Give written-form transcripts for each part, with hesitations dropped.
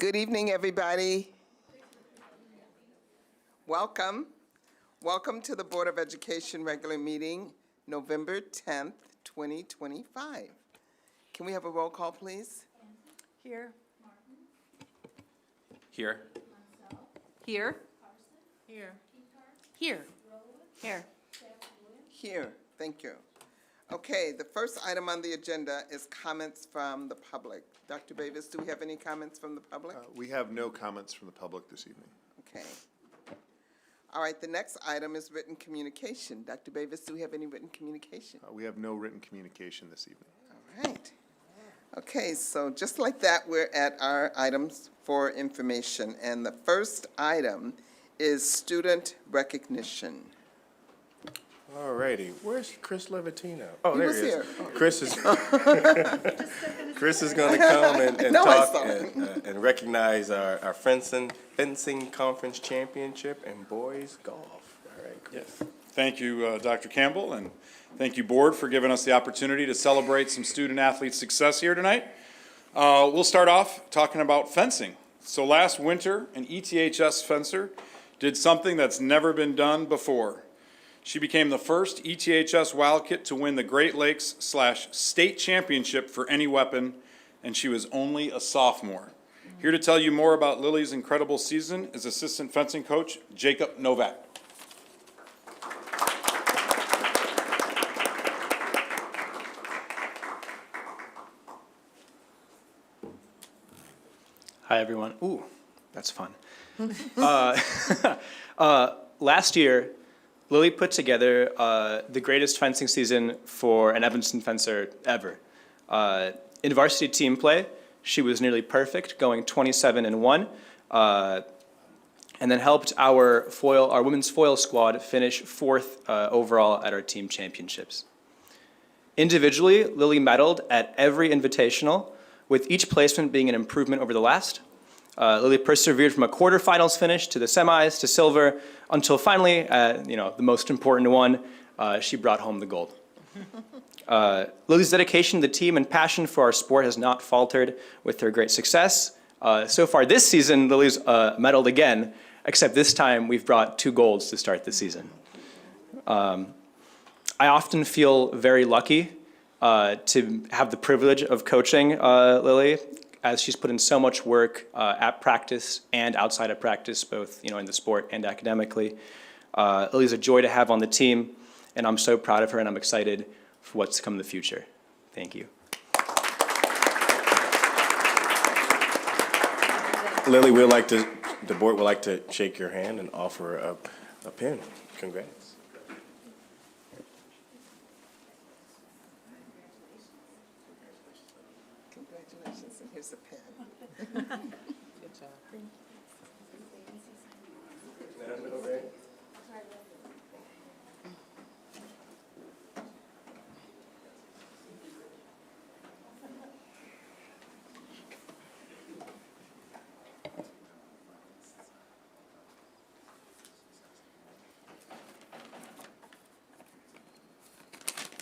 Good evening, everybody. Welcome. Welcome to the Board of Education regular meeting, November 10th, 2025. Can we have a roll call, please? Here. Here. Here. Here. Here. Here. Here, thank you. Okay, the first item on the agenda is comments from the public. Dr. Davis, do we have any comments from the public? We have no comments from the public this evening. Okay. All right, the next item is written communication. Dr. Davis, do we have any written communication? We have no written communication this evening. All right. Okay, so just like that, we're at our items for information. And the first item is student recognition. All righty, where's Chris Levatino? Oh, He there was he is. here. Chris is Chris is going to come and No, I talk saw it. and recognize our fencing conference championship and boys golf. All right, Chris. Yes. Thank you, Dr. Campbell, and thank you, Board, for giving us the opportunity to celebrate some student-athlete success here tonight. We'll start off talking about fencing. So last winter, an ETHS fencer did something that's never been done before. She became the first ETHS Wildcat to win the Great Lakes/State Championship for any weapon, and she was only a sophomore. Here to tell you more about Lily's incredible season is assistant fencing coach Jacob Novak. Hi, everyone. Ooh, that's fun. Last year, Lily put together the greatest fencing season for an Evanston fencer ever. In varsity team play, she was nearly perfect, going 27-1, and then helped our women's foil squad finish 4th overall at our team championships. Individually, Lily medaled at every invitational, with each placement being an improvement over the last. Lily persevered from a quarterfinals finish to the semis to silver until finally, the most important one, she brought home the gold. Lily's dedication to the team and passion for our sport has not faltered with her great success. So far this season, Lily's medaled again, except this time we've brought 2 golds to start the season. I often feel very lucky to have the privilege of coaching Lily, as she's put in so much work at practice and outside of practice, both in the sport and academically. Lily's a joy to have on the team, and I'm so proud of her, and I'm excited for what's to come in the future. Thank you. Lily, the board would like to shake your hand and offer a pin. Congrats. Congratulations, and here's a pen. Good job.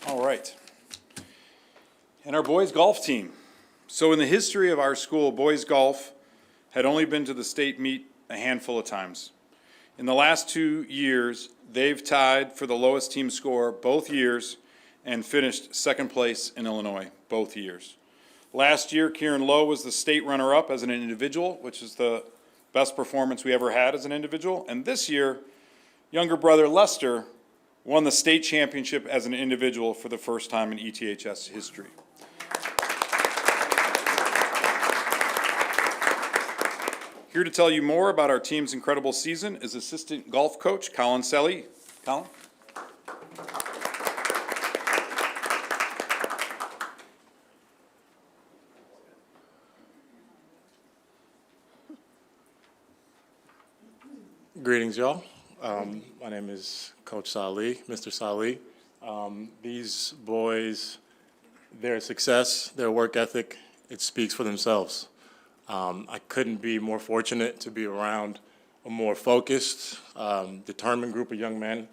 All right. And our boys golf team. So in the history of our school, boys golf had only been to the state meet a handful of times. In the last 2 years, they've tied for the lowest team score both years and finished 2nd place in Illinois both years. Last year, Kieran Lowe was the state runner-up as an individual, which is the best performance we ever had as an individual. And this year, younger brother Lester won the state championship as an individual for the first time in ETHS history. Here to tell you more about our team's incredible season is assistant golf coach Colin Selly. Colin? Greetings, y'all. My name is Coach Salih, Mr. Salih. These boys, their success, their work ethic, it speaks for themselves. I couldn't be more fortunate to be around a more focused, determined group of young men.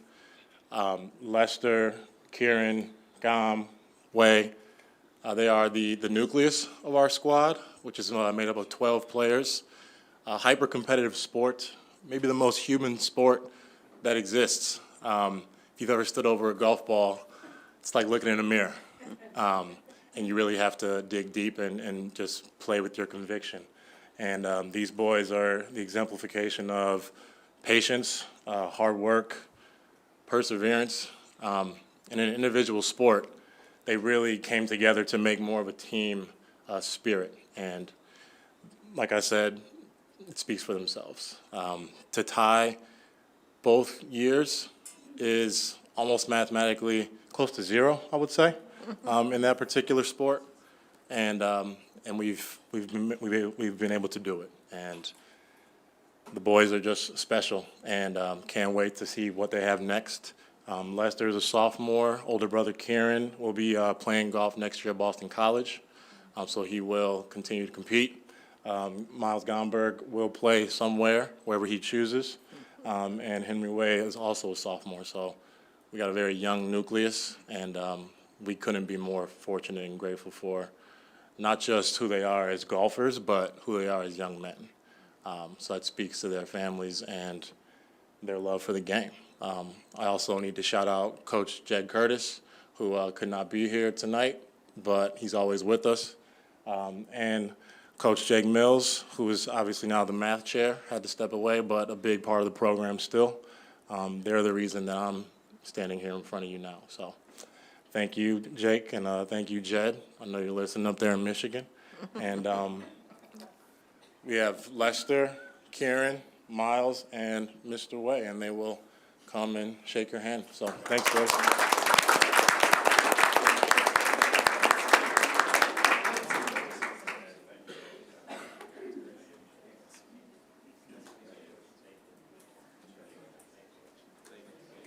Lester, Kieran, Gam, Way, they are the nucleus of our squad, which is made up of 12 players. a hyper-competitive sport, maybe the most human sport that exists. If you've ever stood over a golf ball, it's like looking in a mirror. And you really have to dig deep and just play with your conviction. And these boys are the exemplification of patience, hard work, perseverance. In an individual sport, they really came together to make more of a team spirit. And like I said, it speaks for themselves. To tie both years is almost mathematically close to zero, I would say, in that particular sport. And we've been able to do it. And the boys are just special, and can't wait to see what they have next. Lester is a sophomore. Older brother Kieran will be playing golf next year at Boston College, so he will continue to compete. Miles Gomberg will play somewhere, wherever he chooses, and Henry Way is also a sophomore. So we got a very young nucleus, and we couldn't be more fortunate and grateful for not just who they are as golfers, but who they are as young men. So that speaks to their families and their love for the game. I also need to shout out Coach Jed Curtis, who could not be here tonight, but he's always with us. And Coach Jake Mills, who is obviously now the math chair, had to step away, but a big part of the program still. They're the reason that I'm standing here in front of you now. So thank you, Jake, and thank you, Jed. I know you're listening up there in Michigan. And we have Lester, Kieran, Miles, and Mr. Way, and they will come and shake your hand. So thanks, boys.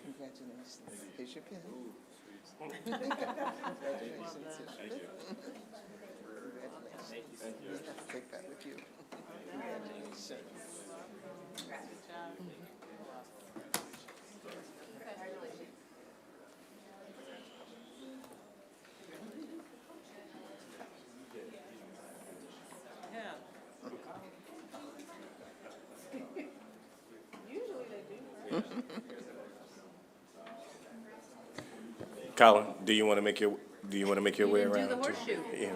Congratulations. Here's your pen. Congratulations. Congratulations. Take that with you. Congratulations. Colin, do you want to make your way around? Do the horseshoe. Yeah.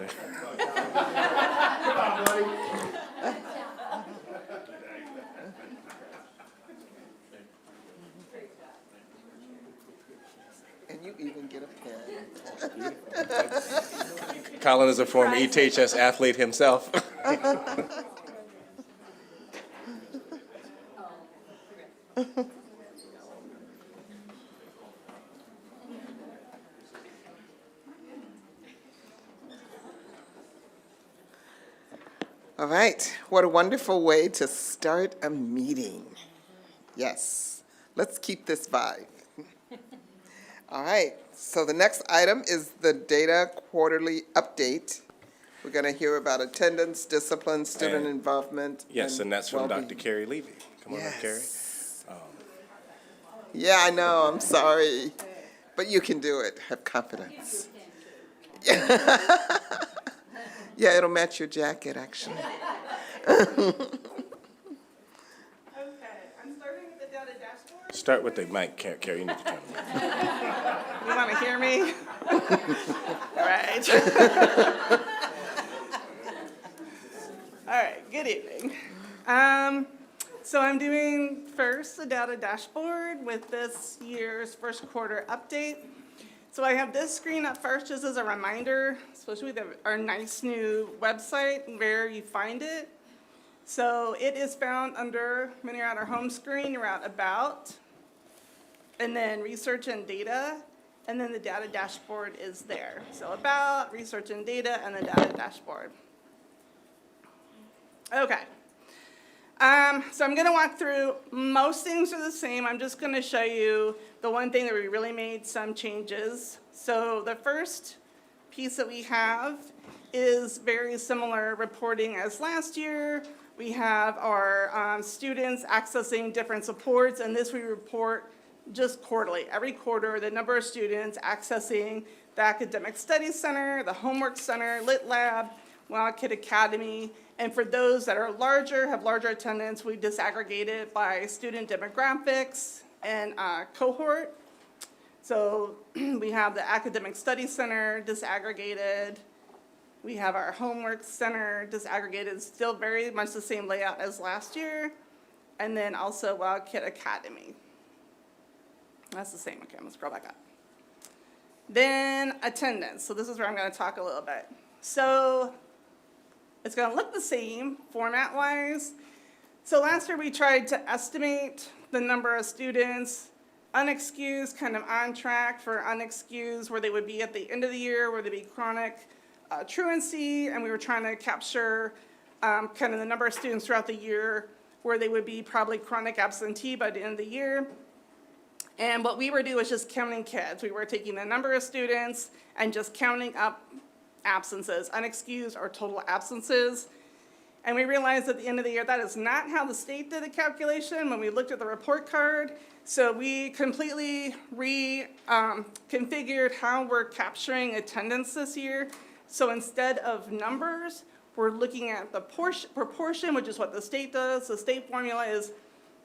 And you even get a pen. Colin is a former ETHS athlete himself. All right, what a wonderful way to start a meeting. Yes, let's keep this vibe. All right, so the next item is the data quarterly update. We're going to hear about attendance, discipline, student And- involvement. Yes, and that's from well-being. Dr. Carrie Levy. Come on up, Carrie. Yes. Yeah, I know, I'm sorry, but you can do it, have confidence. Yeah, it'll match your jacket, actually. Okay, I'm starting with the data dashboard. Start with the mic, Carrie. You need to turn it on. You want to hear me? All right. All right, good evening. So I'm doing first the data dashboard with this year's first quarter update. So I have this screen up first just as a reminder, especially with our nice new website where you find it. So it is found under, when you're at our home screen, you're at About, and then Research and Data, and then the data dashboard is there. So About, Research and Data, and the data dashboard. Okay. So I'm going to walk through, most things are the same. I'm just going to show you the one thing that we really made some changes. So the first piece that we have is very similar reporting as last year. We have our students accessing different supports, and this we report just quarterly. Every quarter, the number of students accessing the Academic Studies Center, the Homework Center, Lit Lab, Wild Kid Academy, And for those that are larger, have larger attendance, we disaggregate it by student demographics and cohort. So we have the Academic Study Center disaggregated. We have our Homework Center disaggregated, still very much the same layout as last year. And then also Wildcat Academy. That's the same. Okay, I'm gonna scroll back up. Then attendance. So this is where I'm gonna talk a little bit. So it's gonna look the same format-wise. So last year we tried to estimate the number of students, unexcused, kind of on track for unexcused, where they would be at the end of the year, where they'd be chronic truancy, and we were trying to capture kind of the number of students throughout the year where they would be probably chronic absentee by the end of the year. And what we were doing was just counting kids. We were taking the number of students and just counting up absences, unexcused or total absences. And we realized at the end of the year, that is not how the state did the calculation when we looked at the report card. So we completely reconfigured how we're capturing attendance this year. So instead of numbers, we're looking at the proportion, which is what the state does. The state formula is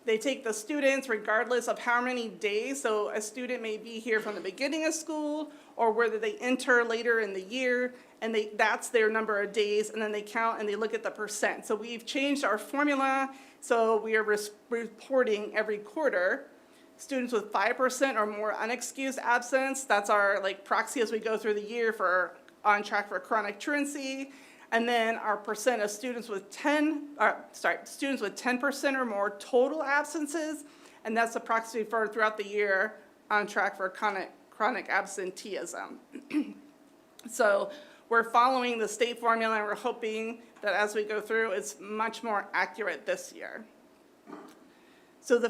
they take the students regardless of how many days. So a student may be here from the beginning of school or whether they enter later in the year, and that's their number of days, and then they count and they look at the percent. So we've changed our formula, so we are reporting every quarter. Students with 5% or more unexcused absence, that's our proxy as we go through the year for on track for chronic truancy. And then our percent of students with 10% or more total absences, and that's the proxy for throughout the year on track for chronic absenteeism. So we're following the state formula, and we're hoping that as we go through, it's much more accurate this year. So the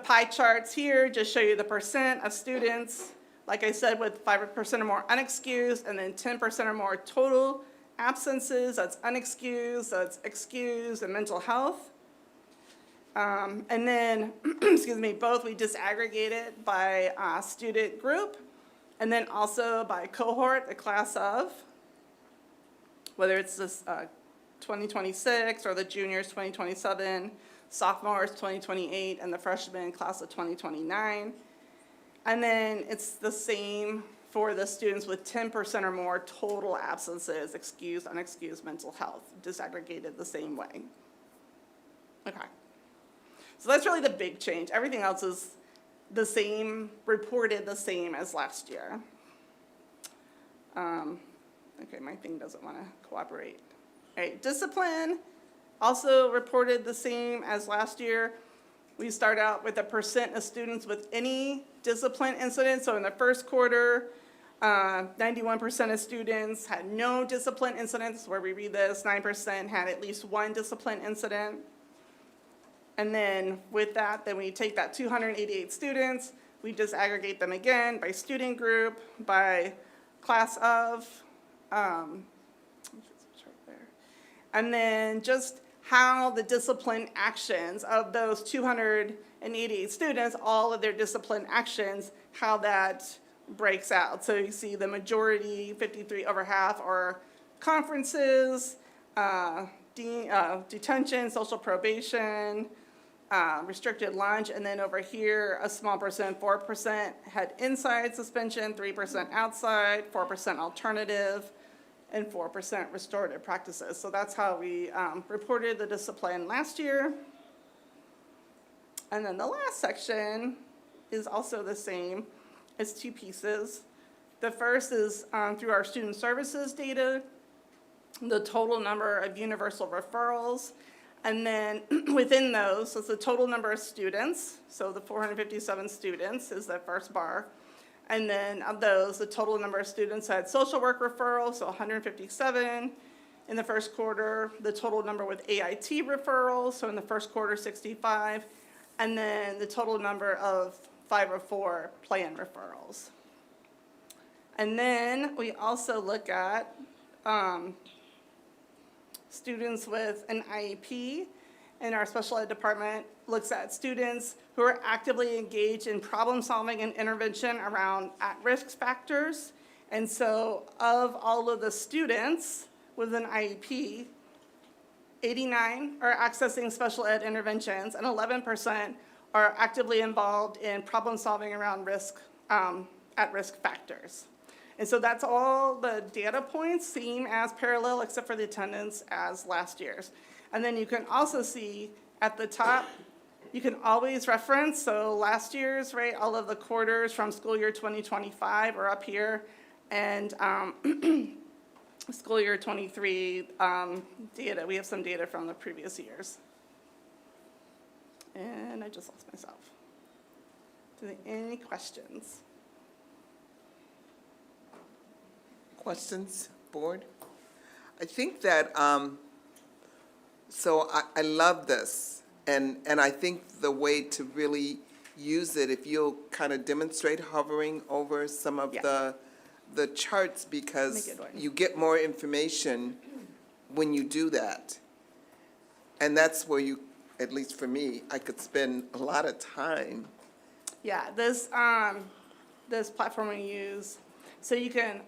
pie charts here just show you the percent of students, like I said, with 5% or more unexcused, and then 10% or more total absences. That's unexcused, that's excused, and mental health. And then, excuse me, both we disaggregated by student group, and then also by cohort, the class of, whether it's this 2026 or the juniors 2027, sophomores 2028, and the freshmen class of 2029. And then it's the same for the students with 10% or more total absences, excused, unexcused, mental health, disaggregated the same way. Okay. So that's really the big change. Everything else is the same, reported the same as last year. Okay, my thing doesn't want to cooperate. All right, discipline, also reported the same as last year. We start out with a percent of students with any discipline incident. So in the first quarter, 91% of students had no discipline incidents. Where we read this, 9% had at least one discipline incident. And then with that, then we take that 288 students, we just aggregate them again by student group, by class of, and then just how the discipline actions of those 288 students, all of their discipline actions, how that breaks out. So you see the majority, 53 over half, are conferences, detention, social probation, restricted lunch, and then over here, a small percent, 4% had inside suspension, 3% outside, 4% alternative, and 4% restorative practices. So that's how we reported the discipline last year. And then the last section is also the same. It's two pieces. The first is through our student services data, the total number of universal referrals. And then within those, it's the total number of students. So the 457 students is the first bar. And then of those, the total number of students had social work referrals, so 157 in the first quarter. The total number with AIT referrals, so in the first quarter, 65. And then the total number of 504 plan referrals. And then we also look at students with an IEP, and our special ed department looks at students who are actively engaged in problem solving and intervention around at-risk factors. And so of all of the students with an IEP, 89 are accessing special ed interventions, and 11% are actively involved in problem solving around risk, at-risk factors. And so that's all the data points, same as parallel, except for the attendance as last year's. And then you can also see at the top, you can always reference, so last year's, right, all of the quarters from school year 2025 are up here, and school year 23 data, we have some data from the previous years. And I just lost myself. Any questions? Questions, board? I think that, so I love this, and I think the way to really use it, if you'll kind of demonstrate hovering over some of Yeah. the charts, Make because it one. you get more information when you do that. And that's where you, at least for me, I could spend a lot of time. Yeah, this platform we use, so you can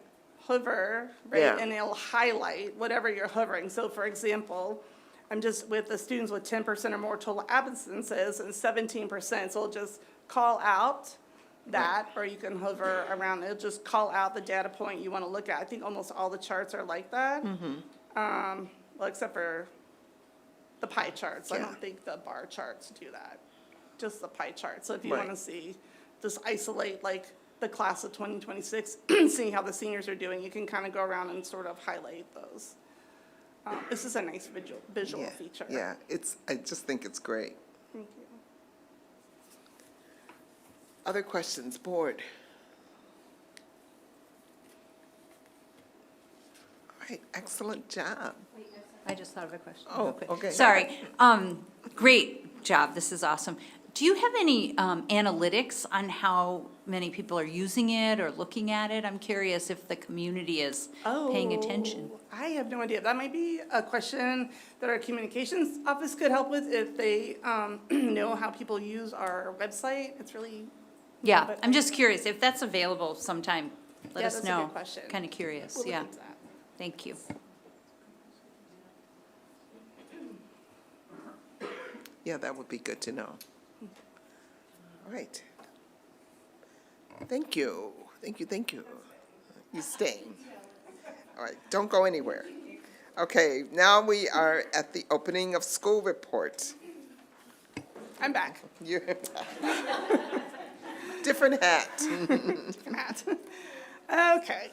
hover, right, Yeah. and it'll highlight whatever you're hovering. So for example, I'm just with the students with 10% or more total absences and 17%, so it'll just call out that, or you can hover around, it'll just call out the data point you want to look at. I think almost all the charts are like that. Well, except for the pie charts. I Yeah. don't think the bar charts do that, just the pie charts. So if you want to Right. see, just isolate like the class of 2026, seeing how the seniors are doing, you can kind of go around and sort of highlight those. This is a nice visual Yeah, feature. yeah, I just think it's great. Thank you. Other questions, board? All right, excellent job. I just thought of a question. Oh, real quick. okay. Sorry. Great job. This is awesome. Do you have any analytics on how many people are using it or looking at it? I'm curious if the community is paying attention. Oh, I have no idea. That might be a question that our communications office could help with if they know how people use our website. It's really, Yeah, but- I'm just curious. If that's available sometime, let Yeah, us that's a know. good question. Kind of curious, we'll look yeah. into that. Thank you. Yeah, that would be good to know. All right. Thank you, thank you, thank you. You staying? All right, don't go anywhere. Okay, now we are at the opening of school report. I'm back. You're different hat. Matt. Okay,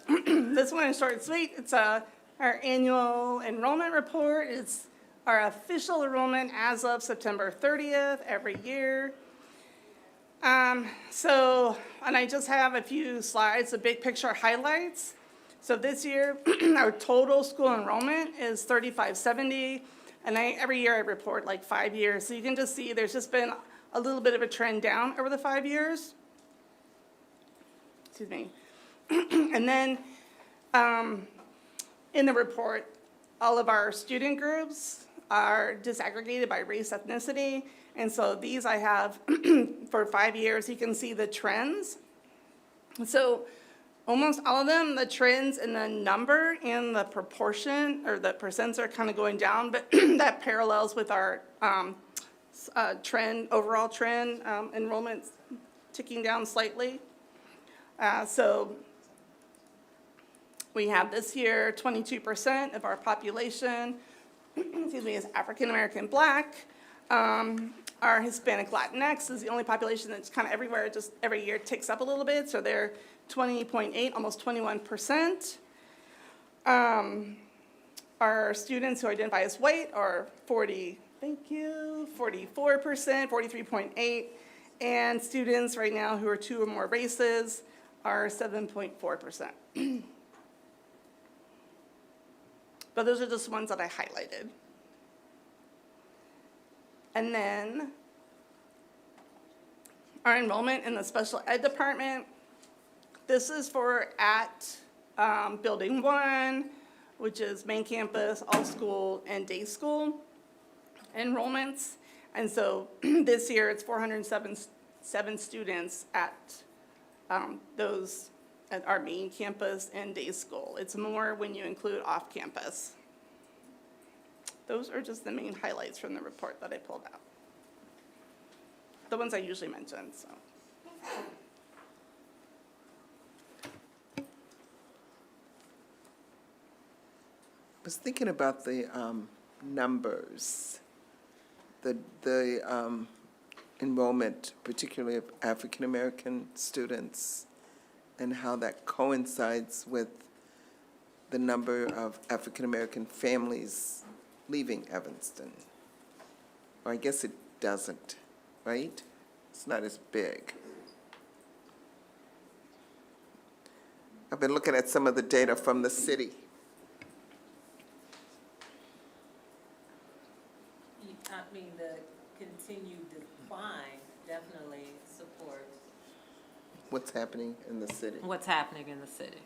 this one is short and sweet. It's our annual enrollment report. It's our official enrollment as of September 30th every year. And I just have a few slides, the big picture highlights. So this year, our total school enrollment is 3,570. And every year I report like 5 years. So you can just see there's just been a little bit of a trend down over the 5 years. Excuse me. And then in the report, all of our student groups are disaggregated by race, ethnicity. And so these I have for 5 years. You can see the trends. So almost all of them, the trends in the number and the proportion or the percents are kind of going down, but that parallels with our trend, overall trend, enrollment ticking down slightly. So we have this year, 22% of our population, excuse me, is African American Black. Our Hispanic Latinx is the only population that's kind of everywhere, just every year ticks up a little bit, so they're 20.8, almost 21%. Our students who identify as white are 44%, 43.8, and students right now who are 2 or more races are 7.4%. But those are just ones that I highlighted. And then our enrollment in the special ed department. This is for Building 1, which is main campus, all school, and day school enrollments. And so this year it's 407 students at those at our main campus and day school. It's more when you include off campus. those are just the main highlights from the report that I pulled out. The ones I usually mention, so. Was thinking about the numbers, the enrollment, particularly of African-American students, and how that coincides with the number of African-American families leaving Evanston. Or I guess it doesn't, right? It's not as big. I've been looking at some of the data from the city. I mean, the continued decline definitely supports What's happening in the city? what's happening in the city.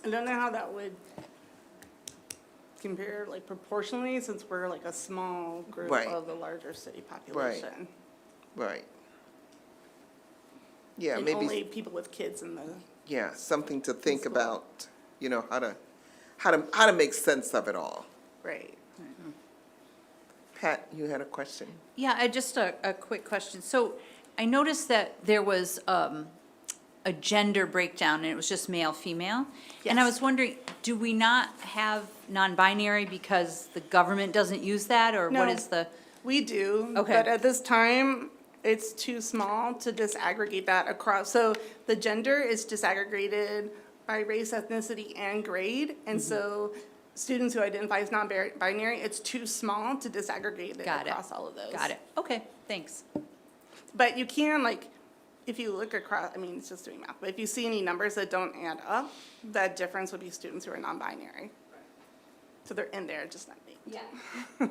I don't know how that would compare, like proportionally, since we're like a small group Right. of the larger city population. Right. Yeah, And maybe, only people with kids in the, yeah, something to think school. about, you know, how to make sense of it all. right. Pat, you had a question? Yeah, just a quick question. So I noticed that there was a gender breakdown, and it was just male, female. And I Yes. was wondering, do we not have non-binary because the government doesn't use that, or what No. is the? We do. Okay. But at this time, it's too small to disaggregate that across. So the gender is disaggregated by race, ethnicity, and grade. Mm-hmm. And so students who identify as non-binary, it's too small to disaggregate it Got it. across all of those. Got it. Okay, thanks. But you can, like, if you look across, I mean, it's just doing math, but if you see any numbers that don't add up, that difference would be students who are non-binary. So they're in there, just not named. Yeah.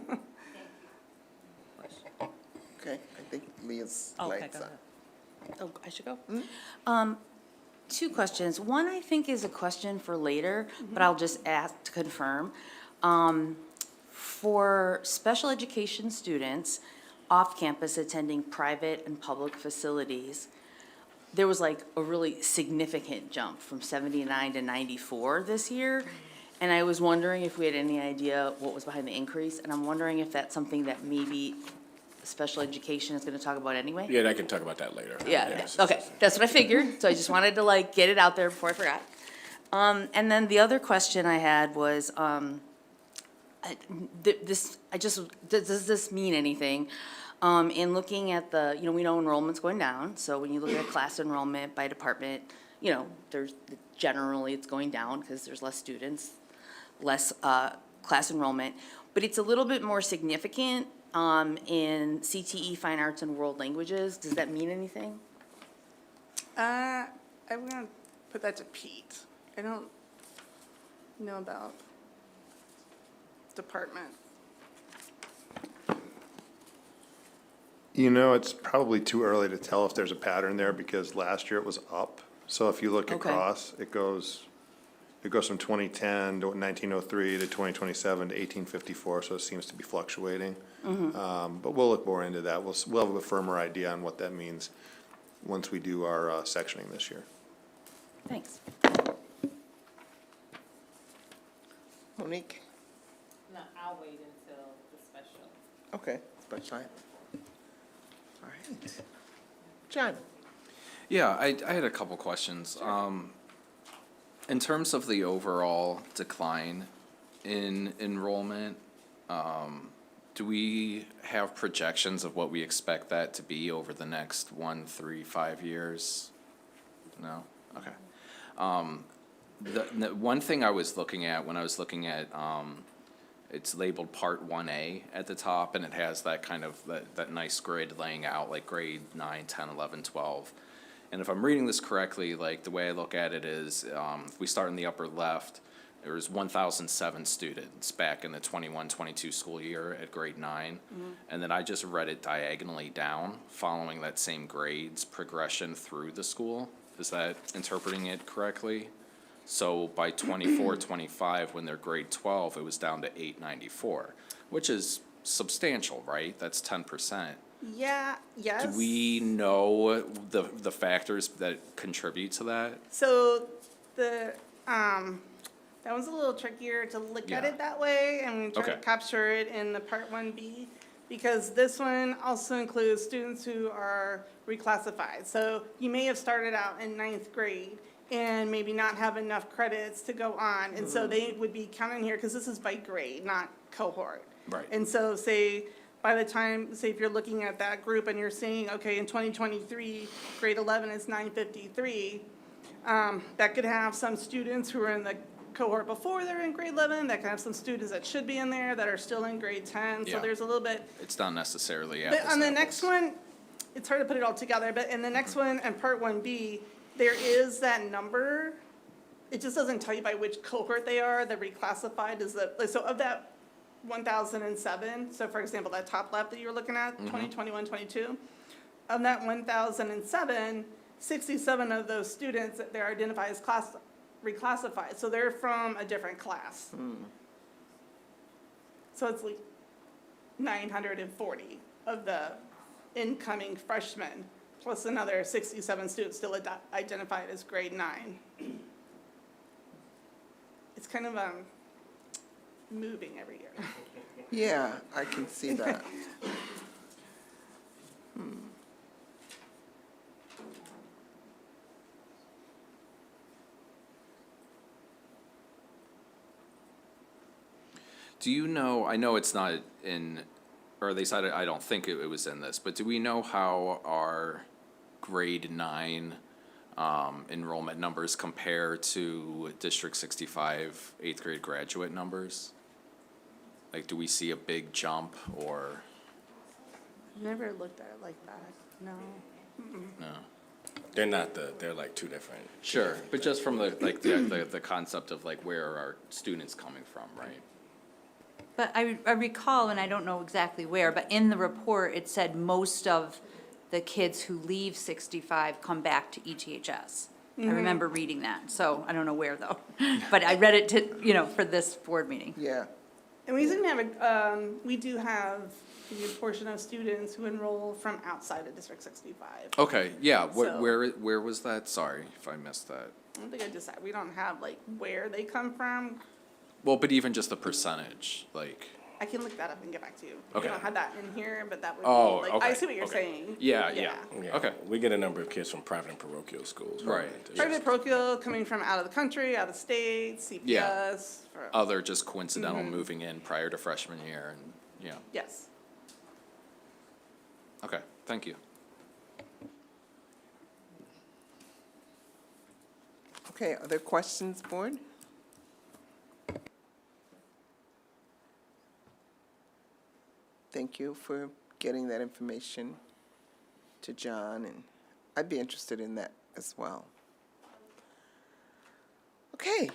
Okay, I think Leah's Okay, lights go up. ahead. Oh, I should go? Two questions. One, I think, is a question for later, but I'll just ask to confirm. For special education students off-campus attending private and public facilities, there was like a really significant jump from 79 to 94 this year. And I was wondering if we had any idea what was behind the increase, and I'm wondering if that's something that maybe special education is gonna talk about anyway? Yeah, and I can talk about that later. Yeah, okay, that's what I figured, so I just wanted to like get it out there before I forgot. And then the other question I had was, does this mean anything? In looking at the, you know, we know enrollment's going down, so when you look at class enrollment by department, you know, generally it's going down because there's less students, less, class enrollment. But it's a little bit more significant, in CTE, Fine Arts, and World Languages. Does that mean anything? I'm gonna put that to Pete. I don't know about department. You know, it's probably too early to tell if there's a pattern there because last year it was up. So if you look Okay. across, it goes from 2010 to 1903 to 2027 to 1854, so it seems to be fluctuating. But we'll look more into that. We'll have a firmer idea on what that means once we do our sectioning this year. Thanks. Monique? No, I'll wait until the special. Okay, special item. All right. John? Yeah, I had a couple questions. In terms of the overall decline in enrollment, do we have projections of what we expect that to be over the next 1, 3, 5 years? No? Okay. The one thing I was looking at when I was looking at, it's labeled Part 1A at the top, and it has that kind of, that nice grid laying out, like grade 9, 10, 11, 12. And if I'm reading this correctly, like, the way I look at it is, if we start in the upper left, there was 1,007 students back in the 21-22 school year at grade 9. And then I just read it diagonally down, following that same grades progression through the school. Is that interpreting it correctly? So by 24, 25, when they're grade 12, it was down to 894, which is substantial, right? That's 10%. Yeah, yes. Do we know the factors that contribute to that? So the That one's a little trickier to look at Yeah. it that way, and we try to Okay. capture it in the Part 1B, because this one also includes students who are reclassified. So you may have started out in ninth grade and maybe not have enough credits to go on, and so they would be counted here, because this is by grade, not cohort. Right. And so say, by the time, say if you're looking at that group and you're saying, okay, in 2023, grade 11 is 953, that could have some students who are in the cohort before they're in grade 11, that can have some students that should be in there that are still in grade 10, so Yeah. there's a little bit. It's not necessarily But apples on to the next apples. one, it's hard to put it all together, but in the next one, in Part 1B, there is that number. It just doesn't tell you by which cohort they are, the reclassified is the, so of that 1,007, so for example, that top left that you were looking at, 2021, 22, of that 1,007, 67 of those students, that they're identified as reclassified, so they're from a different class. So it's like 940 of the incoming freshmen, plus another 67 students still identified as grade 9. It's kind of moving every year. Yeah, I can see that. Do you know, I know it's not in, or at least I don't think it was in this, but do we know how our grade 9 enrollment numbers compare to District 65 eighth grade graduate numbers? Like, do we see a big jump or Never looked at it like that, no. no? They're like two different. Sure, but just from the concept of like where are our students coming from, right? But I recall, and I don't know exactly where, but in the report, it said most of the kids who leave 65 come back to ETHS. I remember reading that, so I don't know where though. But I read it to, for this board meeting. Yeah, And we do have a good portion of students who enroll from outside of District 65. Okay, yeah, So- where was that? Sorry if I missed that. I don't think I decided, we don't have like where they come from. Well, but even just the percentage, like, I can look that up and get back to you. Okay. We don't have that in here, but that would Oh, be, like, I okay, see what you're okay. saying. yeah. Yeah, Okay. We get a number of kids from private and parochial schools. Right. Private parochial coming from out of the country, out of state, Yeah. CPS. Other just coincidental moving in prior to freshman year and, yeah, Yes. okay, thank you. okay, other questions, board? Thank you for getting that information to John, and I'd be interested in that as well. Okay,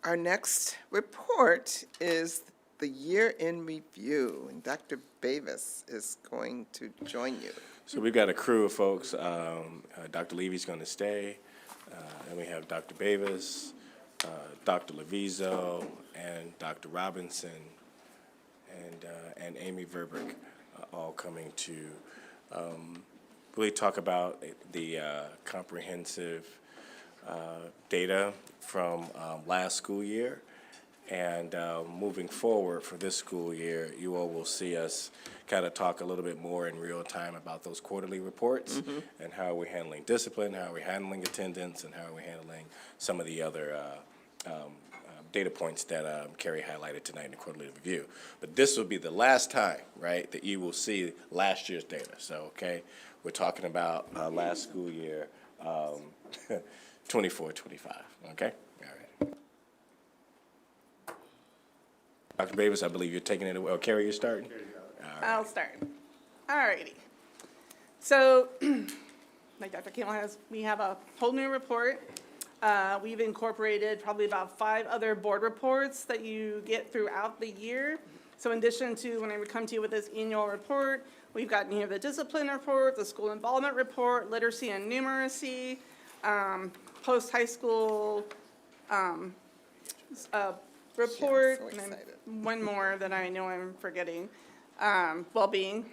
our next report is the year in review, and Dr. Bavis is going to join you. So we've got a crew of folks. Dr. Levy's going to stay. And we have Dr. Bavis, Dr. Levizo, and Dr. Robinson, and Amy Verbrick, all coming to really talk about the comprehensive data from last school year. And moving forward for this school year, you all will see us kind of talk a little bit more in real time about those quarterly reports and how we're handling discipline, how we're handling attendance, and how we're handling some of the other data points that Carrie highlighted tonight in the quarterly review. But this will be the last time, right, that you will see last year's data. So, okay, we're talking about last school year, 24-25, okay? All right. Dr. Bavis, I believe you're taking it away. Oh, Carrie, you're starting? I'll start. Alrighty. So, like Dr. Campbell has, we have a whole new report. We've incorporated probably about 5 other board reports that you get throughout the year. So in addition to when I would come to you with this annual report, we've got here the discipline report, the school involvement report, literacy and numeracy, post-high school report, so and then excited. one more that I know I'm forgetting, well-being.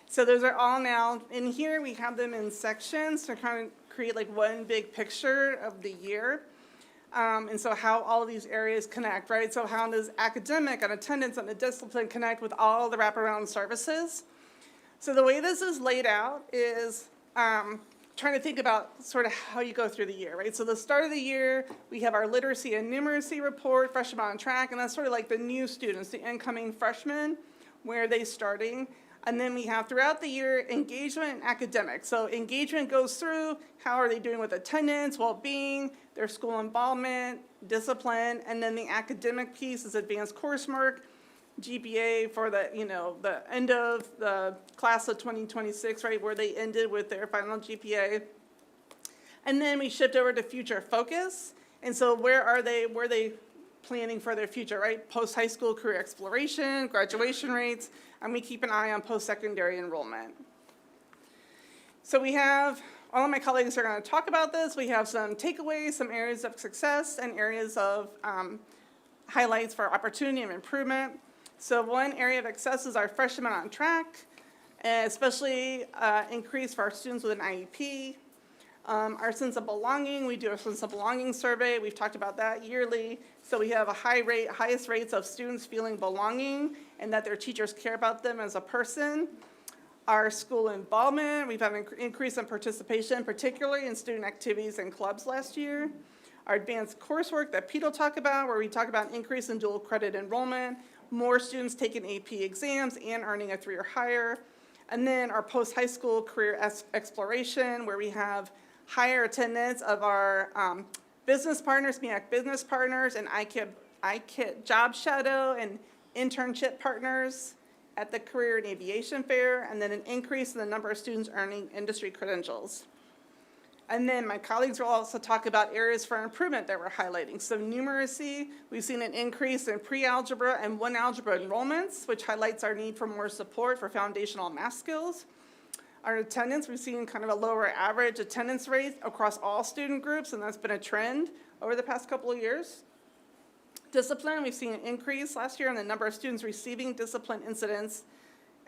So those are all now, in here we have them in sections to kind of create like one big picture of the year. And so how all of these areas connect, right? So how does academic and attendance and the discipline connect with all the wraparound services? So the way this is laid out is trying to think about sort of how you go through the year, right? So the start of the year, we have our literacy and numeracy report, freshmen on track, and that's sort of like the new students, the incoming freshmen, where are they starting? And then we have throughout the year engagement and academics. So engagement goes through how are they doing with attendance, well-being, their school involvement, discipline, and then the academic piece is advanced coursework, GPA for the, the end of the class of 2026, right, where they ended with their final GPA. And then we shift over to future focus. And so where are they planning for their future, right? Post-high school career exploration, graduation rates, and we keep an eye on post-secondary enrollment. So we have, all of my colleagues are going to talk about this. We have some takeaways, some areas of success, and areas of highlights for opportunity and improvement. So one area of success is our freshmen on track, especially increase for our students with an IEP. Our sense of belonging, we do a sense of belonging survey. We've talked about that yearly. So we have a highest rates of students feeling belonging and that their teachers care about them as a person. Our school involvement, we've had an increase in participation, particularly in student activities and clubs last year. Our advanced coursework that Pete will talk about, where we talk about an increase in dual credit enrollment, more students taking AP exams and earning a 3 or higher. And then our post-high school career exploration, where we have higher attendance of our business partners, MEAC business partners, and IKIT job shadow and internship partners at the Career and Aviation Fair, and then an increase in the number of students earning industry credentials. And then my colleagues will also talk about areas for improvement that we're highlighting. So numeracy, we've seen an increase in pre-algebra and 1 algebra enrollments, which highlights our need for more support for foundational math skills. Our attendance, we've seen kind of a lower average attendance rate across all student groups, and that's been a trend over the past couple of years. Discipline, we've seen an increase last year in the number of students receiving discipline incidents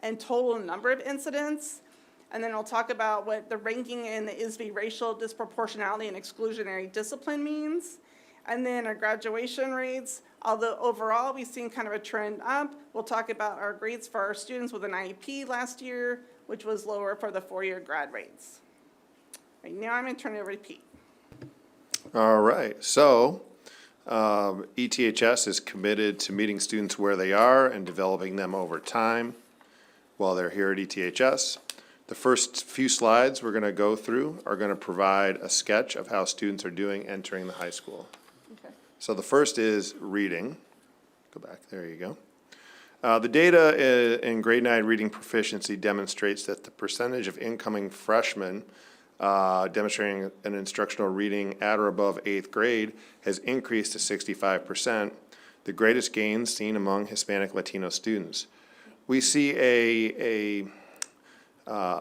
and total number of incidents. And then I'll talk about what the ranking in the ISB racial disproportionality and exclusionary discipline means. And then our graduation rates, although overall we've seen kind of a trend up, we'll talk about our grades for our students with an IEP last year, which was lower for the 4-year grad rates. Right now I'm going to turn it over to Pete. All right, so ETHS is committed to meeting students where they are and developing them over time while they're here at ETHS. The first few slides we're going to go through are going to provide a sketch of how students are doing entering the high school. Okay. So the first is reading. Go back, there you go. The data in grade 9 reading proficiency demonstrates that the percentage of incoming freshmen demonstrating an instructional reading at or above 8th grade has increased to 65%, the greatest gains seen among Hispanic Latino students. We see a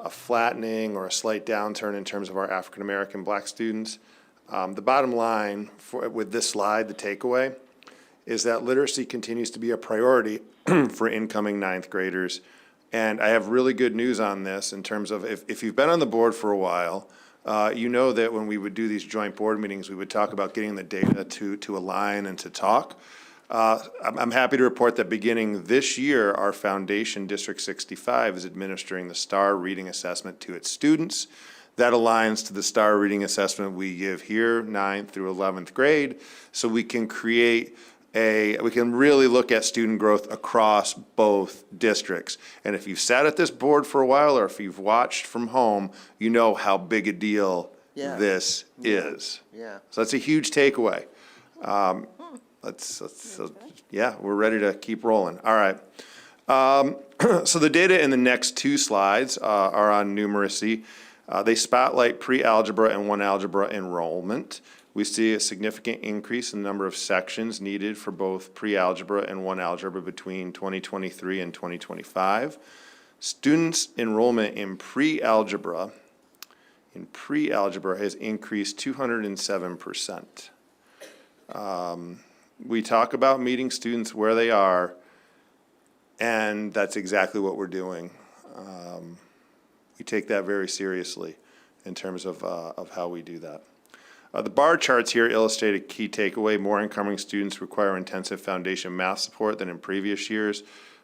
flattening or a slight downturn in terms of our African American Black students. The bottom line with this slide, the takeaway, is that literacy continues to be a priority for incoming 9th graders. And I have really good news on this in terms of if you've been on the board for a while, you know that when we would do these joint board meetings, we would talk about getting the data to align and to talk. I'm happy to report that beginning this year, our foundation, District 65, is administering the STAR Reading Assessment to its students. That aligns to the STAR Reading Assessment we give here, 9th through 11th grade, so we can create we can really look at student growth across both districts. And if you've sat at this board for a while, or if you've watched from home, you know how big a deal this is. Yeah. So that's a huge takeaway. Yeah, we're ready to keep rolling. All right. So the data in the next 2 slides are on numeracy. They spotlight pre-algebra and 1 algebra enrollment. We see a significant increase in the number of sections needed for both pre-algebra and 1 algebra between 2023 and 2025. Students' enrollment in pre-algebra has increased 207%. We talk about meeting students where they are, and that's exactly what we're doing. We take that very seriously in terms of how we do that. The bar charts here illustrate a key takeaway. More incoming students require intensive foundation math support than in previous years.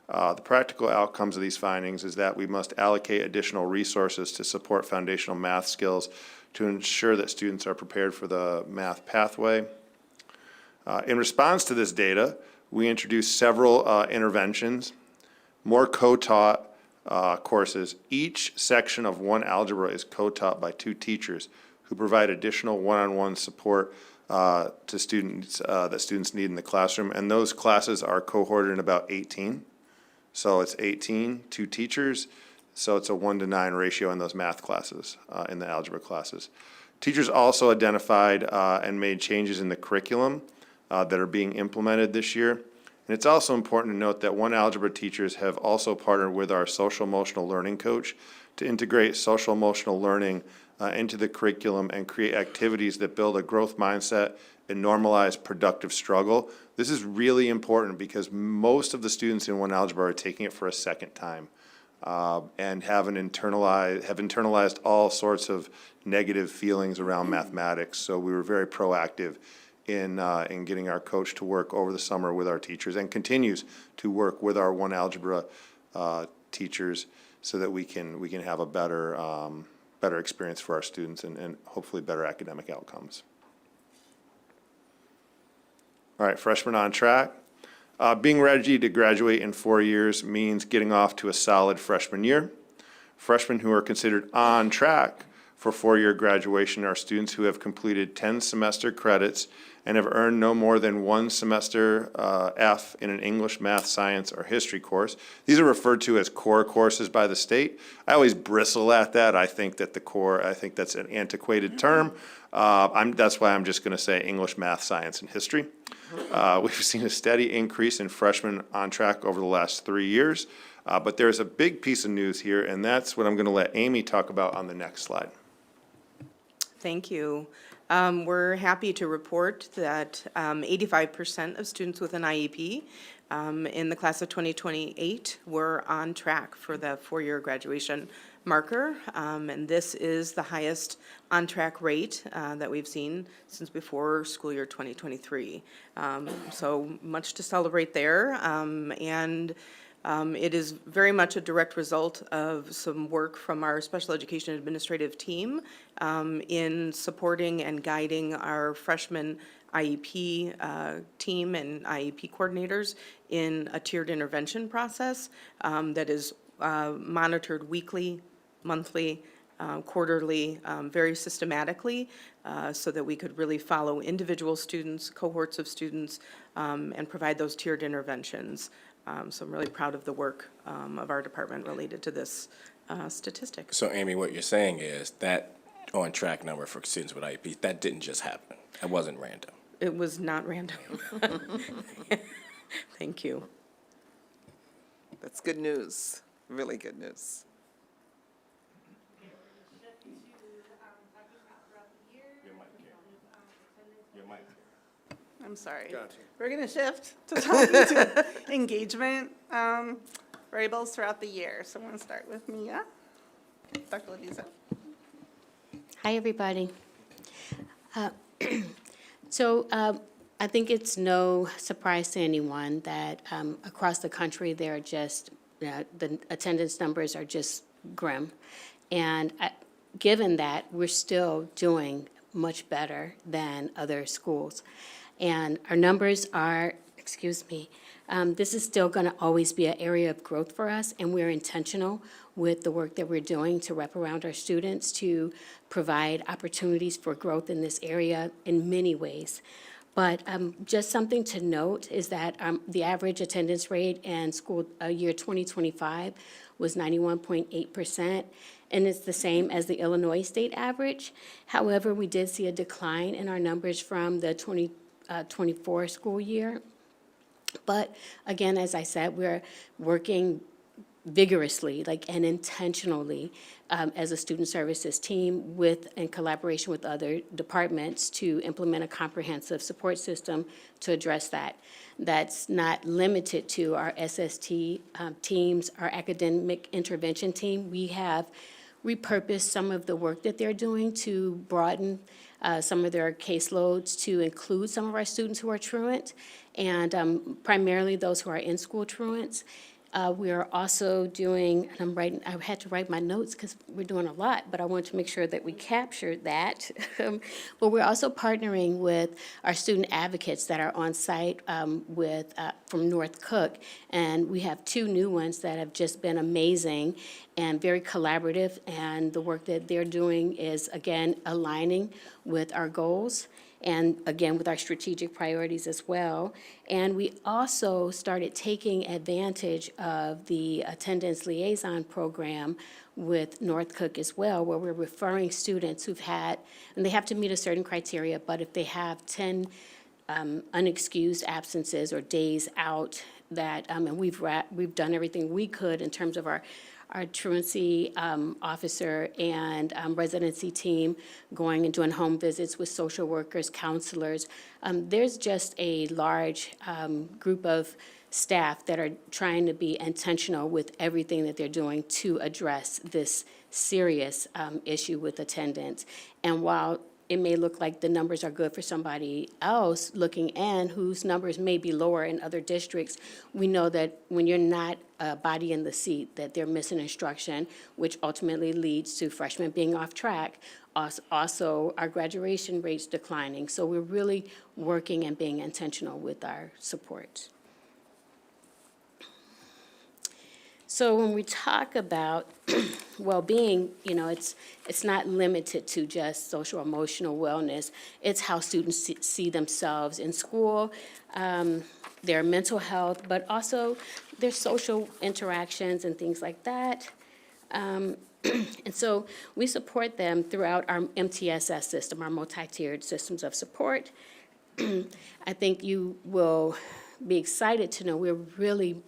The practical outcomes of these findings is that we must allocate additional resources to support foundational math skills to ensure that students are prepared for the math pathway. In response to this data, we introduced several interventions, more co-taught courses. Each section of one algebra is co-taught by 2 teachers who provide additional one-on-one support to students that students need in the classroom. And those classes are cohorted in about 18. So it's 18, 2 teachers. So it's a 1-to-9 ratio in those math classes, in the algebra classes. Teachers also identified and made changes in the curriculum that are being implemented this year. And it's also important to note that one algebra teachers have also partnered with our social emotional learning coach to integrate social emotional learning into the curriculum and create activities that build a growth mindset and normalize productive struggle. This is really important because most of the students in one algebra are taking it for a second time and have internalized all sorts of negative feelings around mathematics. So we were very proactive in getting our coach to work over the summer with our teachers and continues to work with our one algebra teachers so that we can have a better experience for our students and hopefully better academic outcomes. All right, freshmen on track. Being ready to graduate in 4 years means getting off to a solid freshman year. Freshmen who are considered on track for 4-year graduation are students who have completed 10 semester credits and have earned no more than 1 semester F in an English, math, science, or history course. These are referred to as core courses by the state. I always bristle at that. I think that's an antiquated term. That's why I'm just going to say English, math, science, and history. We've seen a steady increase in freshmen on track over the last 3 years. But there's a big piece of news here, and that's what I'm going to let Amy talk about on the next slide. Thank you. We're happy to report that 85% of students with an IEP in the class of 2028 were on track for the 4-year graduation marker. And this is the highest on-track rate that we've seen since before school year 2023. So much to celebrate there. It is very much a direct result of some work from our special education administrative team in supporting and guiding our freshman IEP team and IEP coordinators in a tiered intervention process that is monitored weekly, monthly, quarterly, very systematically, so that we could really follow individual students, cohorts of students, and provide those tiered interventions. So I'm really proud of the work of our department related to this statistic. So Amy, what you're saying is that on-track number for students with IEPs, that didn't just happen. It wasn't random. It was not random. Thank you. That's good news, really good news. I'm sorry. We're going to shift to talking to engagement variables throughout the year. So I'm going to start with Mia. Dr. Leviza. Hi, everybody. I think it's no surprise to anyone that across the country, there are just, the attendance numbers are just grim. And given that, we're still doing much better than other schools. And our numbers are, this is still going to always be an area of growth for us, and we're intentional with the work that we're doing to wrap around our students to provide opportunities for growth in this area in many ways. But just something to note is that the average attendance rate in school year 2025 was 91.8%, and it's the same as the Illinois state average. However, we did see a decline in our numbers from the 2024 school year. But again, as I said, we're working vigorously, and intentionally, as a student services team in collaboration with other departments to implement a comprehensive support system to address that. That's not limited to our SST teams, our academic intervention team. We have repurposed some of the work that they're doing to broaden some of their caseloads to include some of our students who are truant, and primarily those who are in-school truants. We are also doing, and I had to write my notes because we're doing a lot, but I wanted to make sure that we captured that. But we're also partnering with our student advocates that are on site from North Cook. And we have 2 new ones that have just been amazing and very collaborative. And the work that they're doing is, again, aligning with our goals, and again, with our strategic priorities as well. And we also started taking advantage of the attendance liaison program with North Cook as well, where we're referring students who've had, and they have to meet a certain criteria, but if they have 10 unexcused absences or days out, that, and we've done everything we could in terms of our truancy officer and residency team going and doing home visits with social workers, counselors. There's just a large group of staff that are trying to be intentional with everything that they're doing to address this serious issue with attendance. And while it may look like the numbers are good for somebody else looking in whose numbers may be lower in other districts, we know that when you're not a body in the seat, that they're missing instruction, which ultimately leads to freshmen being off track. Also, our graduation rates declining. So we're really working and being intentional with our support. So when we talk about well-being, you know, it's not limited to just social emotional wellness. It's how students see themselves in school, their mental health, but also their social interactions and things like that. And so we support them throughout our MTSS system, our multi-tiered systems of support. I think you will be excited to know we're really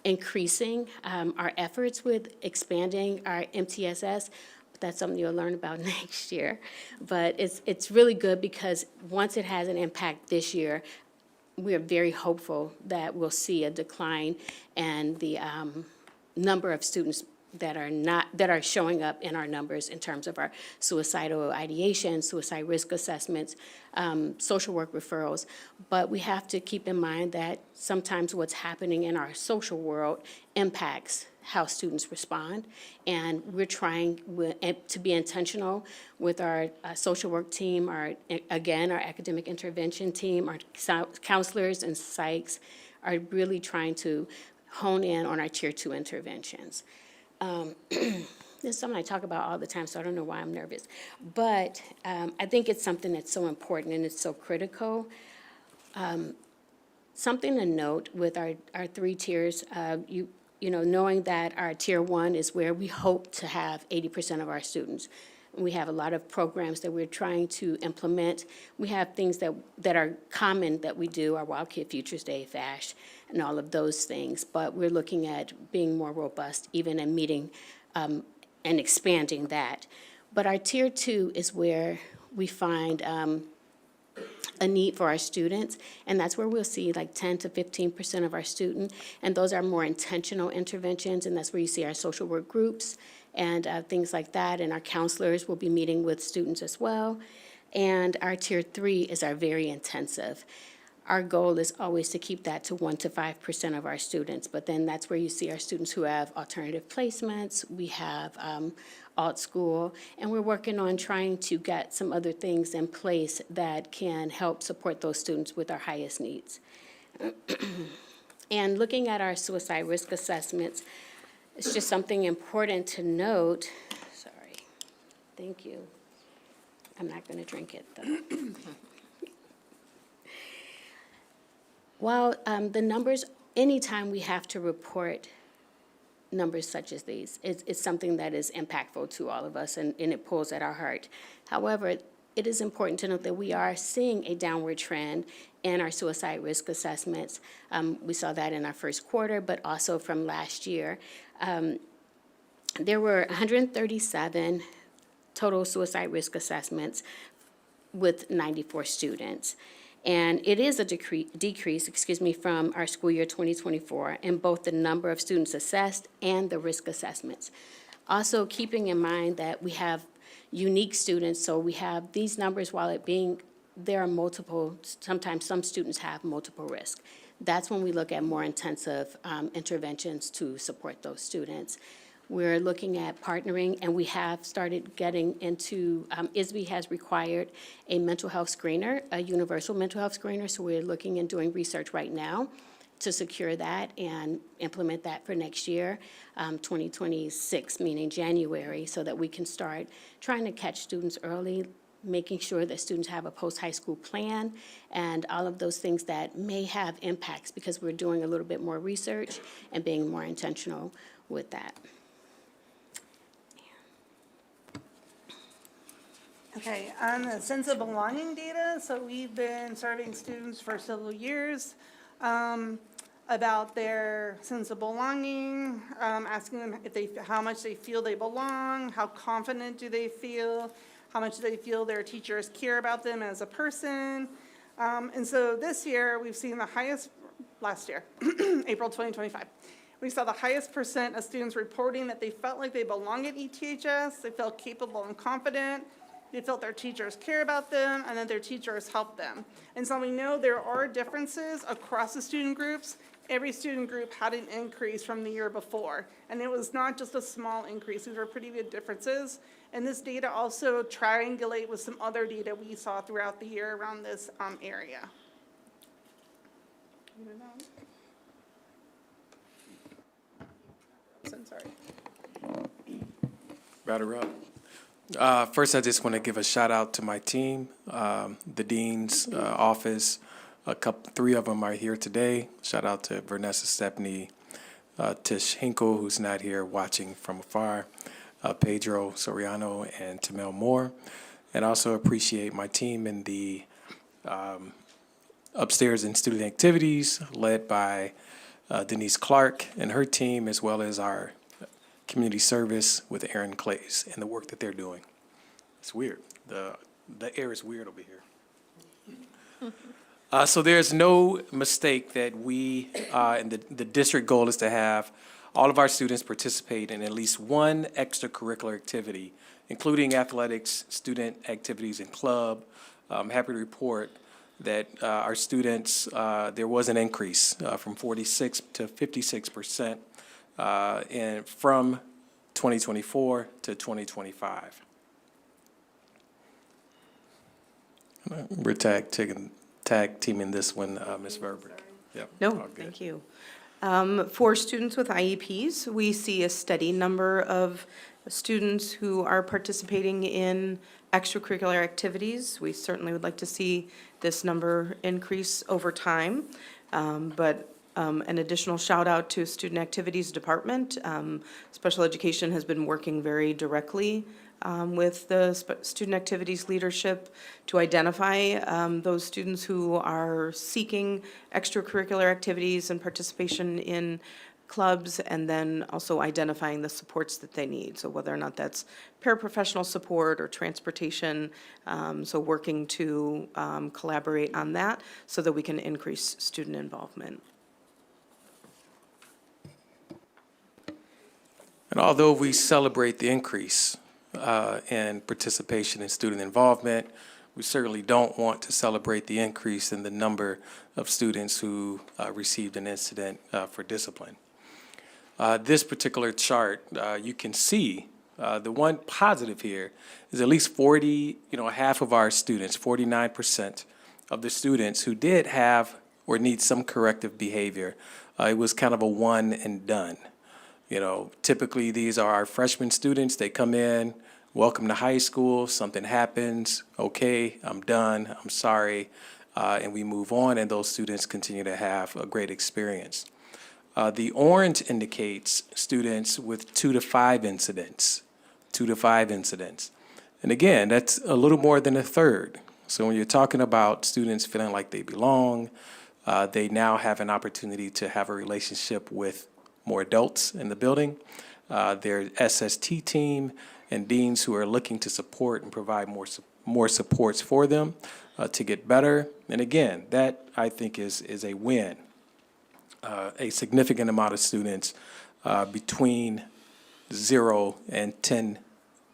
increasing our efforts with expanding our MTSS. But that's something you'll learn about next year. But it's really good because once it has an impact this year, we are very hopeful that we'll see a decline in the number of students that are showing up in our numbers in terms of our suicidal ideation, suicide risk assessments, social work referrals. But we have to keep in mind that sometimes what's happening in our social world impacts how students respond. And we're trying to be intentional with our social work team, our academic intervention team, our counselors and psychs are really trying to hone in on our Tier 2 interventions. This is something I talk about all the time, so I don't know why I'm nervous. But I think it's something that's so important and it's so critical. Something to note with our 3 tiers, you know, knowing that our Tier 1 is where we hope to have 80% of our students. We have a lot of programs that we're trying to implement. We have things that are common that we do, our Wild Kid Futures Day, FASH, and all of those things. But we're looking at being more robust, even in meeting and expanding that. But our Tier 2 is where we find a need for our students, and that's where we'll see like 10 to 15% of our students, and those are more intentional interventions, and that's where you see our social work groups and things like that, and our counselors will be meeting with students as well. And our Tier 3 is our very intensive. Our goal is always to keep that to 1 to 5% of our students, but then that's where you see our students who have alternative placements, we have alt school, and we're working on trying to get some other things in place that can help support those students with our highest needs. And looking at our suicide risk assessments, it's just something important to note. Sorry, thank you. I'm not going to drink it, though. While the numbers, anytime we have to report numbers such as these, it's something that is impactful to all of us, and it pulls at our heart. However, it is important to note that we are seeing a downward trend in our suicide risk assessments. We saw that in our first quarter, but also from last year. There were 137 total suicide risk assessments with 94 students. And it is a decrease from our school year 2024 in both the number of students assessed and the risk assessments. Also keeping in mind that we have unique students, so we have these numbers, while it being, there are multiple, sometimes some students have multiple risk. That's when we look at more intensive interventions to support those students. We're looking at partnering, and we have started getting into, ISB has required a mental health screener, a universal mental health screener, so we're looking and doing research right now to secure that and implement that for next year, 2026, meaning January, so that we can start trying to catch students early, making sure that students have a post-high school plan, and all of those things that may have impacts, because we're doing a little bit more research and being more intentional with that. Okay, on the sense of belonging data, so we've been surveying students for several years about their sense of belonging, asking them if they, how much they feel they belong, how confident do they feel, how much do they feel their teachers care about them as a person. And so this year, we've seen the highest, last year, April 2025, we saw the highest percent of students reporting that they felt like they belong at ETHS, they felt capable and confident, they felt their teachers care about them, and that their teachers help them. And so we know there are differences across the student groups. Every student group had an increase from the year before. And it was not just a small increase, these were pretty big differences. And this data also triangulate with some other data we saw throughout the year around this area. I'm sorry. Batter up. First, I just want to give a shout out to my team, the dean's office. Three of them are here today. Shout out to Vanessa Stepney, Tish Hinkle, who's not here watching from afar, Pedro Soriano, and Tamel Moore. And also appreciate my team in the upstairs in student activities, led by Denise Clark and her team, as well as our community service with Aaron Clays and the work that they're doing. It's weird. The air is weird over here. So there's no mistake that we, and the district goal is to have all of our students participate in at least one extracurricular activity, including athletics, student activities, and club. I'm happy to report that our students, there was an increase from 46 to 56%. And from 2024 to 2025. We're tag teaming this one, Ms. Verber. Yep, all No, good. thank you. For students with IEPs, we see a steady number of students who are participating in extracurricular activities. We certainly would like to see this number increase over time, but an additional shout out to Student Activities Department. Special Education has been working very directly with the Student Activities leadership to identify those students who are seeking extracurricular activities and participation in clubs, and then also identifying the supports that they need. So whether or not that's paraprofessional support or transportation, so working to collaborate on that so that we can increase student involvement. And although we celebrate the increase in participation in student involvement, we certainly don't want to celebrate the increase in the number of students who received an incident for discipline. This particular chart, you can see the one positive here is at least 40, half of our students, 49% of the students who did have or need some corrective behavior, it was kind of a one and done. Typically these are our freshman students. They come in, welcome to high school, something happens, okay, I'm done, I'm sorry, and we move on, and those students continue to have a great experience. The orange indicates students with 2 to 5 incidents, 2 to 5 incidents. And again, that's a little more than a third. So when you're talking about students feeling like they belong, they now have an opportunity to have a relationship with more adults in the building, their SST team, and deans who are looking to support and provide more supports for them to get better. And again, that I think is a win. A significant amount of students between 0 and 10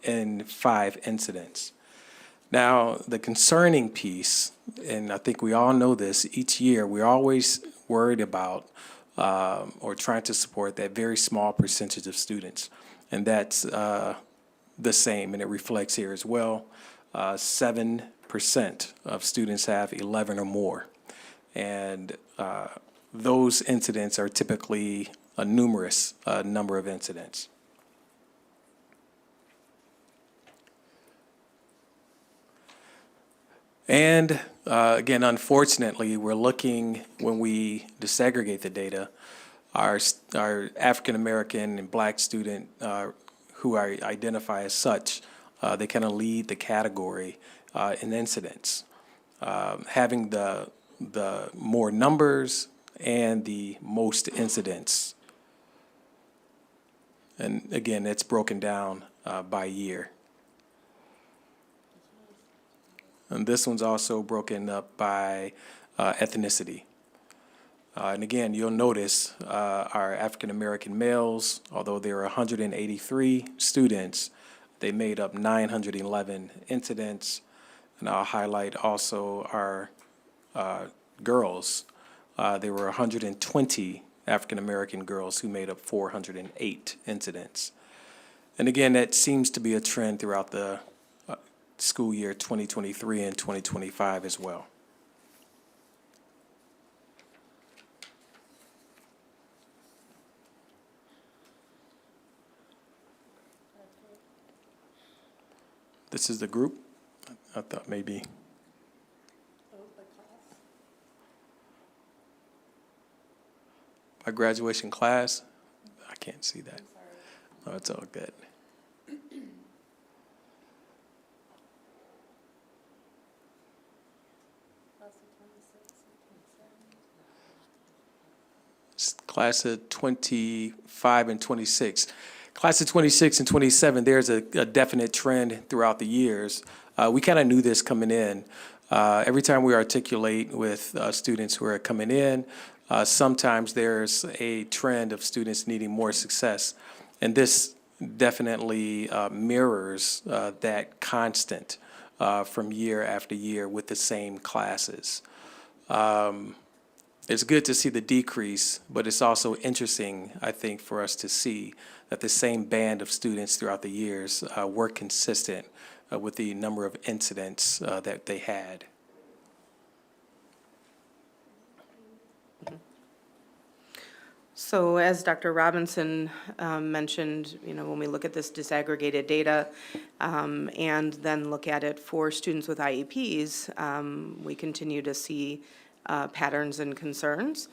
and 5 incidents. Now, the concerning piece, and I think we all know this, each year we're always worried about or trying to support that very small percentage of students. And that's the same, and it reflects here as well. 7% of students have 11 or more. And those incidents are typically a numerous number of incidents. And again, unfortunately, we're looking, when we disaggregate the data, our African-American and Black student who I identify as such, they kind of lead the category in incidents. Having the more numbers and the most incidents. And again, it's broken down by year. And this one's also broken up by ethnicity. And again, you'll notice our African-American males, although there are 183 students, they made up 911 incidents. And I'll highlight also our girls. There were 120 African-American girls who made up 408 incidents. And again, that seems to be a trend throughout the school year 2023 and 2025 as well. This is the group. I thought maybe. By graduation class, I can't see that. Oh, it's all good. Class of 25 and 26. Class of 26 and 27, there's a definite trend throughout the years. We kind of knew this coming in. Every time we articulate with students who are coming in, sometimes there's a trend of students needing more success. And this definitely mirrors that constant from year after year with the same classes. It's good to see the decrease, but it's also interesting, I think, for us to see that the same band of students throughout the years were consistent with the number of incidents that they had. So as Dr. Robinson mentioned, when we look at this disaggregated data and then look at it for students with IEPs, we continue to see patterns and concerns.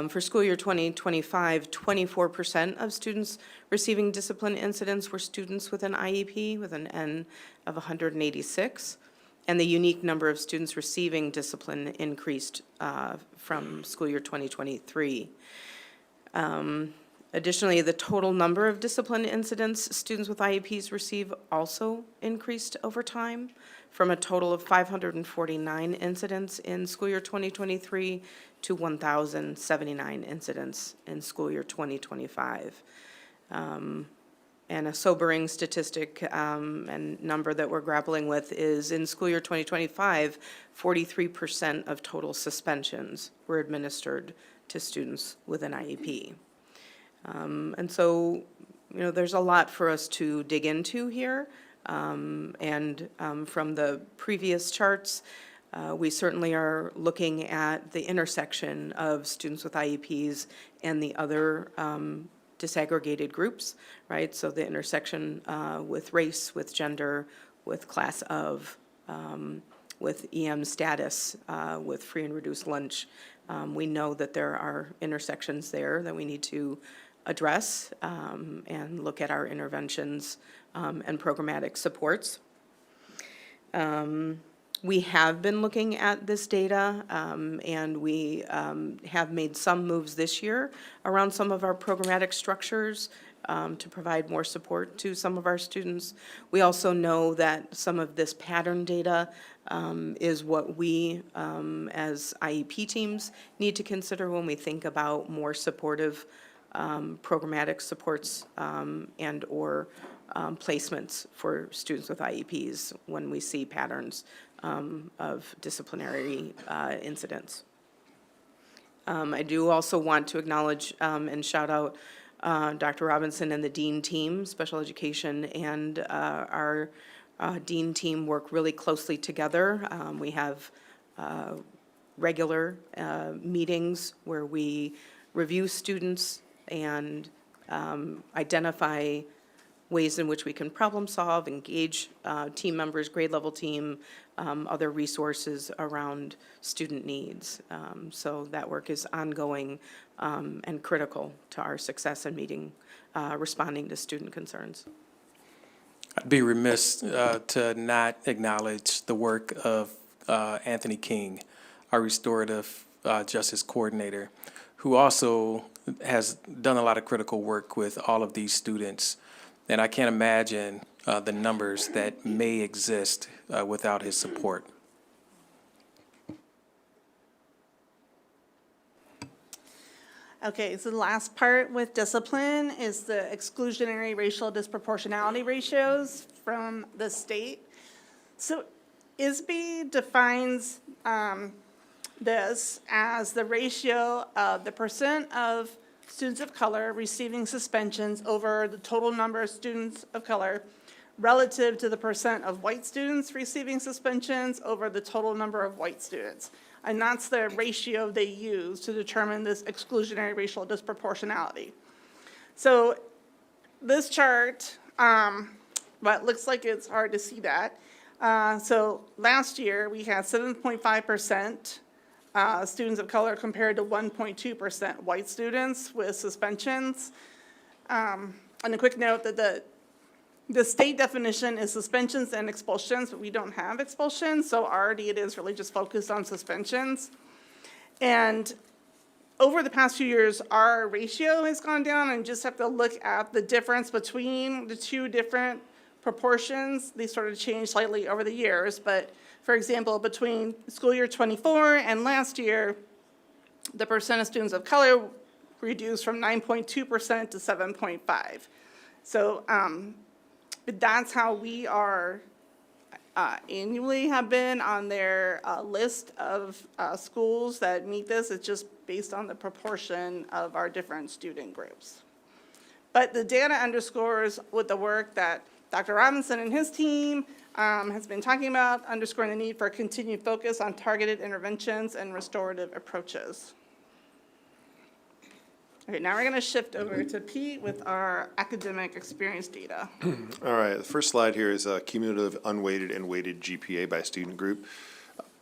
For school year 2025, 24% of students receiving discipline incidents were students with an IEP with an N of 186. And the unique number of students receiving discipline increased from school year 2023. Additionally, the total number of discipline incidents students with IEPs receive also increased over time, from a total of 549 incidents in school year 2023 to 1,079 incidents in school year 2025. And a sobering statistic and number that we're grappling with is in school year 2025, 43% of total suspensions were administered to students with an IEP. And so, there's a lot for us to dig into here. And from the previous charts, we certainly are looking at the intersection of students with IEPs and the other disaggregated groups, right? So the intersection with race, with gender, with class of, with EM status, with free and reduced lunch. We know that there are intersections there that we need to address and look at our interventions and programmatic supports. We have been looking at this data and we have made some moves this year around some of our programmatic structures to provide more support to some of our students. We also know that some of this pattern data is what we as IEP teams need to consider when we think about more supportive programmatic supports and/or placements for students with IEPs when we see patterns of disciplinary incidents. I do also want to acknowledge and shout out Dr. Robinson and the Dean team, special education, and our Dean team work really closely together. We have regular meetings where we review students and identify ways in which we can problem solve, engage team members, grade level team, other resources around student needs. So that work is ongoing and critical to our success in meeting, responding to student concerns. I'd be remiss to not acknowledge the work of Anthony King, our restorative justice coordinator, who also has done a lot of critical work with all of these students. And I can't imagine the numbers that may exist without his support. Okay, so the last part with discipline is the exclusionary racial disproportionality ratios from the state. So ISB defines this as the ratio of the percent of students of color receiving suspensions over the total number of students of color relative to the percent of white students receiving suspensions over the total number of white students. And that's the ratio they use to determine this exclusionary racial disproportionality. So this chart, but it looks like it's hard to see that. So last year, we had 7.5% students of color compared to 1.2% white students with suspensions. And a quick note that the state definition is suspensions and expulsions, but we don't have expulsions, so already it is really just focused on suspensions. And over the past few years, our ratio has gone down, and just have to look at the difference between the two different proportions. They sort of changed slightly over the years, but for example, between school year 24 and last year, the percent of students of color reduced from 9.2% to 7.5%. So but that's how we are annually have been on their list of schools that meet this. It's just based on the proportion of our different student groups. But the data underscores with the work that Dr. Robinson and his team has been talking about, underscoring the need for a continued focus on targeted interventions and restorative approaches. Okay, now we're going to shift over to Pete with our academic experience data. All right, the first slide here is a cumulative unweighted and weighted GPA by student group.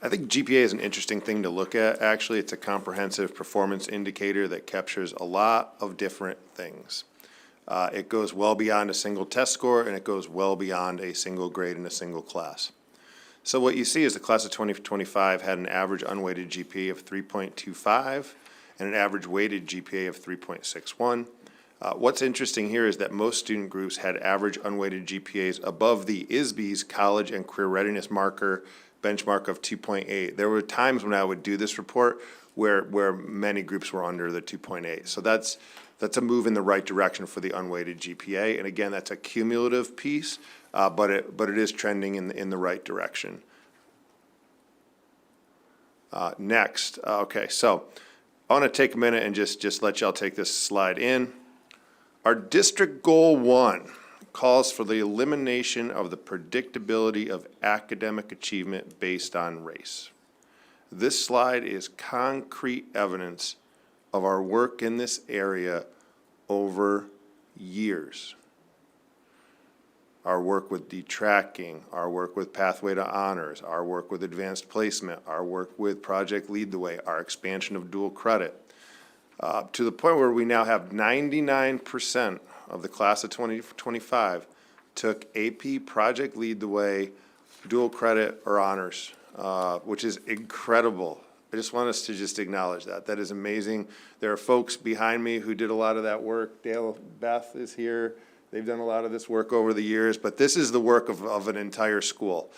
I think GPA is an interesting thing to look at. Actually, it's a comprehensive performance indicator that captures a lot of different things. It goes well beyond a single test score, and it goes well beyond a single grade in a single class. So what you see is the class of 2025 had an average unweighted GPA of 3.25 and an average weighted GPA of 3.61. What's interesting here is that most student groups had average unweighted GPAs above the ISB's college and career readiness marker benchmark of 2.8. There were times when I would do this report where many groups were under the 2.8. So that's a move in the right direction for the unweighted GPA. And again, that's a cumulative piece, but it is trending in the right direction. Next, okay, so I want to take a minute and just let y'all take this slide in. Our district goal 1 calls for the elimination of the predictability of academic achievement based on race. This slide is concrete evidence of our work in this area over years. Our work with detracking, our work with Pathway to Honors, our work with advanced placement, our work with Project Lead the Way, our expansion of dual credit, to the point where we now have 99% of the class of 2025 took AP, Project Lead the Way, dual credit, or honors, which is incredible. I just want us to just acknowledge that. That is amazing. There are folks behind me who did a lot of that work. Dale Beth is here. They've done a lot of this work over the years, but this is the work of an entire school.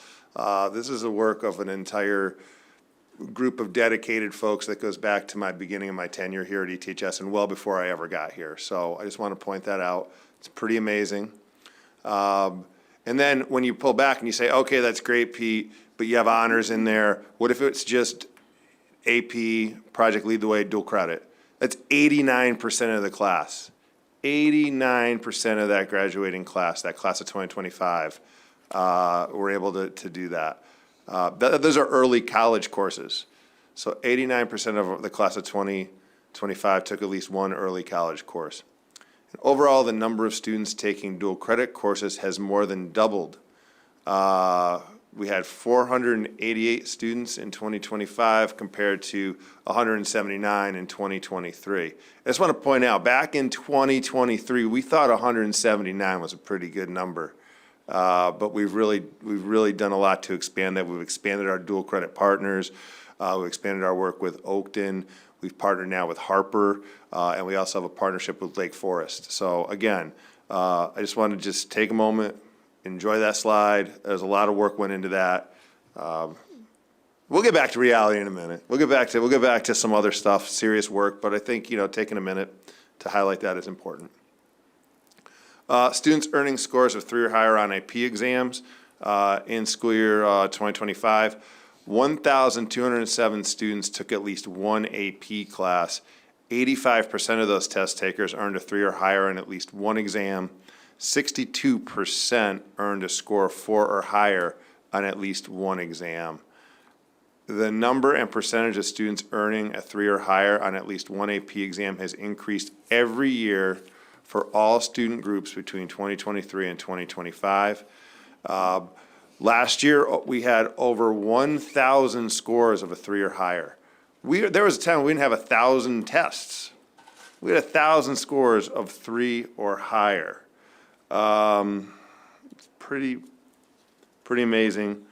This is the work of an entire group of dedicated folks that goes back to my beginning of my tenure here at ETHS and well before I ever got here. So I just want to point that out. It's pretty amazing. And then when you pull back and you say, okay, that's great, Pete, but you have honors in there. What if it's just AP, Project Lead the Way, dual credit? That's 89% of the class. 89% of that graduating class, that class of 2025, were able to do that. Those are early college courses. So 89% of the class of 2025 took at least one early college course. And overall, the number of students taking dual credit courses has more than doubled. We had 488 students in 2025 compared to 179 in 2023. I just want to point out, back in 2023, we thought 179 was a pretty good number. But we've really done a lot to expand that. We've expanded our dual credit partners. We've expanded our work with Oakton. We've partnered now with Harper, and we also have a partnership with Lake Forest. So again, I just want to just take a moment, enjoy that slide. There's a lot of work went into that. We'll get back to reality in a minute. We'll get back to some other stuff, serious work. But I think taking a minute to highlight that is important. Students earning scores of 3 or higher on AP exams in school year 2025. 1,207 students took at least one AP class. 85% of those test takers earned a 3 or higher on at least one exam. 62% earned a score of 4 or higher on at least one exam. The number and percentage of students earning a 3 or higher on at least one AP exam has increased every year for all student groups between 2023 and 2025. Last year, we had over 1,000 scores of a 3 or higher. There was a time we didn't have 1,000 tests. We had 1,000 scores of 3 or higher. It's pretty amazing.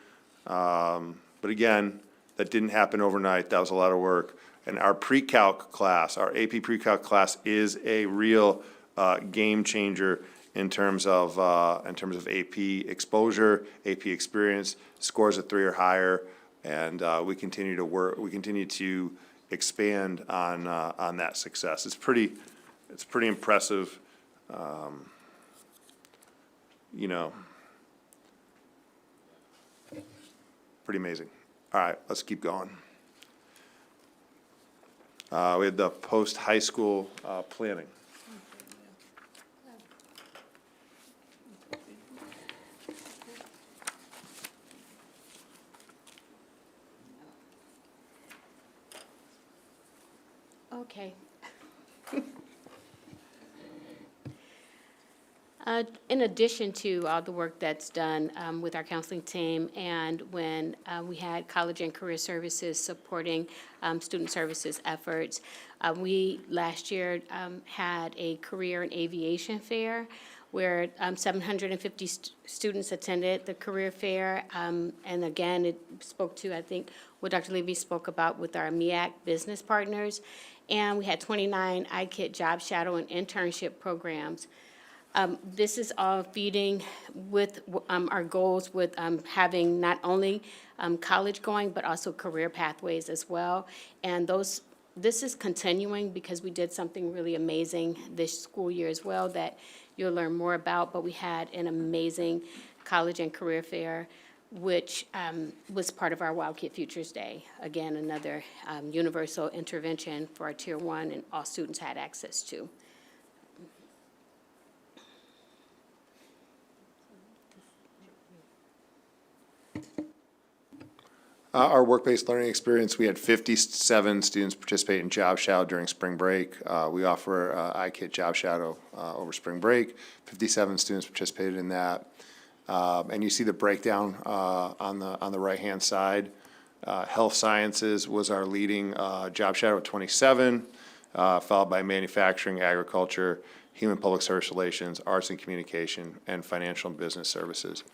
But again, that didn't happen overnight. That was a lot of work. And our pre-calc class, our AP pre-calc class, is a real game changer in terms of AP exposure, AP experience, scores of 3 or higher, and we continue to expand on that success. It's pretty impressive. Pretty amazing. All right, let's keep going. We had the post-high school planning. Okay. In addition to all the work that's done with our counseling team and when we had College and Career Services supporting student services efforts, we last year had a career and aviation fair where 750 students attended the career fair. And again, it spoke to, I think, what Dr. Levy spoke about with our MEAC business partners. And we had 29 iKit job shadow and internship programs. This is all feeding with our goals with having not only college going, but also career pathways as well. And this is continuing because we did something really amazing this school year as well that you'll learn more about. But we had an amazing college and career fair, which was part of our Wild Kid Futures Day. Again, another universal intervention for our Tier 1 and all students had access to. Our work-based learning experience, we had 57 students participate in Job Shadow during spring break. We offer iKit Job Shadow over spring break. 57 students participated in that. And you see the breakdown on the right-hand side. Health Sciences was our leading Job Shadow at 27, followed by Manufacturing, Agriculture, Human Public Service Relations, Arts and Communication, and Financial and Business Services.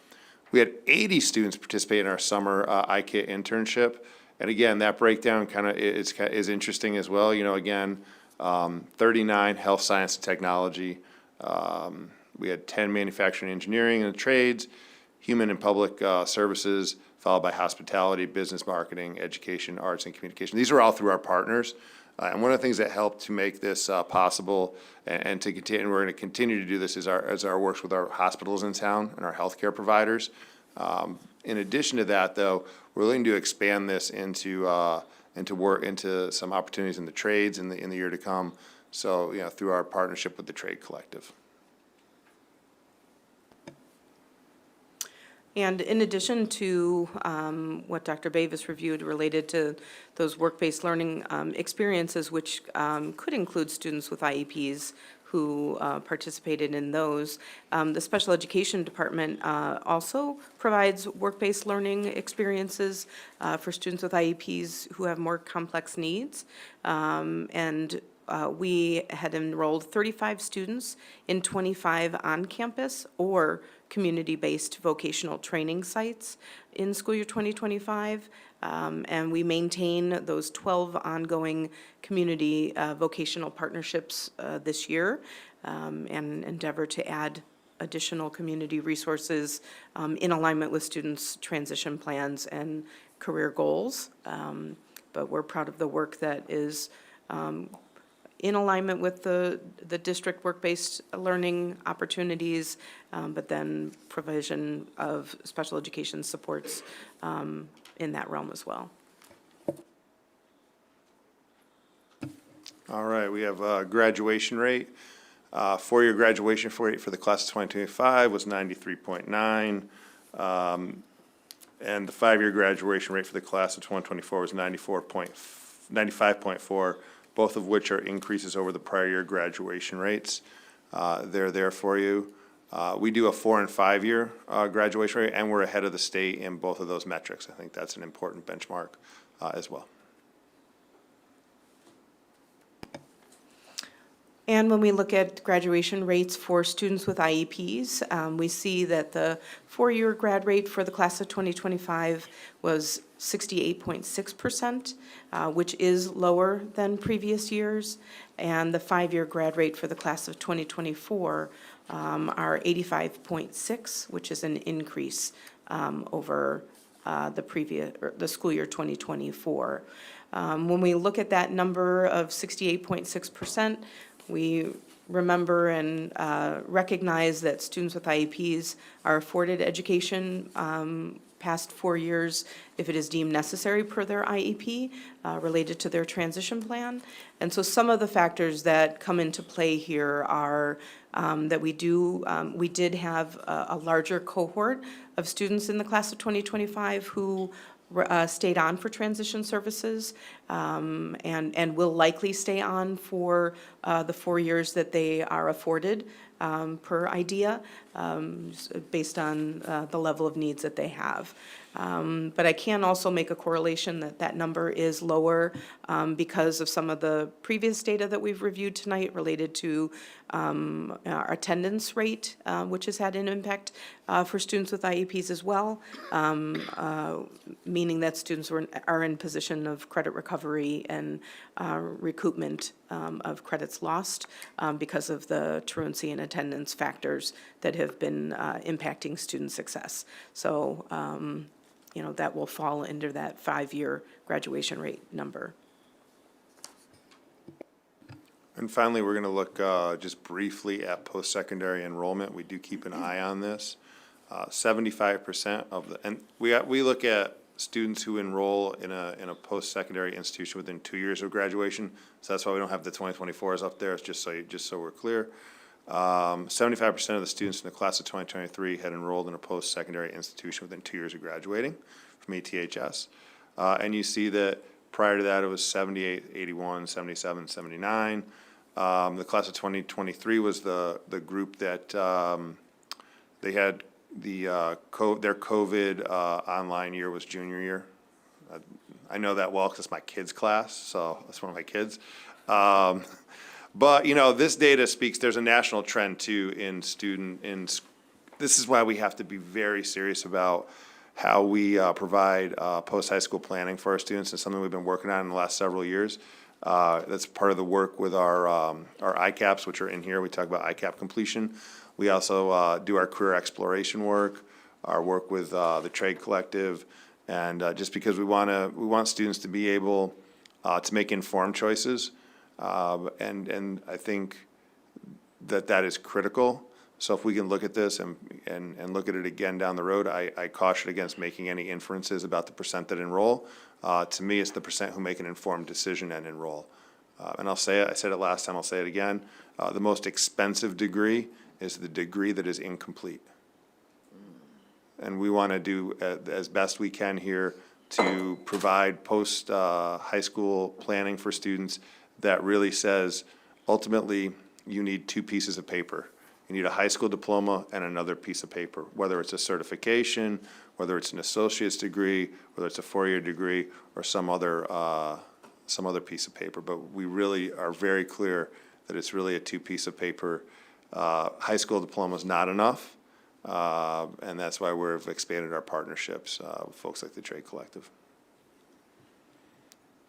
We had 80 students participate in our summer iKit internship. And again, that breakdown kind of is interesting as well. 39 health science and technology. We had 10 manufacturing, engineering, and trades, human and public services, followed by hospitality, business marketing, education, arts, and communication. These are all through our partners. And one of the things that helped to make this possible and to continue, we're going to continue to do this, is our works with our hospitals in town and our healthcare providers. In addition to that, though, we're looking to expand this into some opportunities in the trades in the year to come. So, through our partnership with the Trade Collective. And in addition to what Dr. Bavis reviewed related to those work-based learning experiences, which could include students with IEPs who participated in those, the Special Education Department also provides work-based learning experiences for students with IEPs who have more complex needs. We had enrolled 35 students in 25 on-campus or community-based vocational training sites in school year 2025. And we maintain those 12 ongoing community vocational partnerships this year, and endeavor to add additional community resources in alignment with students' transition plans and career goals. But we're proud of the work that is in alignment with the district work-based learning opportunities, but then provision of special education supports in that realm as well. All right, we have graduation rate. Four-year graduation rate for the class of 2025 was 93.9. And the five-year graduation rate for the class of 2024 was 95.4, both of which are increases over the prior year graduation rates. They're there for you. We do a 4- and 5-year graduation rate, and we're ahead of the state in both of those metrics. I think that's an important benchmark as well. And when we look at graduation rates for students with IEPs, we see that the 4-year grad rate for the class of 2025 was 68.6%, which is lower than previous years. And the 5-year grad rate for the class of 2024 are 85.6, which is an increase over the school year 2024. When we look at that number of 68.6%, we remember and recognize that students with IEPs are afforded education past 4 years if it is deemed necessary per their IEP related to their transition plan. And so some of the factors that come into play here are that we did have a larger cohort of students in the class of 2025 who stayed on for transition services and will likely stay on for the 4 years that they are afforded per IDEA based on the level of needs that they have. But I can also make a correlation that that number is lower because of some of the previous data that we've reviewed tonight related to our attendance rate, which has had an impact for students with IEPs as well, meaning that students are in position of credit recovery and recoupment of credits lost because of the truancy and attendance factors that have been impacting student success. So, that will fall into that 5-year graduation rate number. And finally, we're going to look just briefly at post-secondary enrollment. We do keep an eye on this. 75% of the, and we look at students who enroll in a post-secondary institution within 2 years of graduation. So that's why we don't have the 2024s up there. It's just so we're clear. 75% of the students in the class of 2023 had enrolled in a post-secondary institution within 2 years of graduating from ETHS. And you see that prior to that, it was 78, 81, 77, 79. The class of 2023 was the group that they had their COVID online year was junior year. I know that well because it's my kid's class, so that's one of my kids. But, this data speaks, there's a national trend too this is why we have to be very serious about how we provide post-high school planning for our students. It's something we've been working on in the last several years. That's part of the work with our ICAPs, which are in here. We talk about ICAP completion. We also do our career exploration work, our work with the Trade Collective, And just because we want students to be able to make informed choices, and I think that is critical. So if we can look at this and look at it again down the road, I caution against making any inferences about the percent that enroll. To me, it's the percent who make an informed decision and enroll. And I'll say it, I said it last time, I'll say it again. The most expensive degree is the degree that is incomplete. And we want to do as best we can here to provide post-high school planning for students that really says, ultimately, you need two pieces of paper. You need a high school diploma and another piece of paper, whether it's a certification, whether it's an associate's degree, whether it's a four-year degree, or some other piece of paper. But we really are very clear that it's really a two-piece of paper. High school diploma is not enough, and that's why we've expanded our partnerships with folks like the Trade Collective.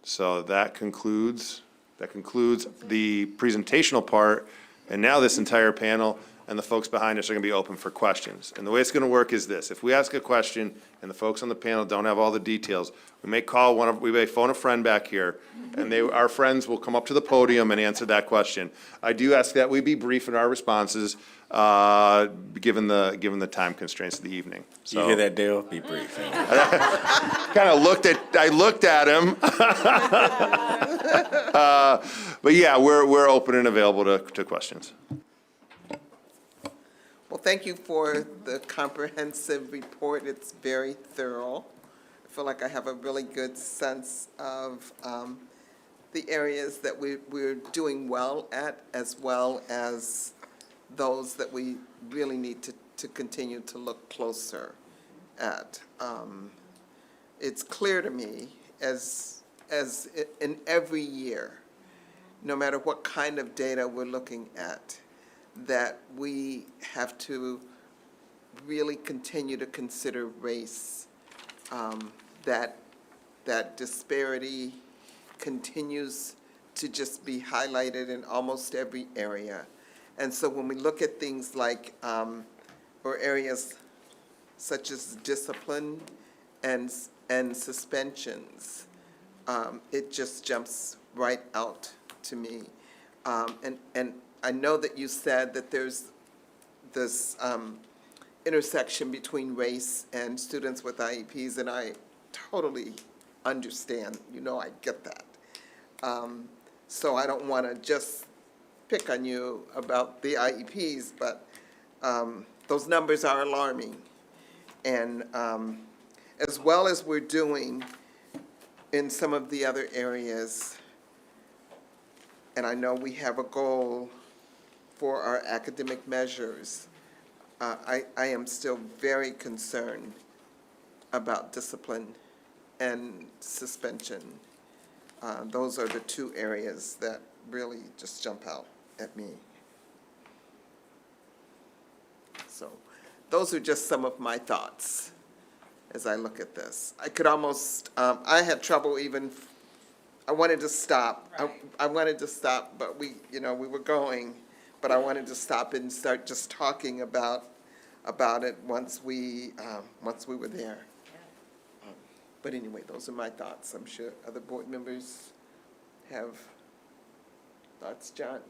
So that concludes the presentational part, and now this entire panel and the folks behind us are gonna be open for questions. And the way it's gonna work is this: if we ask a question and the folks on the panel don't have all the details, we may phone a friend back here, and our friends will come up to the podium and answer that question. I do ask that we be brief in our responses, given the time constraints of the evening. You hear that, Dale? Be brief. I looked at him. But yeah, we're open and available to questions. Well, thank you for the comprehensive report. It's very thorough. I feel like I have a really good sense of the areas that we're doing well at, as well as those that we really need to continue to look closer at. It's clear to me, as in every year, no matter what kind of data we're looking at, that we have to really continue to consider race. That disparity continues to just be highlighted in almost every area. And so when we look at things like, or areas such as discipline and suspensions, it just jumps right out to me. And I know that you said that there's this intersection between race and students with IEPs, and I totally understand, I get that. So I don't want to just pick on you about the IEPs, but those numbers are alarming. And as well as we're doing in some of the other areas, and I know we have a goal for our academic measures, I am still very concerned about discipline and suspension. Those are the two areas that really just jump out at me. So those are just some of my thoughts as I look at this. I could almost, I had trouble even, I wanted to stop. I wanted to stop, but we were going, but I wanted to stop and start just talking about it once we were there. But anyway, those are my thoughts. I'm sure other board members have thoughts. John?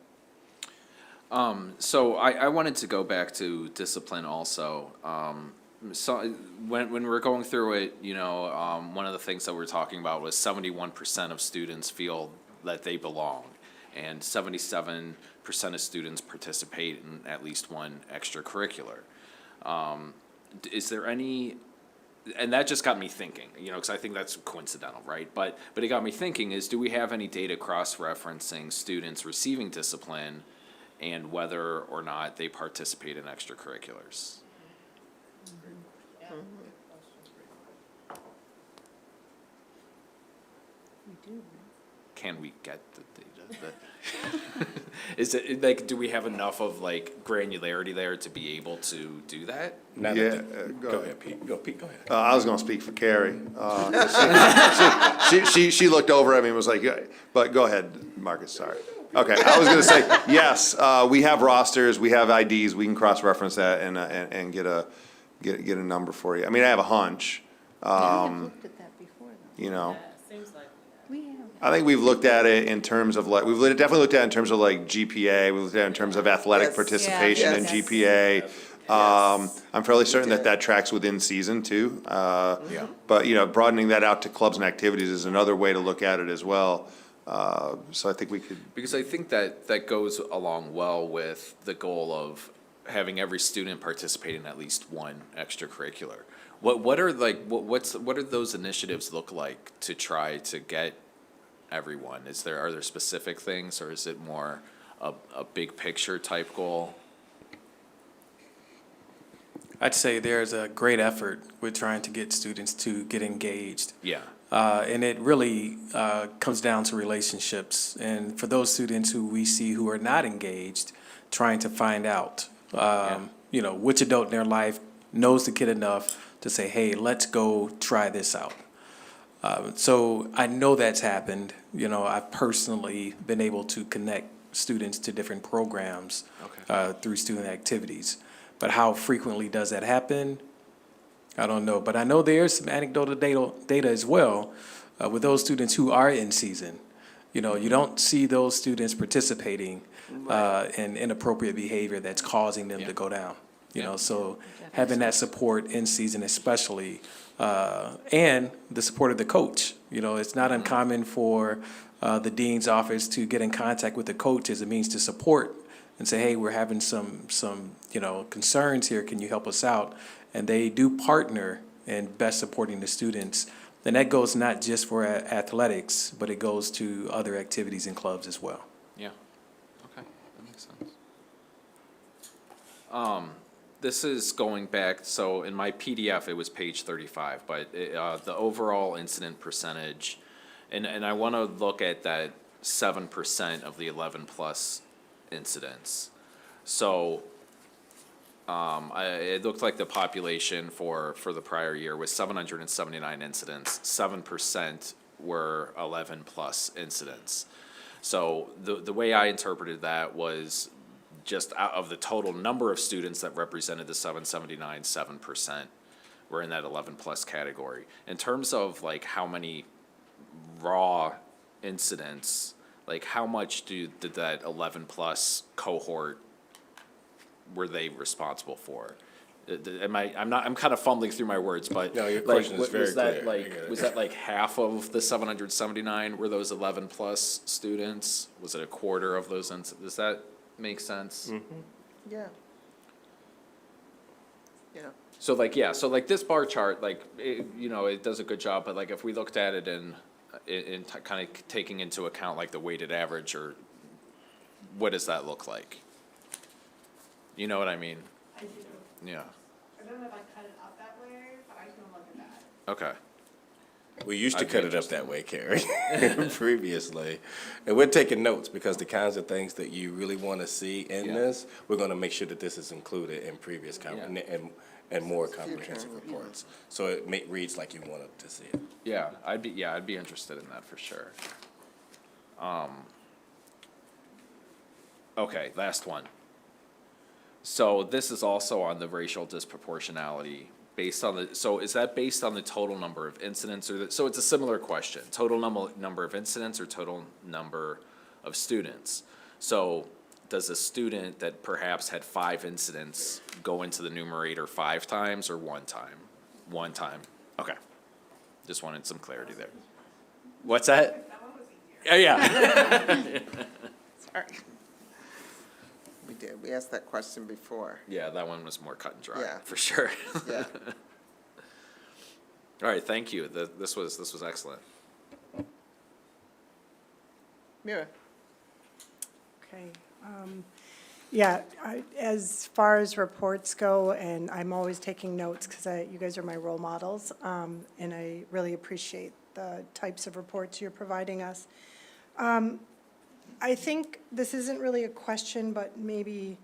So I wanted to go back to discipline also. So when we were going through it, one of the things that we were talking about was 71% of students feel that they belong, and 77% of students participate in at least one extracurricular. Is there any, and that just got me thinking, because I think that's coincidental, right? But it got me thinking do we have any data cross-referencing students receiving discipline and whether or not they participate in extracurriculars? Can we get the data? Is it do we have enough of granularity there to be able to do that? Go ahead, Pete. Go ahead. I was going to speak for Carrie. She looked over at me and was like, but go ahead, Marcus, sorry. Okay, I was going to say, yes, we have rosters, we have IDs, we can cross-reference that and get a number for you. I mean, I have a hunch, Looked at that before, though. You know, Seems like We have. I think we've looked at it in terms of like, definitely looked at it in terms of like GPA, we've looked at it in terms of athletic Yes. participation and Yes. GPA. I'm fairly certain that that tracks within season too. Yeah. But, you know, broadening that out to clubs and activities is another way to look at it as well. So I think we could, Because I think that goes along well with the goal of having every student participate in at least one extracurricular. What are like, what are those initiatives look like to try to get everyone? Are there specific things, or is it more a big picture type goal? I'd say there's a great effort with trying to get students to get engaged. Yeah. And it really comes down to relationships. And for those students who we see who are not engaged, trying to find out, you know, which adult in their life knows the kid enough to say, hey, let's go try this out. So I know that's happened. You know, I've personally been able to connect students to different programs through student activities. But how frequently does that happen? I don't know. But I know there's some anecdotal data as well with those students who are in season. You know, you don't see those students participating in inappropriate behavior that's causing them to go down. You know, so having that support in season especially, and the support of the coach. You know, it's not uncommon for the dean's office to get in contact with the coach as a means to support and say, hey, we're having some you know, concerns here, can you help us out? And they do partner in best supporting the students. And that goes not just for athletics, but it goes to other activities and clubs as well. Yeah. Okay, that makes sense. This is going back, so in my PDF, it was page 35, but the overall incident percentage, and I want to look at that 7% of the 11-plus incidents. So it looked like the population for the prior year was 779 incidents. 7% were 11-plus incidents. So the way I interpreted that was just out of the total number of students that represented the 779, 7% were in that 11-plus category. In terms of like how many raw incidents, like how much did that 11-plus cohort were they responsible for? I'm kind of fumbling through my words, but No, your like, question is very was that clear. I like, get it. was that like half of the 779 were those 11-plus students? Was it a quarter of those? Does that make sense? Yeah. Yeah. So like, yeah, so like this bar chart, like, you know, it does a good job, but like if we looked at it in kind of taking into account like the weighted average, or what does that look like? You know what I mean? I do. Yeah, I don't know if I cut it up that way, but I can look at that. okay. We used to I'd be cut it up that way, Carrie, previously. And we're taking notes because the kinds of things that you really want to see in Yeah. this, we're going to make sure that this is included in previous and more comprehensive review. reports. So it reads like you wanted to see it. Yeah, I'd be interested in that for sure. Okay, last one. So this is also on the racial disproportionality based on so is that based on the total number of incidents, or so it's a similar question, total number of incidents or total number of students? So does a student that perhaps had 5 incidents go into the numerator 5 times or 1 time? 1 time, okay. Just wanted some clarity there. What's that? Yeah. Sorry. We did. We asked that question before. Yeah, that one was more cut and dry, Yeah. for sure. Yeah. All right, thank you. This was excellent. Mira? Okay. Yeah, as far as reports go, and I'm always taking notes because you guys are my role models, and I really appreciate the types of reports you're providing us. I think this isn't really a question, but maybe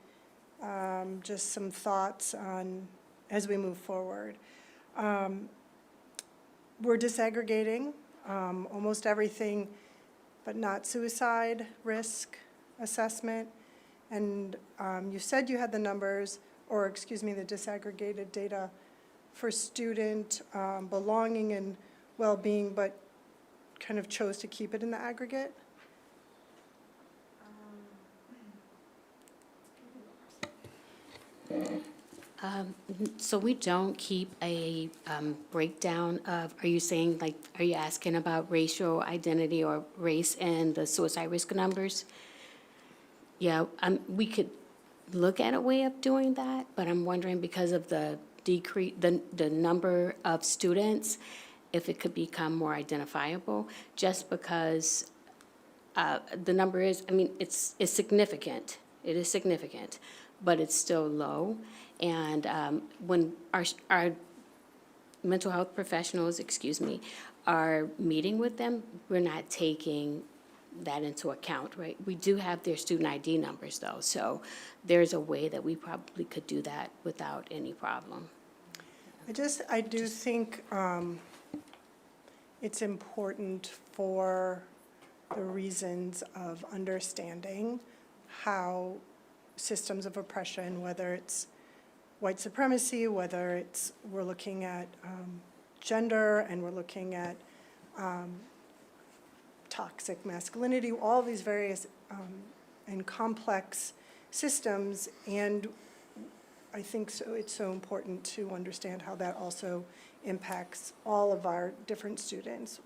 just some thoughts on, as we move forward. We're disaggregating almost everything, but not suicide risk assessment. And you said you had the numbers, or excuse me, the disaggregated data for student belonging and well-being, but kind of chose to keep it in the aggregate? So we don't keep a breakdown of, are you saying, like, are you asking about racial identity or race and the suicide risk numbers? Yeah, we could look at a way of doing that, but I'm wondering because of the decrease, the number of students, if it could become more identifiable, just because the number is, I mean, it's significant. It is significant, but it's still low. And when our mental health professionals, are meeting with them, we're not taking that into account, right? We do have their student ID numbers, though, so there's a way that we probably could do that without any problem. I do think it's important for the reasons of understanding how systems of oppression, whether it's white supremacy, whether it's, we're looking at gender, and we're looking at toxic masculinity, all these various and complex systems, and I think so, it's so important to understand how that also impacts all of our different students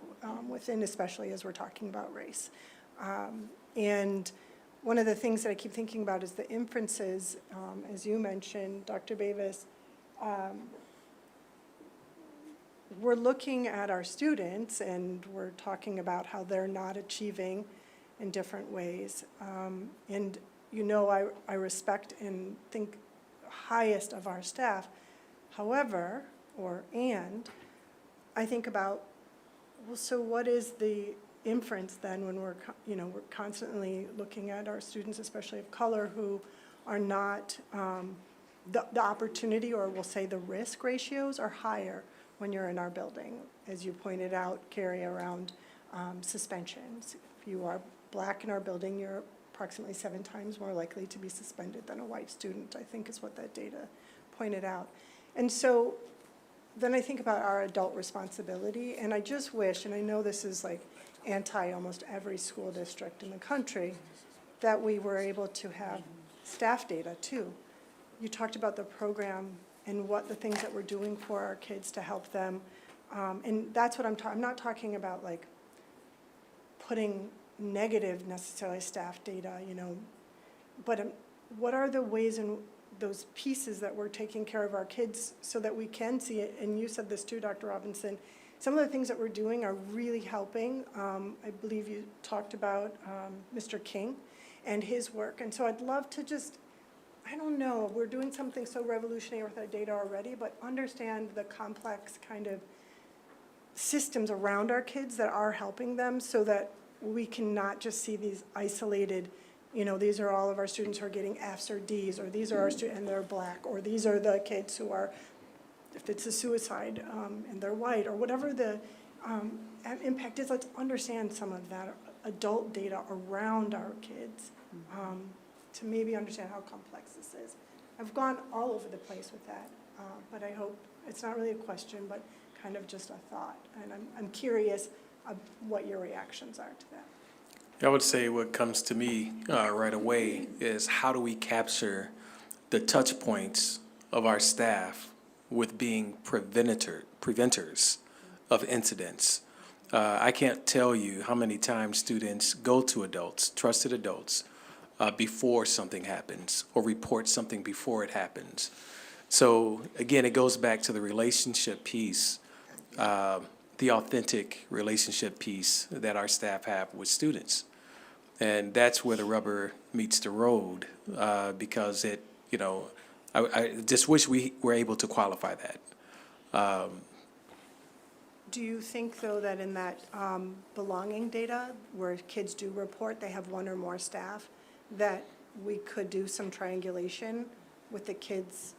within, especially as we're talking about race. And one of the things that I keep thinking about is the inferences, as you mentioned, Dr. Bavis. We're looking at our students and we're talking about how they're not achieving in different ways. And you know, I respect and think highest of our staff. However, I think about, well, so what is the inference then when we're constantly looking at our students, especially of color, who are not, the opportunity, or we'll say the risk ratios are higher when you're in our building, as you pointed out, Carrie, around suspensions. If you are Black in our building, you're approximately 7 times more likely to be suspended than a white student, I think is what that data pointed out. And so then I think about our adult responsibility, and I just wish, and I know this is like anti almost every school district in the country, that we were able to have staff data too. You talked about the program and what the things that we're doing for our kids to help them. And that's what I'm not talking about, like putting negative necessarily staff data, but what are the ways and those pieces that we're taking care of our kids so that we can see it? And you said this too, Dr. Robinson. Some of the things that we're doing are really helping. I believe you talked about Mr. King and his work. And so I'd love to just, I don't know, we're doing something so revolutionary with our data already, but understand the complex kind of systems around our kids that are helping them so that we can not just see these isolated, these are all of our students who are getting Fs or Ds, or these are our students and they're Black, or these are the kids who are, if it's a suicide and they're white, or whatever the impact is. Let's understand some of that adult data around our kids to maybe understand how complex this is. I've gone all over the place with that, but I hope it's not really a question, but kind of just a thought. And I'm curious what your reactions are to that. I would say what comes to me right away is how do we capture the touch points of our staff with being preventers of incidents. I can't tell you how many times students go to adults, trusted adults, before something happens or report something before it happens. So again, it goes back to the relationship piece, the authentic relationship piece that our staff have with students. And that's where the rubber meets the road, because I just wish we were able to qualify that. Do you think, though, that in that belonging data, where kids do report they have one or more staff, that we could do some triangulation with the kids?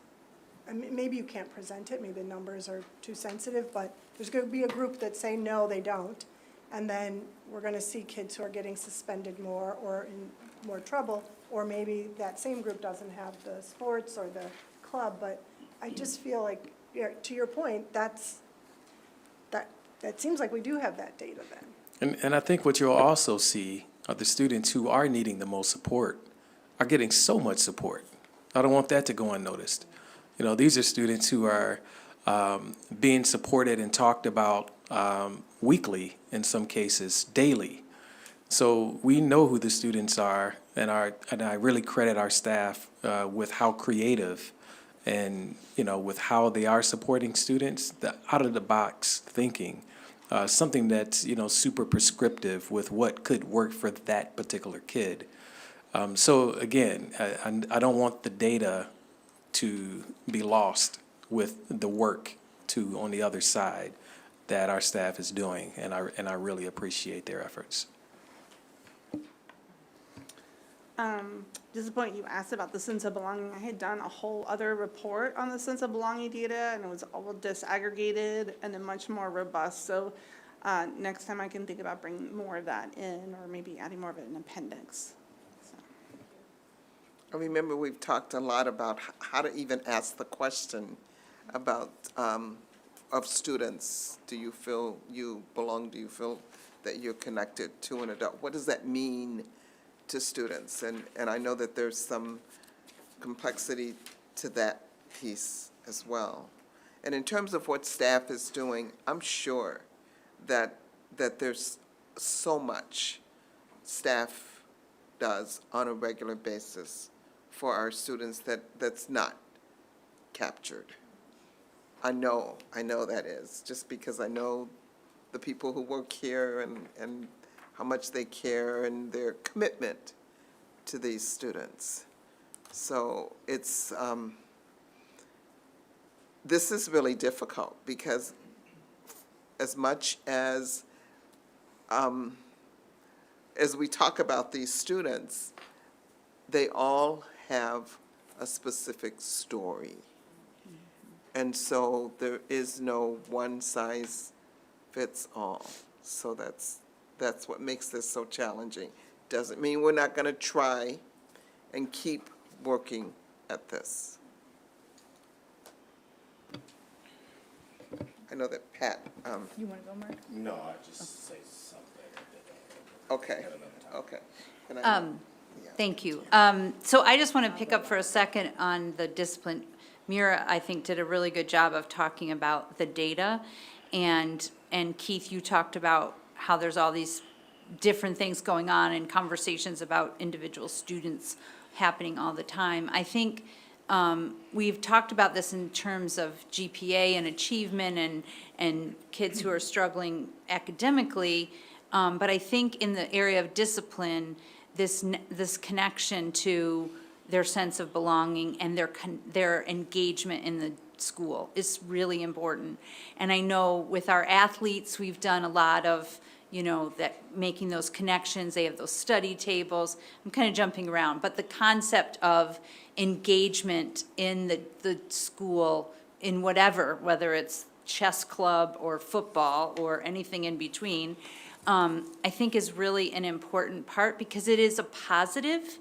I mean, maybe you can't present it, maybe the numbers are too sensitive, but there's going to be a group that say, no, they don't. And then we're going to see kids who are getting suspended more or in more trouble, or maybe that same group doesn't have the sports or the club, but I just feel like to your point, that seems like we do have that data then. And I think what you'll also see are the students who are needing the most support are getting so much support. I don't want that to go unnoticed. You know, these are students who are being supported and talked about weekly, in some cases, daily. So we know who the students are, and I really credit our staff with how creative and, you know, with how they are supporting students, the out-of-the-box thinking, something that's, you know, super prescriptive with what could work for that particular kid. So again, I don't want the data to be lost with the work on the other side that our staff is doing, and I really appreciate their efforts. Disappointed you asked about the sense of belonging. I had done a whole other report on the sense of belonging data, and it was all disaggregated and then much more robust. So next time I can think about bringing more of that in, or maybe adding more of an appendix. I remember we've talked a lot about how to even ask the question about, of students. Do you feel you belong? Do you feel that you're connected to an adult? What does that mean to students? And I know that there's some complexity to that piece as well. And in terms of what staff is doing, I'm sure that there's so much staff does on a regular basis for our students that's not captured. I know that is, just because I know the people who work here and how much they care and their commitment to these students. So it's, this is really difficult because as much as we talk about these students, they all have a specific story. And so there is no one size fits all. So that's what makes this so challenging. Doesn't mean we're not going to try and keep working at this. I know that Pat, You want to go, Mark? No, I just say something. okay. Can I- yeah. Thank you. So I just want to pick up for a second on the discipline. Mira, I think, did a really good job of talking about the data. And Keith, you talked about how there's all these different things going on and conversations about individual students happening all the time. I think we've talked about this in terms of GPA and achievement and kids who are struggling academically. But I think in the area of discipline, this connection to their sense of belonging and their engagement in the school is really important. And I know with our athletes, we've done a lot of, that making those connections. They have those study tables. I'm kind of jumping around, but the concept of engagement in the school in whatever, whether it's chess club or football or anything in between, I think is really an important part because it is a positive.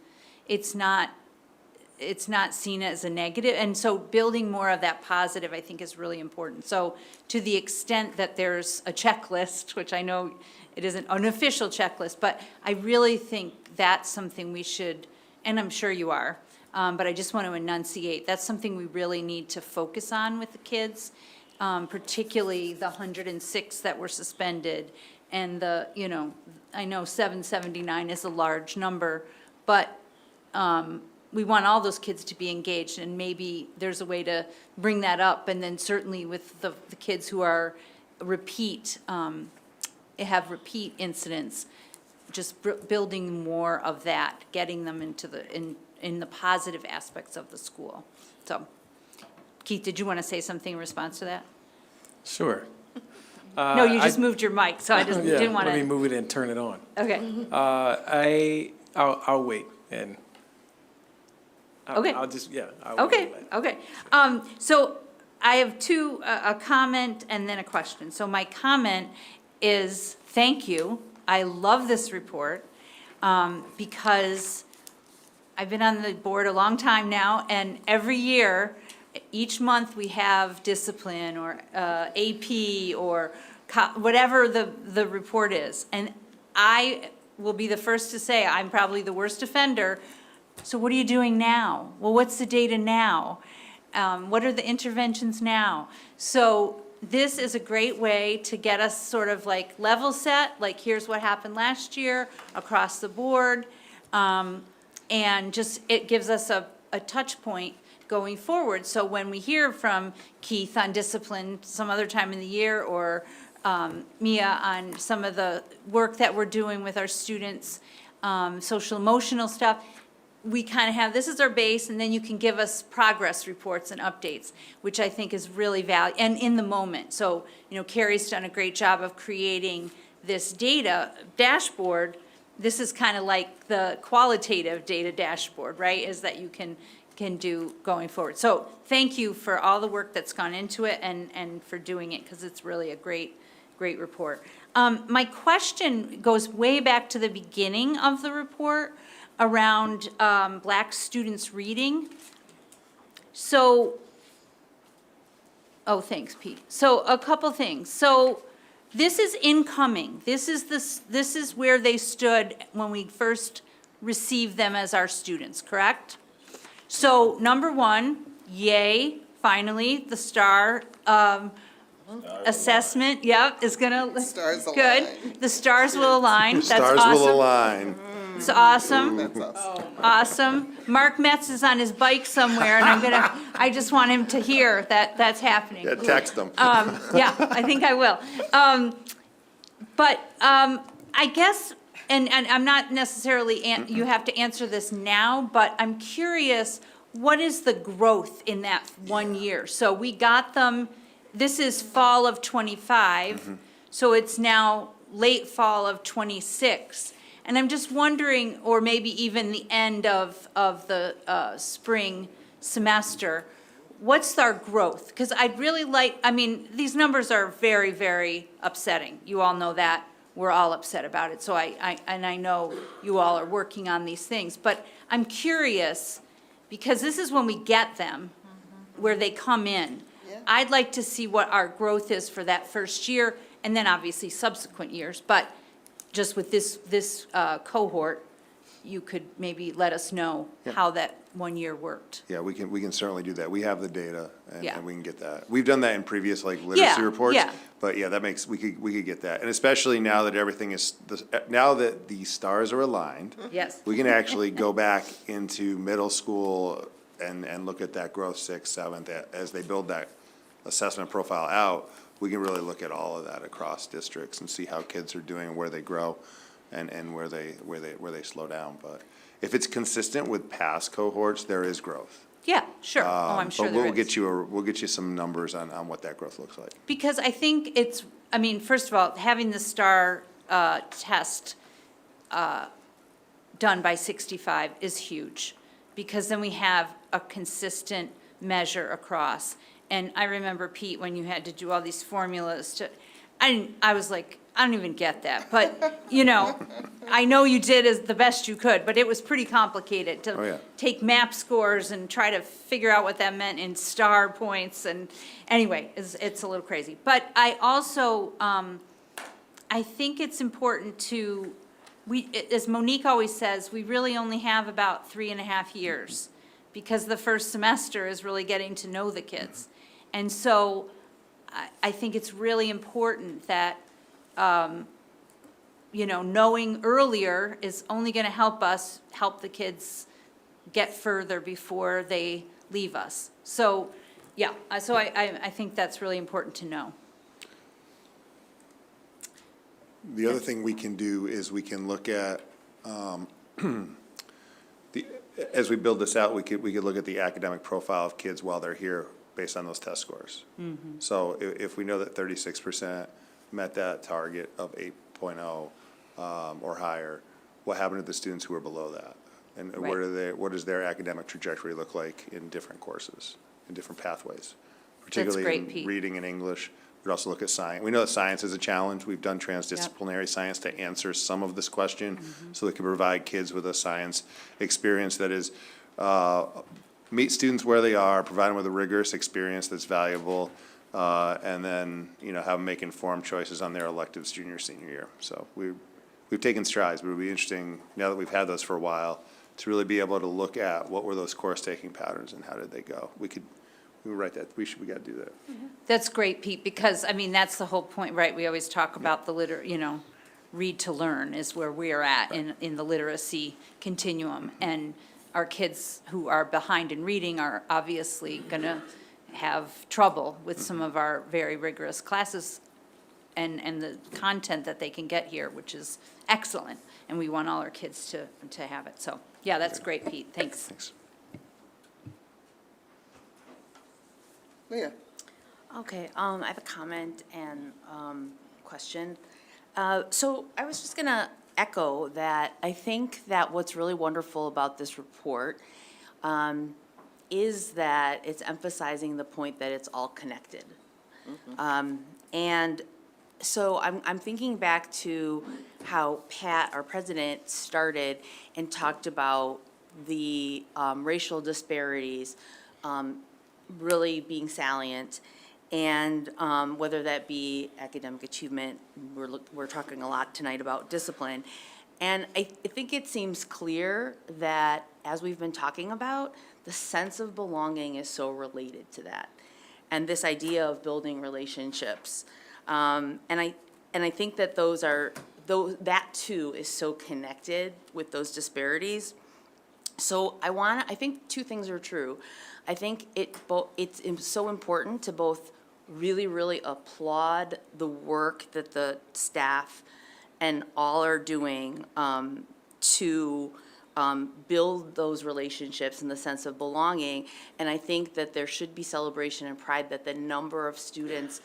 It's not seen as a negative. And so building more of that positive, I think, is really important. So to the extent that there's a checklist, which I know it isn't an official checklist, but I really think that's something we should, and I'm sure you are, but I just want to enunciate, that's something we really need to focus on with the kids, particularly the 106 that were suspended. And I know 779 is a large number, but we want all those kids to be engaged, and maybe there's a way to bring that up. And then certainly with the kids who are have repeat incidents, just building more of that, getting them into in the positive aspects of the school. So, Keith, did you want to say something in response to that? Sure. No, you just moved your mic, so I just Yeah, didn't want to. let me move it and turn it on. Okay. I'll wait and. Okay. I'll just, yeah. Okay. So I have a comment and then a question. So my comment is, thank you. I love this report because I've been on the board a long time now, and every year each month we have discipline or AP or whatever the report is. And I will be the first to say, I'm probably the worst offender. So what are you doing now? Well, what's the data now? What are the interventions now? So this is a great way to get us sort of like level set, like here's what happened last year across the board. And just, it gives us a touch point going forward. So when we hear from Keith on discipline some other time in the year, or Mia on some of the work that we're doing with our students, social emotional stuff, we kind of have, this is our base, and then you can give us progress reports and updates, which I think is really valuable, and in the moment. So, you know, Carrie's done a great job of creating this data dashboard. This is kind of like the qualitative data dashboard, right, is that you can do going forward. So thank you for all the work that's gone into it and for doing it, because it's really a great report. My question goes way back to the beginning of the report around Black students reading. So, oh, thanks, Pete. So a couple things. So this is incoming. This is where they stood when we first received them as our students, correct? So number one, yay, finally, the STAR assessment, yep, is gonna. Stars align. Good. The stars will align. That's awesome. Stars will align. It's awesome. That's awesome. Awesome. Mark Metz is on his bike somewhere, and I just want him to hear that that's happening. Yeah, text them. Yeah, I think I will. But I guess, and I'm not necessarily, you have to answer this now, but I'm curious, what is the growth in that 1 year? So we got them, this is fall of '25, so it's now late fall of '26. And I'm just wondering, or maybe even the end of the spring semester, what's our growth? Because I'd really like, I mean, these numbers are very, very upsetting. You all know that. We're all upset about it. So I know you all are working on these things. But I'm curious, because this is when we get them, where they come in. Yeah. I'd like to see what our growth is for that first year, and then obviously subsequent years. But just with this cohort, you could maybe let us know how that 1 year worked. Yeah, we can certainly do that. We have the data Yeah. and we can get that. We've done that in previous like literacy Yeah, reports. yeah. But yeah, we could get that. And especially now that everything is, now that the stars are aligned, Yes. we can actually go back into middle school and look at that growth 6th, 7th, as they build that assessment profile out. We can really look at all of that across districts and see how kids are doing and where they grow and where they slow down. But if it's consistent with past cohorts, there is growth. Yeah, sure. Oh, I'm sure But there we'll is. we'll get you some numbers on what that growth looks like. Because I think it's, I mean, first of all, having the STAR test done by 65 is huge, because then we have a consistent measure across. And I remember, Pete, when you had to do all these formulas I was like, I don't even get that. But, you know, I know you did as the best you could, but it was pretty complicated Oh, yeah. to take MAP scores and try to figure out what that meant in STAR points. And anyway, it's a little crazy. But I also, I think it's important to, as Monique always says, we really only have about 3.5 years, because the first semester is really getting to know the kids. And so I think it's really important that, you know, knowing earlier is only going to help us help the kids get further before they leave us. So, yeah, so I think that's really important to know. The other thing we can do is we can look at, as we build this out, we could look at the academic profile of kids while they're here based on those test scores. So if we know that 36% met that target of 8.0 or higher, what happened to the students who are below that? And what does their academic trajectory look like in different courses, in different pathways? Particularly great, in Pete. reading and English. We'd also look at science. We know that science is a challenge. We've done transdisciplinary science to answer some of this question, so they can provide kids with a science experience that is meet students where they are, provide them with a rigorous experience that's valuable, and then, have them make informed choices on their electives junior, senior year. So we've taken strides, but it'll be interesting, now that we've had those for a while, to really be able to look at what were those course-taking patterns and how did they go. We write that, we got to do that. That's great, Pete, because, I mean, that's the whole point, right? We always talk about the read to learn is where we are at in the literacy continuum. And our kids who are behind in reading are obviously going to have trouble with some of our very rigorous classes and the content that they can get here, which is excellent. And we want all our kids to have it. So, yeah, that's great, Pete. Thanks. Thanks. Leah? Okay, I have a comment and question. So I was just gonna echo that I think that what's really wonderful about this report is that it's emphasizing the point that it's all connected. And so I'm thinking back to how Pat, our president, started and talked about the racial disparities really being salient, and whether that be academic achievement, we're talking a lot tonight about discipline. And I think it seems clear that, as we've been talking about, the sense of belonging is so related to that. And this idea of building relationships. And I think that that too is so connected with those disparities. So I think two things are true. I think it's so important to both really, really applaud the work that the staff and all are doing to build those relationships and the sense of belonging. And I think that there should be celebration and pride that the number of students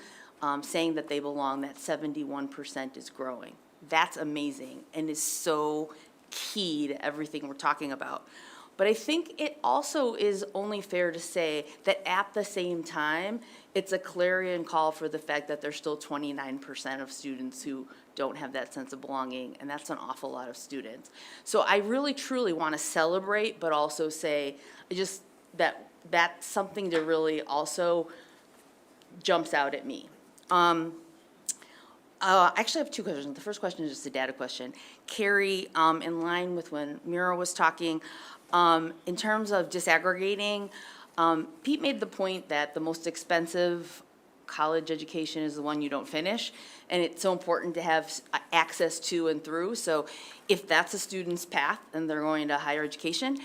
saying that they belong, that 71% is growing. That's amazing and is so key to everything we're talking about. But I think it also is only fair to say that at the same time, it's a clarion call for the fact that there's still 29% of students who don't have that sense of belonging, and that's an awful lot of students. So I really, truly want to celebrate, but also say, that's something that really also jumps out at me. I actually have two questions. The first question is just a data question. Carrie, in line with when Mira was talking, in terms of disaggregating, Pete made the point that the most expensive college education is the one you don't finish, and it's so important to have access to and through. So if that's a student's path, then they're going to higher education.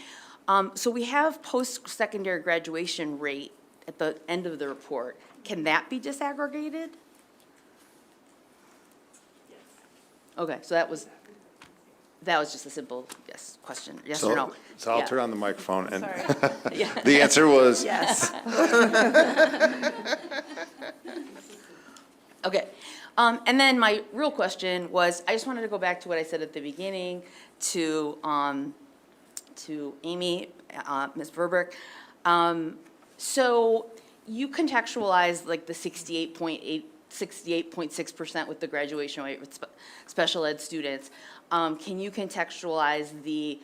So we have post-secondary graduation rate at the end of the report. Can that be disaggregated? Okay, so that was just a simple yes question, yes or no? So I'll Yeah. turn on the microphone, and Yeah. the answer was, Yes. Okay, and then my real question was, I just wanted to go back to what I said at the beginning to Amy, Ms. Verbrick. So you contextualized like the 68.6% with the graduation rate with special ed students. Can you contextualize the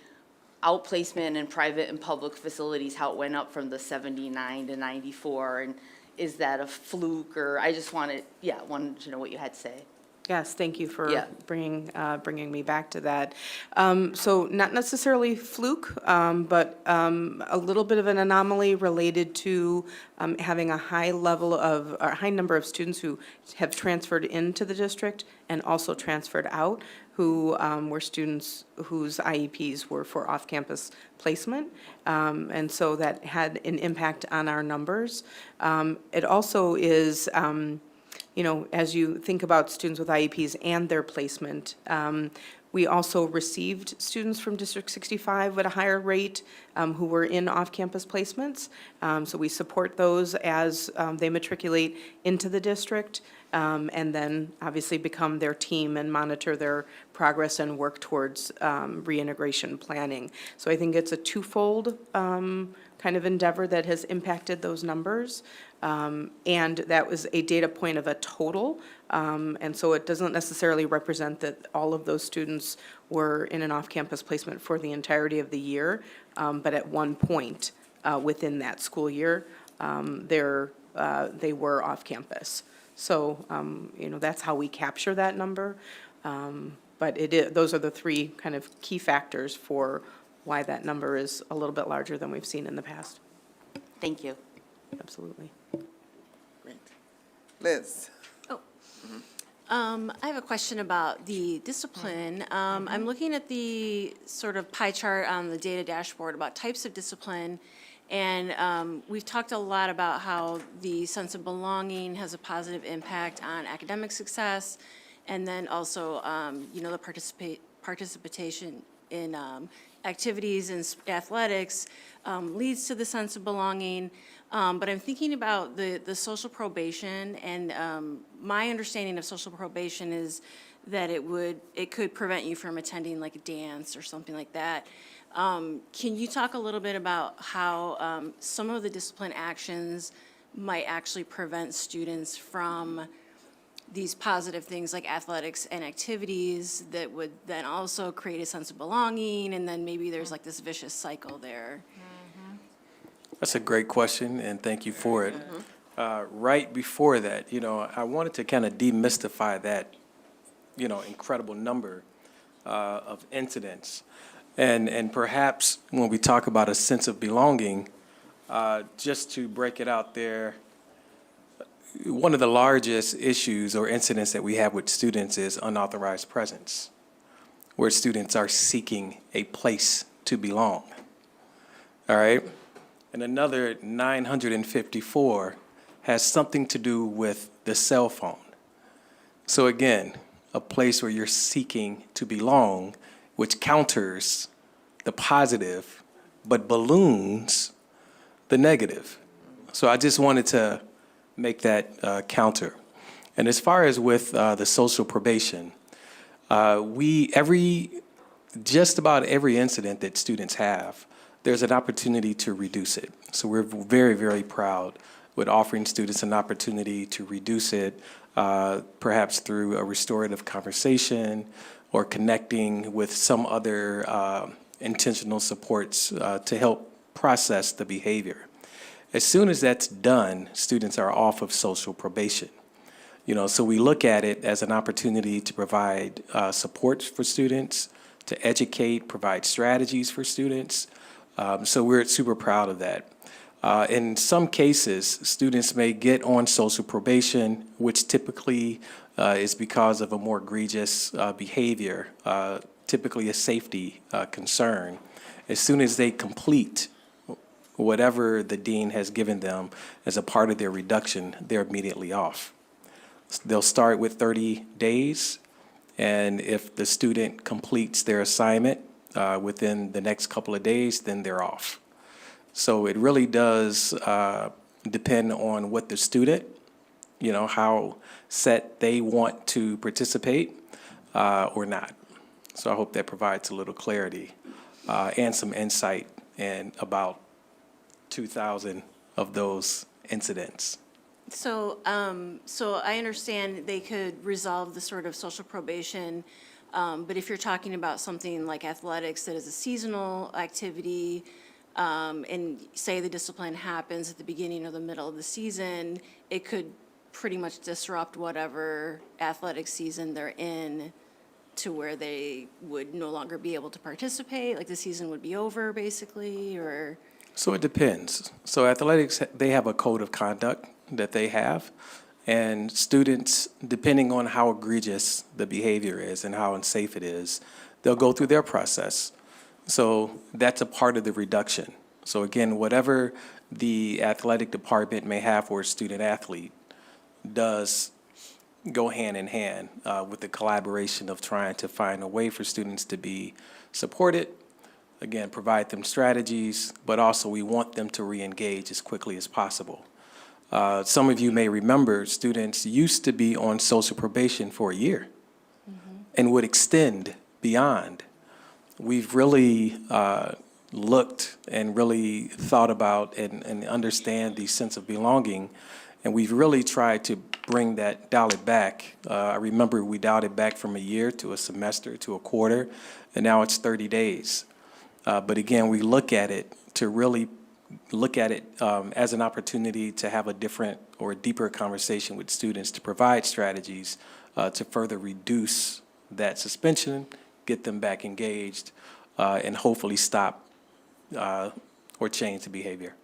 outplacement in private and public facilities, how it went up from the 79 to 94? And is that a fluke, or I just wanted to know what you had to say. Yes, thank you for Yeah. bringing me back to that. So not necessarily fluke, but a little bit of an anomaly related to having a high number of students who have transferred into the district and also transferred out, who were students whose IEPs were for off-campus placement. And so that had an impact on our numbers. It also is, as you think about students with IEPs and their placement, we also received students from District 65 at a higher rate who were in off-campus placements. So we support those as they matriculate into the district, and then obviously become their team and monitor their progress and work towards reintegration planning. So I think it's a twofold kind of endeavor that has impacted those numbers. And that was a data point of a total. And so it doesn't necessarily represent that all of those students were in an off-campus placement for the entirety of the year. But at one point, within that school year, they were off campus. So, that's how we capture that number. But those are the three kind of key factors for why that number is a little bit larger than we've seen in the past. Thank you. Absolutely. Great. Liz? I have a question about the discipline. I'm looking at the sort of pie chart on the data dashboard about types of discipline. And we've talked a lot about how the sense of belonging has a positive impact on academic success. And then also, the participation in activities and athletics leads to the sense of belonging. But I'm thinking about the social probation, and my understanding of social probation is that it could prevent you from attending like a dance or something like that. Can you talk a little bit about how some of the discipline actions might actually prevent students from these positive things like athletics and activities that would then also create a sense of belonging, and then maybe there's like this vicious cycle there? That's a great question, and thank you for it. Right before that, I wanted to kind of demystify that, incredible number of incidents. And perhaps when we talk about a sense of belonging, just to break it out there, one of the largest issues or incidents that we have with students is unauthorized presence, where students are seeking a place to belong. All right? And another 954 has something to do with the cell phone. So again, a place where you're seeking to belong, which counters the positive, but balloons the negative. So I just wanted to make that counter. And as far as with the social probation, just about every incident that students have, there's an opportunity to reduce it. So we're very, very proud with offering students an opportunity to reduce it, perhaps through a restorative conversation or connecting with some other intentional supports to help process the behavior. As soon as that's done, students are off of social probation. So we look at it as an opportunity to provide support for students, to educate, provide strategies for students. So we're super proud of that. In some cases, students may get on social probation, which typically is because of a more egregious behavior, typically a safety concern. As soon as they complete whatever the dean has given them as a part of their reduction, they're immediately off. They'll start with 30 days, and if the student completes their assignment within the next couple of days, then they're off. So it really does depend on what the student, how set they want to participate or not. So I hope that provides a little clarity and some insight in about 2,000 of those incidents. So I understand they could resolve the sort of social probation, but if you're talking about something like athletics that is a seasonal activity, and say the discipline happens at the beginning or the middle of the season, it could pretty much disrupt whatever athletic season they're in to where they would no longer be able to participate, like the season would be over basically, or? So it depends. So athletics, they have a code of conduct that they have, and students, depending on how egregious the behavior is and how unsafe it is, they'll go through their process. So that's a part of the reduction. So again, whatever the athletic department may have for a student athlete does go hand in hand with the collaboration of trying to find a way for students to be supported, again, provide them strategies, but also we want them to re-engage as quickly as possible. Some of you may remember students used to be on social probation for a year and would extend beyond. We've really looked and really thought about and understand the sense of belonging, and we've really tried to dial it back. I remember we dialed it back from a year to a semester to a quarter, and now it's 30 days. But again, we look at it to really look at it as an opportunity to have a different or deeper conversation with students to provide strategies to further reduce that suspension, get them back engaged, and hopefully stop or change the behavior.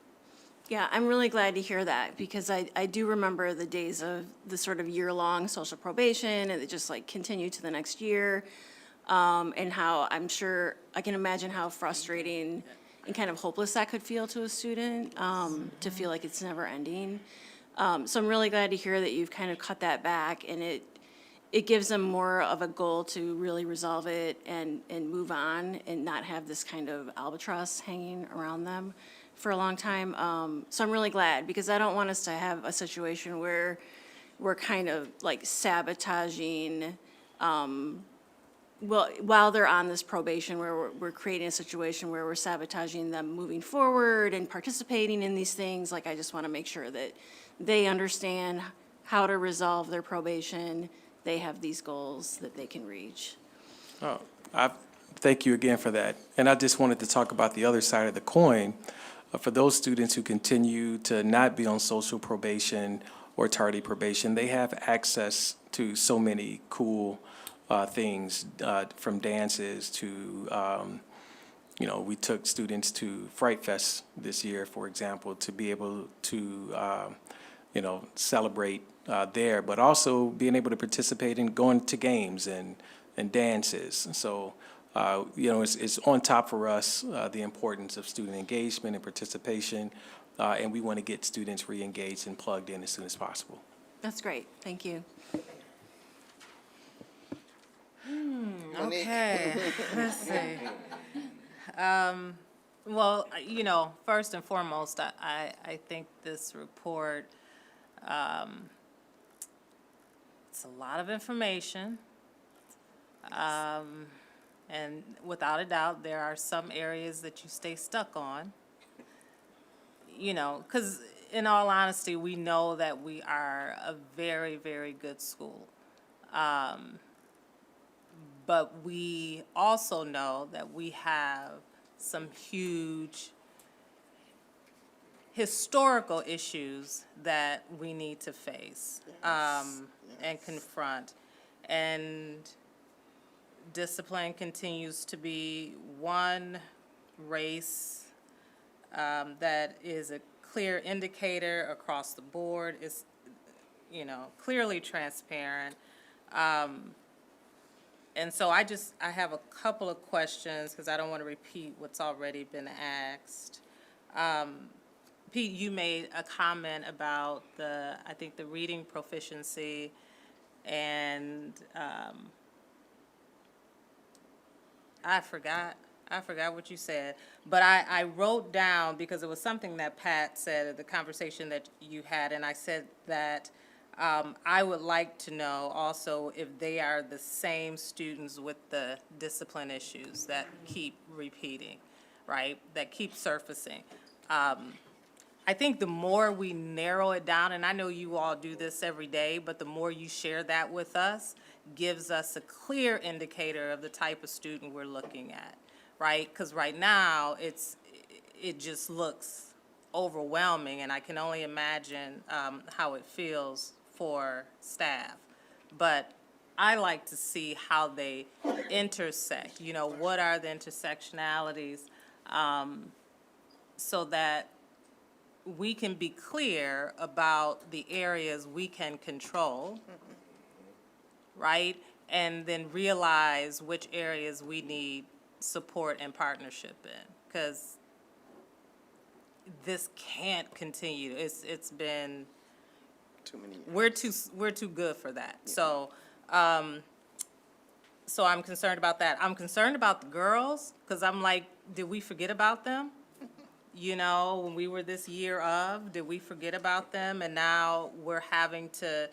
Yeah, I'm really glad to hear that, because I do remember the days of the sort of year-long social probation, and it just like continued to the next year. And how I can imagine how frustrating and kind of hopeless that could feel to a student, to feel like it's never ending. So I'm really glad to hear that you've kind of cut that back, and it gives them more of a goal to really resolve it and move on and not have this kind of albatross hanging around them for a long time. So I'm really glad, because I don't want us to have a situation where we're kind of like sabotaging, well, while they're on this probation, where we're creating a situation where we're sabotaging them moving forward and participating in these things. Like, I just want to make sure that they understand how to resolve their probation. They have these goals that they can reach. Oh, thank you again for that. And I just wanted to talk about the other side of the coin. For those students who continue to not be on social probation or tardy probation, they have access to so many cool things, from dances to, we took students to Fright Fest this year, for example, to be able to, celebrate there, but also being able to participate in going to games and dances. So, it's on top for us, the importance of student engagement and participation, and we want to get students re-engaged and plugged in as soon as possible. That's great. Thank you. Okay, let's see. Well, first and foremost, I think this report, it's a lot of information. And without a doubt, there are some areas that you stay stuck on. Because in all honesty, we know that we are a very, very good school. But we also know that we have some huge historical issues that we need to face and confront. And discipline continues to be one. Race that is a clear indicator across the board, is, clearly transparent. And so I have a couple of questions, because I don't want to repeat what's already been asked. Pete, you made a comment about the reading proficiency, and I forgot what you said, but I wrote down, because it was something that Pat said at the conversation that you had, and I said that I would like to know also if they are the same students with the discipline issues that keep repeating, right? That keep surfacing. I think the more we narrow it down, and I know you all do this every day, but the more you share that with us, gives us a clear indicator of the type of student we're looking at, right? Because right now, it just looks overwhelming, and I can only imagine how it feels for staff. But I like to see how they intersect, what are the intersectionalities, so that we can be clear about the areas we can control, right? And then realize which areas we need support and partnership in, because this can't continue. It's been, Too many. we're too good for that. So, so I'm concerned about that. I'm concerned about the girls, because I'm like, did we forget about them? When we were this year of, did we forget about them? And now we're having to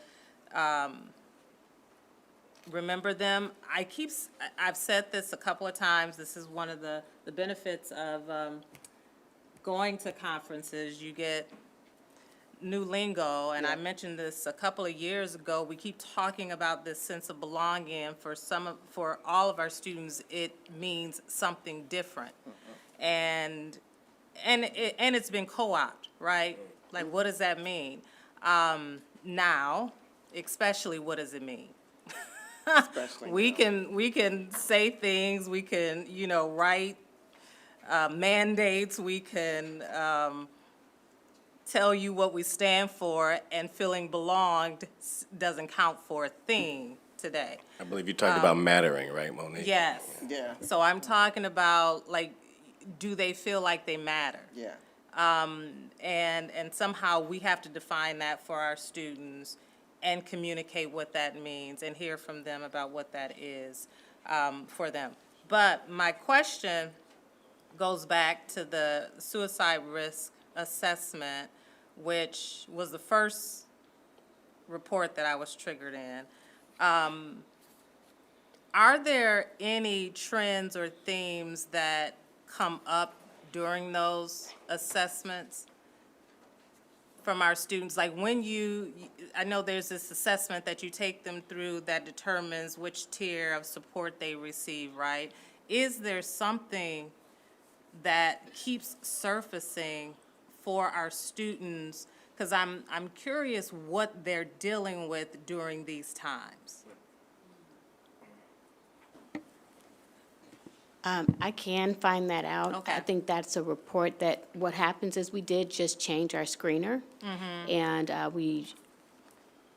remember them. I've said this a couple of times. This is one of the benefits of going to conferences. You get new lingo, and I mentioned this a couple of years ago. We keep talking about this sense of belonging. For all of our students, it means something different. And and it's been co-opted, right? Like, what does that mean? Now, especially, what does it mean? We can say things, we can, write mandates, we can tell you what we stand for, and feeling belonged doesn't count for a thing today. I believe you talked about mattering, right, Monique? Yes. Yeah, So I'm talking about, like, do they feel like they matter? yeah. And somehow we have to define that for our students and communicate what that means and hear from them about what that is for them. But my question goes back to the suicide risk assessment, which was the first report that I was triggered in. Are there any trends or themes that come up during those assessments from our students? Like when I know there's this assessment that you take them through that determines which tier of support they receive, right? Is there something that keeps surfacing for our students? Because I'm curious what they're dealing with during these times. I can find that out. Okay. I think that's a report that, what happens is we did just change our screener. And we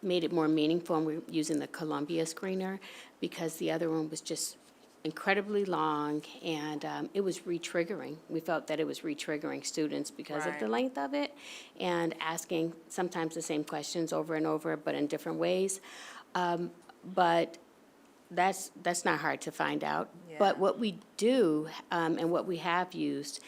made it more meaningful, and we're using the Columbia screener because the other one was just incredibly long, and it was re-triggering. We felt that it was re-triggering students because of the Right. length of it, and asking sometimes the same questions over and over, but in different ways. But that's not hard to find out. But Yeah. what we do, and what we have used,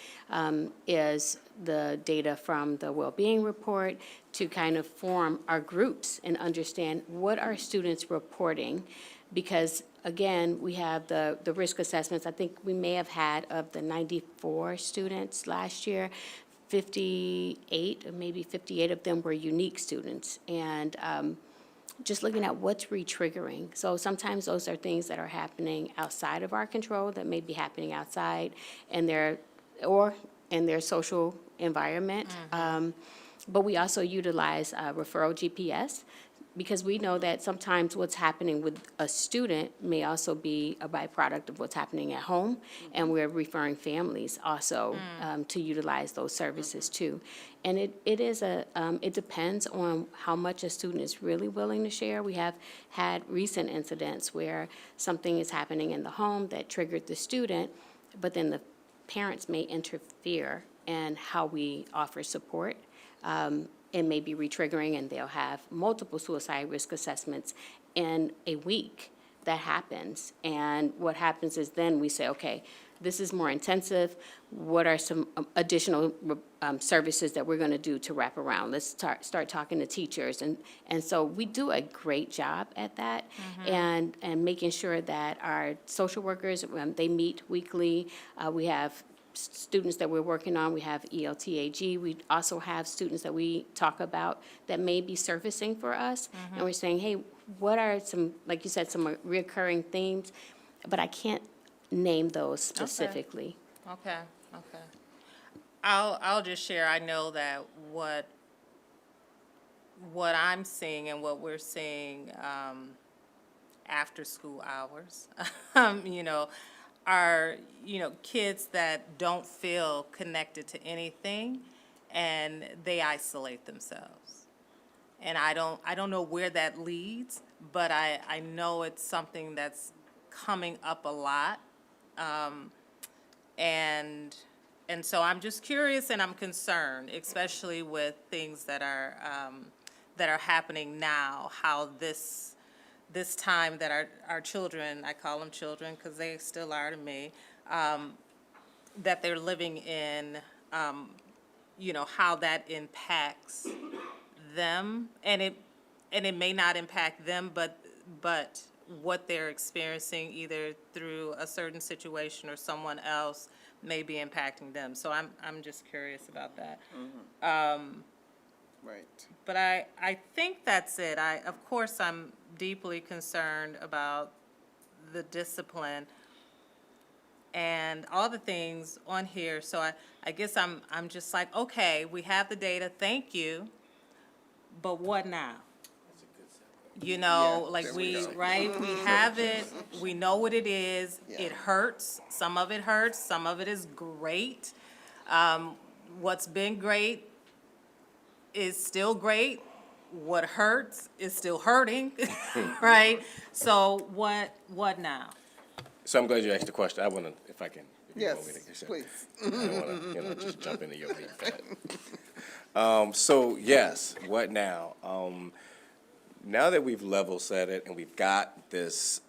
is the data from the well-being report to kind of form our groups and understand what are students reporting. Because, again, we have the risk assessments. I think we may have had, of the 94 students last year, 58, or maybe 58 of them were unique students. And just looking at what's re-triggering. So sometimes those are things that are happening outside of our control, that may be happening outside in their social environment. But we also utilize referral GPS, because we know that sometimes what's happening with a student may also be a byproduct of what's happening at home, and we're referring families also to utilize those services too. And it depends on how much a student is really willing to share. We have had recent incidents where something is happening in the home that triggered the student, but then the parents may interfere in how we offer support. It may be re-triggering, and they'll have multiple suicide risk assessments in a week. That happens. And what happens is then we say, okay, this is more intensive. What are some additional services that we're going to do to wrap around? Let's start talking to teachers. And so we do a great job at that, and making sure that our social workers, they meet weekly. We have students that we're working on. We have ELTAG. We also have students that we talk about that may be surfacing for us. And we're saying, hey, what are some, like you said, some recurring themes? But I can't name those specifically. Okay. I'll just share, I know that what I'm seeing and what we're seeing after school hours, are, kids that don't feel connected to anything, and they isolate themselves. And I don't know where that leads, but I know it's something that's coming up a lot. And so I'm just curious, and I'm concerned, especially with things that are happening now, how this time that our children, I call them children because they still are to me, that they're living in, how that impacts them. And it may not impact them, but what they're experiencing either through a certain situation or someone else may be impacting them. So I'm just curious about that. Right. But I think that's it. Of course, I'm deeply concerned about the discipline. and all the things on here. So I guess I'm just like, okay, we have the data, thank you, but what now? You know, Yeah, like there we go. right, we have it, we know what it is, Yeah. it hurts, some of it hurts, some of it is great. What's been great is still great, what hurts is still hurting, right? So what now? So I'm glad you asked the question. I want to, if I can. If you want me Yes, to- please. I don't want to, just jump into your lead, Pat. So yes, what now? Now that we've level set it and we've got this,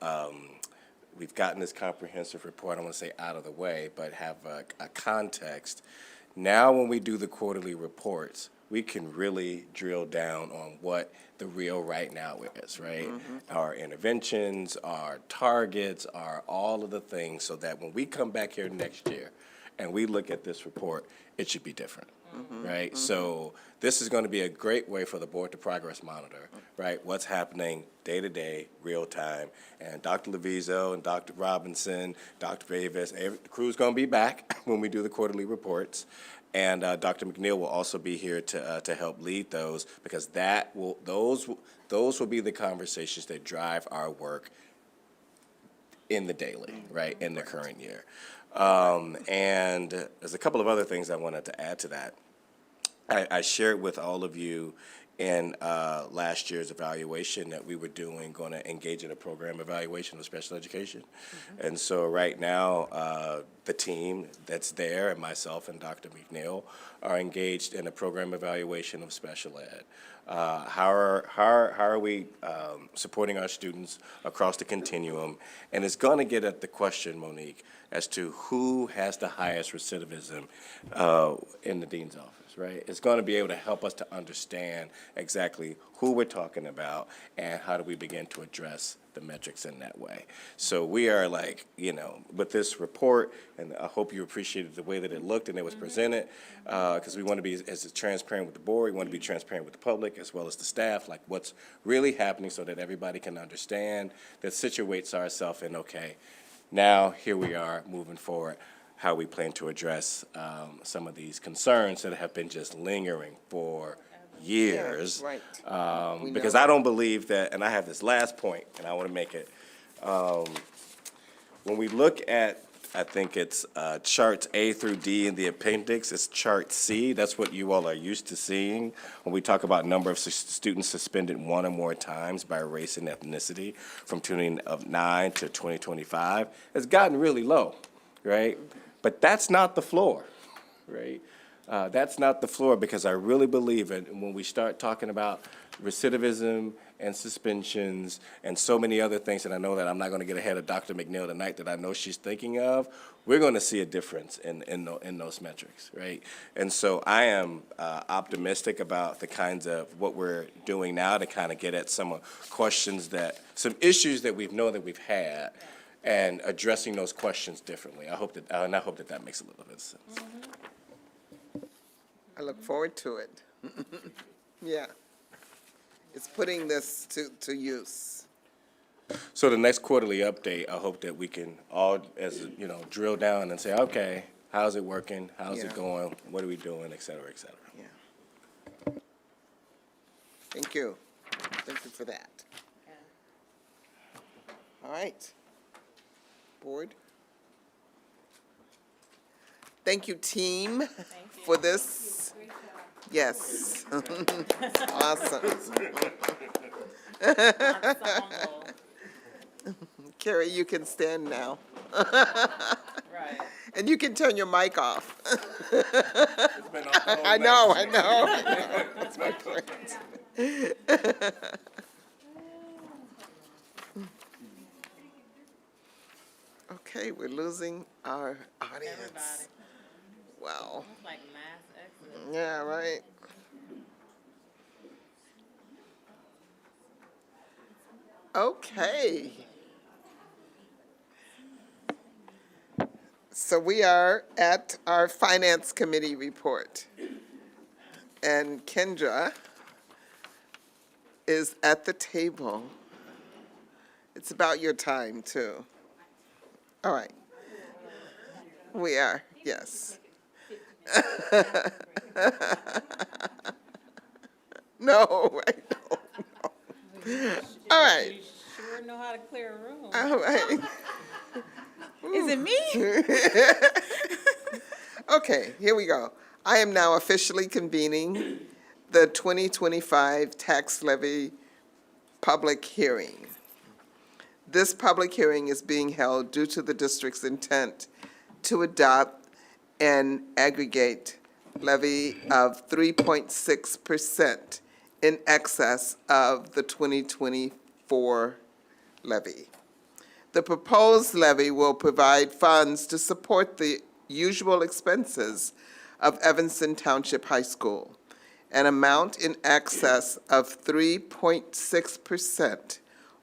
we've gotten this comprehensive report, I don't want to say out of the way, but have a context. Now, when we do the quarterly reports, we can really drill down on what the real right now is, right? Our interventions, our targets, our all of the things, so that when we come back here next year and we look at this report, it should be different, right? So this is going to be a great way for the board to progress monitor, right? What's happening day to day, real time. And Dr. Levizo and Dr. Robinson, Dr. Davis, the crew's going to be back when we do the quarterly reports. And Dr. McNeil will also be here to help lead those, because those will be the conversations that drive our work in the daily, right, in the current year. And there's a couple of other things I wanted to add to that. I shared with all of you in last year's evaluation that we were going to engage in a program evaluation of special education. And so right now, the team that's there, and myself and Dr. McNeil, are engaged in a program evaluation of special ed. How are we supporting our students across the continuum? And it's going to get at the question, Monique, as to who has the highest recidivism in the dean's office. Right? It's going to be able to help us to understand exactly who we're talking about and how do we begin to address the metrics in that way. So we are with this report, and I hope you appreciated the way that it looked and it was presented, because we want to be as transparent with the board, we want to be transparent with the public as well as the staff, like what's really happening so that everybody can understand, that situates ourselves in, okay, now here we are moving forward, how we plan to address some of these concerns that have been just lingering for years. Right. Because I don't believe that, and I have this last point, and I want to make it. When we look at, I think it's charts A through D in the appendix, it's chart C. That's what you all are used to seeing when we talk about number of students suspended one or more times by race and ethnicity from 2009 to 2025. It's gotten really low, right? But that's not the floor, right? That's not the floor, because I really believe it. And when we start talking about recidivism and suspensions and so many other things, and I know that I'm not going to get ahead of Dr. McNeil tonight that I know she's thinking of, we're going to see a difference in those metrics, right? And so I am optimistic about the kinds of what we're doing now to kind of get at some issues that we've known that we've had, and addressing those questions differently. I hope that makes a little bit of sense. I look forward to it. Yeah. It's putting this to use. So the next quarterly update, I hope that we can all, drill down and say, okay, how's it working? How's it going? What are we doing? Et cetera, et cetera. Yeah. Thank you. Thank you for that. All right. Board. Thank you, team, for this. Yes. Awesome. Carrie, you can stand now. Right. And you can turn your mic off. I know. That's my point. Okay, we're losing our audience. Wow. It's like mass exodus. Yeah, right. Okay. So we are at our Finance Committee report. And Kendra is at the table. It's about your time, too. All right. We are, yes. No, I don't know. All right, Sure know how to clear a room. all right. Is it me? Okay, here we go. I am now officially convening the 2025 tax levy public hearing. This public hearing is being held due to the district's intent to adopt an aggregate levy of 3.6% in excess of the 2024 levy. The proposed levy will provide funds to support the usual expenses of Evanston Township High School. An amount in excess of 3.6%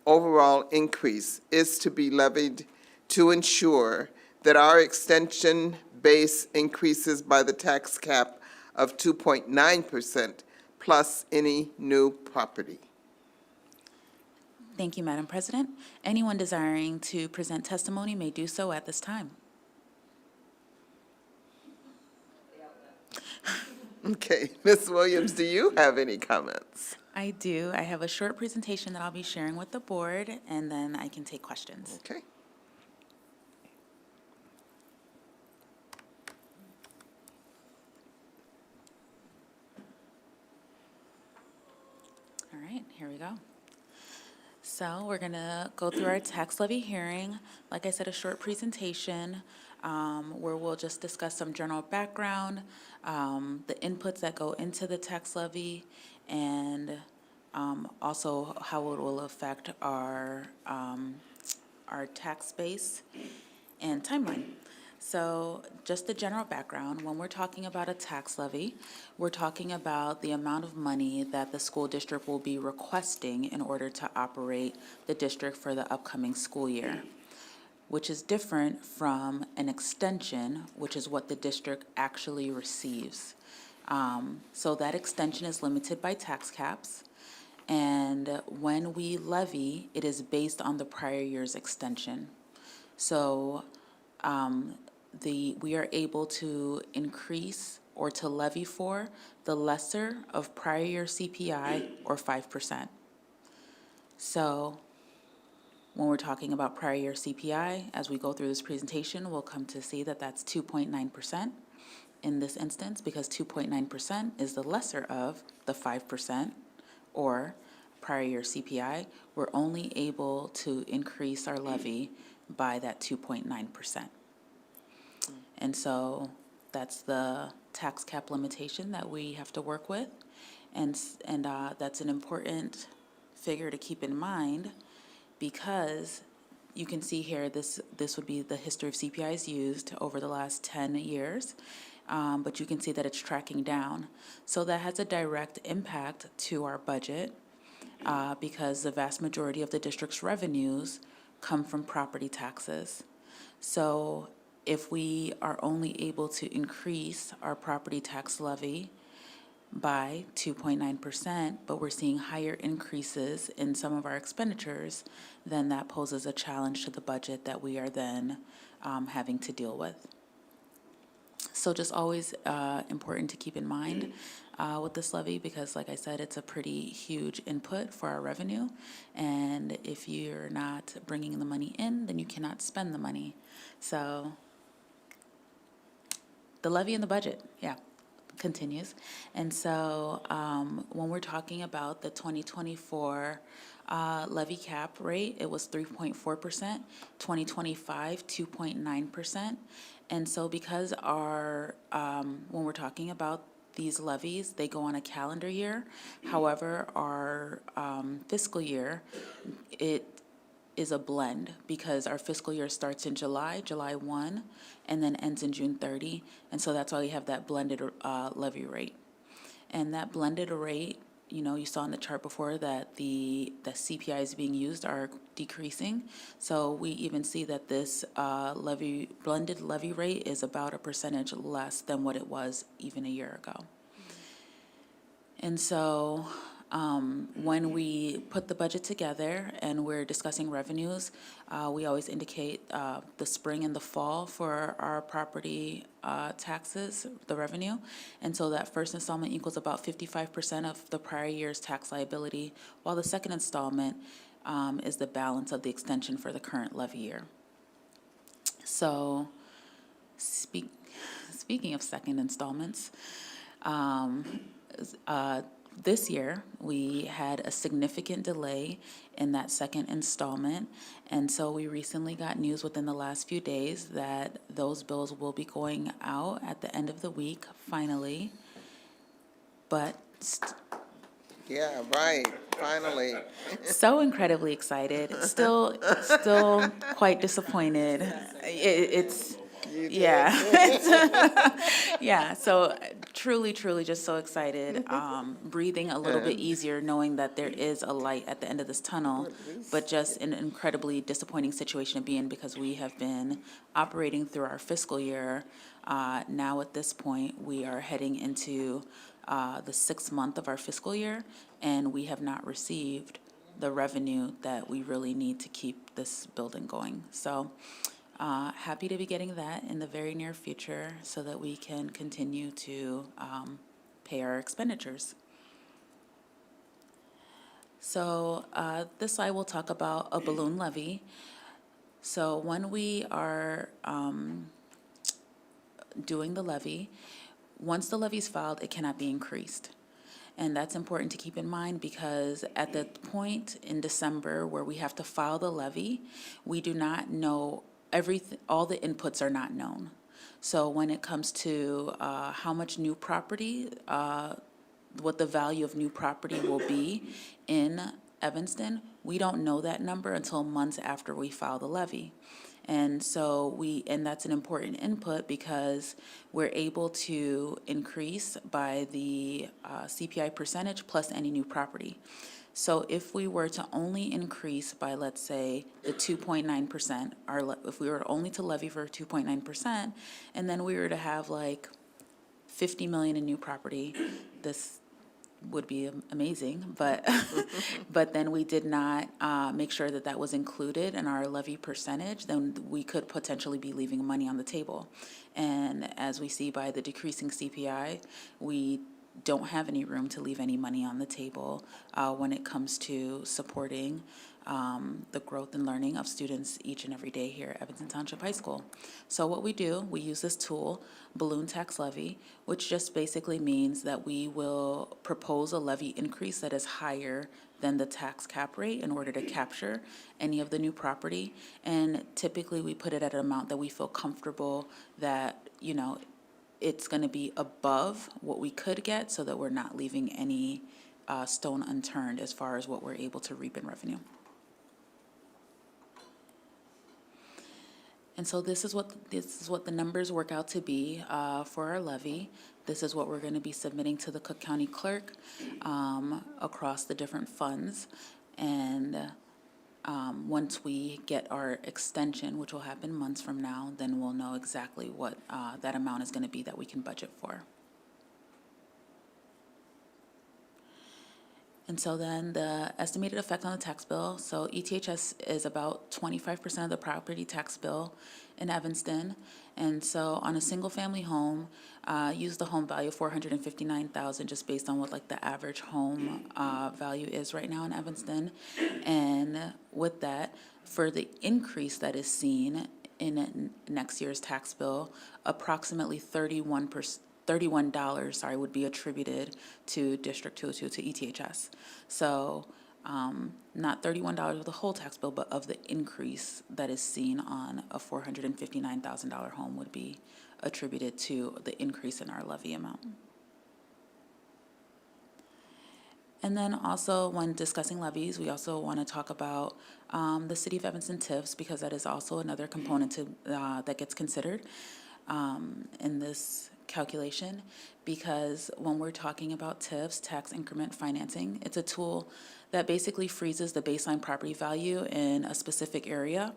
overall increase is to be levied to ensure that our extension base increases by the tax cap of 2.9% plus any new property. Thank you, Madam President. Anyone desiring to present testimony may do so at this time. Okay, Ms. Williams, do you have any comments? I do. I have a short presentation that I'll be sharing with the board, and then I can take questions. Okay. All right, here we go. So we're gonna go through our tax levy hearing. Like I said, a short presentation where we'll just discuss some general background, the inputs that go into the tax levy, and also how it will affect our tax base and timeline. So just the general background, when we're talking about a tax levy, we're talking about the amount of money that the school district will be requesting in order to operate the district for the upcoming school year, which is different from an extension, which is what the district actually receives. So that extension is limited by tax caps, and when we levy, it is based on the prior year's extension. So we are able to increase or to levy for the lesser of prior year CPI or 5%. So when we're talking about prior year CPI, as we go through this presentation, we'll come to see that that's 2.9% in this instance, because 2.9% is the lesser of the 5% or prior year CPI. We're only able to increase our levy by that 2.9%. And so that's the tax cap limitation that we have to work with. And that's an important figure to keep in mind, because you can see here, this would be the history of CPIs used over the last 10 years. But you can see that it's tracking down. So that has a direct impact to our budget because the vast majority of the district's revenues come from property taxes. So if we are only able to increase our property tax levy by 2.9%, but we're seeing higher increases in some of our expenditures, then that poses a challenge to the budget that we are then having to deal with. So just always important to keep in mind with this levy, because like I said, it's a pretty huge input for our revenue. And if you're not bringing the money in, then you cannot spend the money. So the levy and the budget, yeah, continues. And so when we're talking about the 2024 levy cap rate, it was 3.4%, 2025, 2.9%. And so because our, when we're talking about these levies, they go on a calendar year. However, our fiscal year, it is a blend, because our fiscal year starts in July 1, and then ends in June 30. And so that's why we have that blended levy rate. And that blended rate, you know, you saw in the chart before that the CPIs being used are decreasing. So we even see that this blended levy rate is about a percentage less than what it was even a year ago. And so When we put the budget together and we're discussing revenues, we always indicate the spring and the fall for our property taxes, the revenue. And so that first installment equals about 55% of the prior year's tax liability, while the second installment is the balance of the extension for the current levy year. So, speaking of second installments, this year, we had a significant delay in that second installment, and so we recently got news within the last few days that those bills will be going out at the end of the week, finally. But Yeah, right, finally. so incredibly excited, still quite disappointed. It's, You did yeah. Yeah, so truly just so excited, breathing a little bit easier, knowing that there is a light at the end of this tunnel, but just an incredibly disappointing situation to be in because we have been operating through our fiscal year. Now at this point, we are heading into the 6th month of our fiscal year, and we have not received the revenue that we really need to keep this building going. So happy to be getting that in the very near future so that we can continue to pay our expenditures. So this slide will talk about a balloon levy. So when we are doing the levy, once the levy is filed, it cannot be increased. And that's important to keep in mind because at the point in December where we have to file the levy, we do not know everything, all the inputs are not known. So when it comes to how much new property, what the value of new property will be in Evanston, we don't know that number until months after we file the levy. And so and that's an important input because we're able to increase by the CPI percentage plus any new property. So if we were to only increase by, let's say, the 2.9%, if we were only to levy for 2.9%, and then we were to have like 50 million in new property, this would be amazing, but but then we did not make sure that that was included in our levy percentage, then we could potentially be leaving money on the table. And as we see by the decreasing CPI, we don't have any room to leave any money on the table when it comes to supporting the growth and learning of students each and every day here at Evanston Township High School. So what we do, we use this tool, balloon tax levy, which just basically means that we will propose a levy increase that is higher than the tax cap rate in order to capture any of the new property. And typically we put it at an amount that we feel comfortable that, you know, it's going to be above what we could get so that we're not leaving any stone unturned as far as what we're able to reap in revenue. And so this is what the numbers work out to be for our levy. This is what we're going to be submitting to the Cook County Clerk across the different funds. And once we get our extension, which will happen months from now, then we'll know exactly what that amount is going to be that we can budget for. And so then the estimated effect on the tax bill, so ETHS is about 25% of the property tax bill in Evanston. And so on a single family home, use the home value of $459,000 just based on what like the average home value is right now in Evanston. And with that, for the increase that is seen in next year's tax bill, approximately $31 would be attributed to District 202, to ETHS. So not $31 of the whole tax bill, but of the increase that is seen on a $459,000 home would be attributed to the increase in our levy amount. And then also when discussing levies, we also want to talk about the City of Evanston TIFs because that is also another component to, that gets considered in this calculation, because when we're talking about TIFs, tax increment financing, it's a tool that basically freezes the baseline property value in a specific area.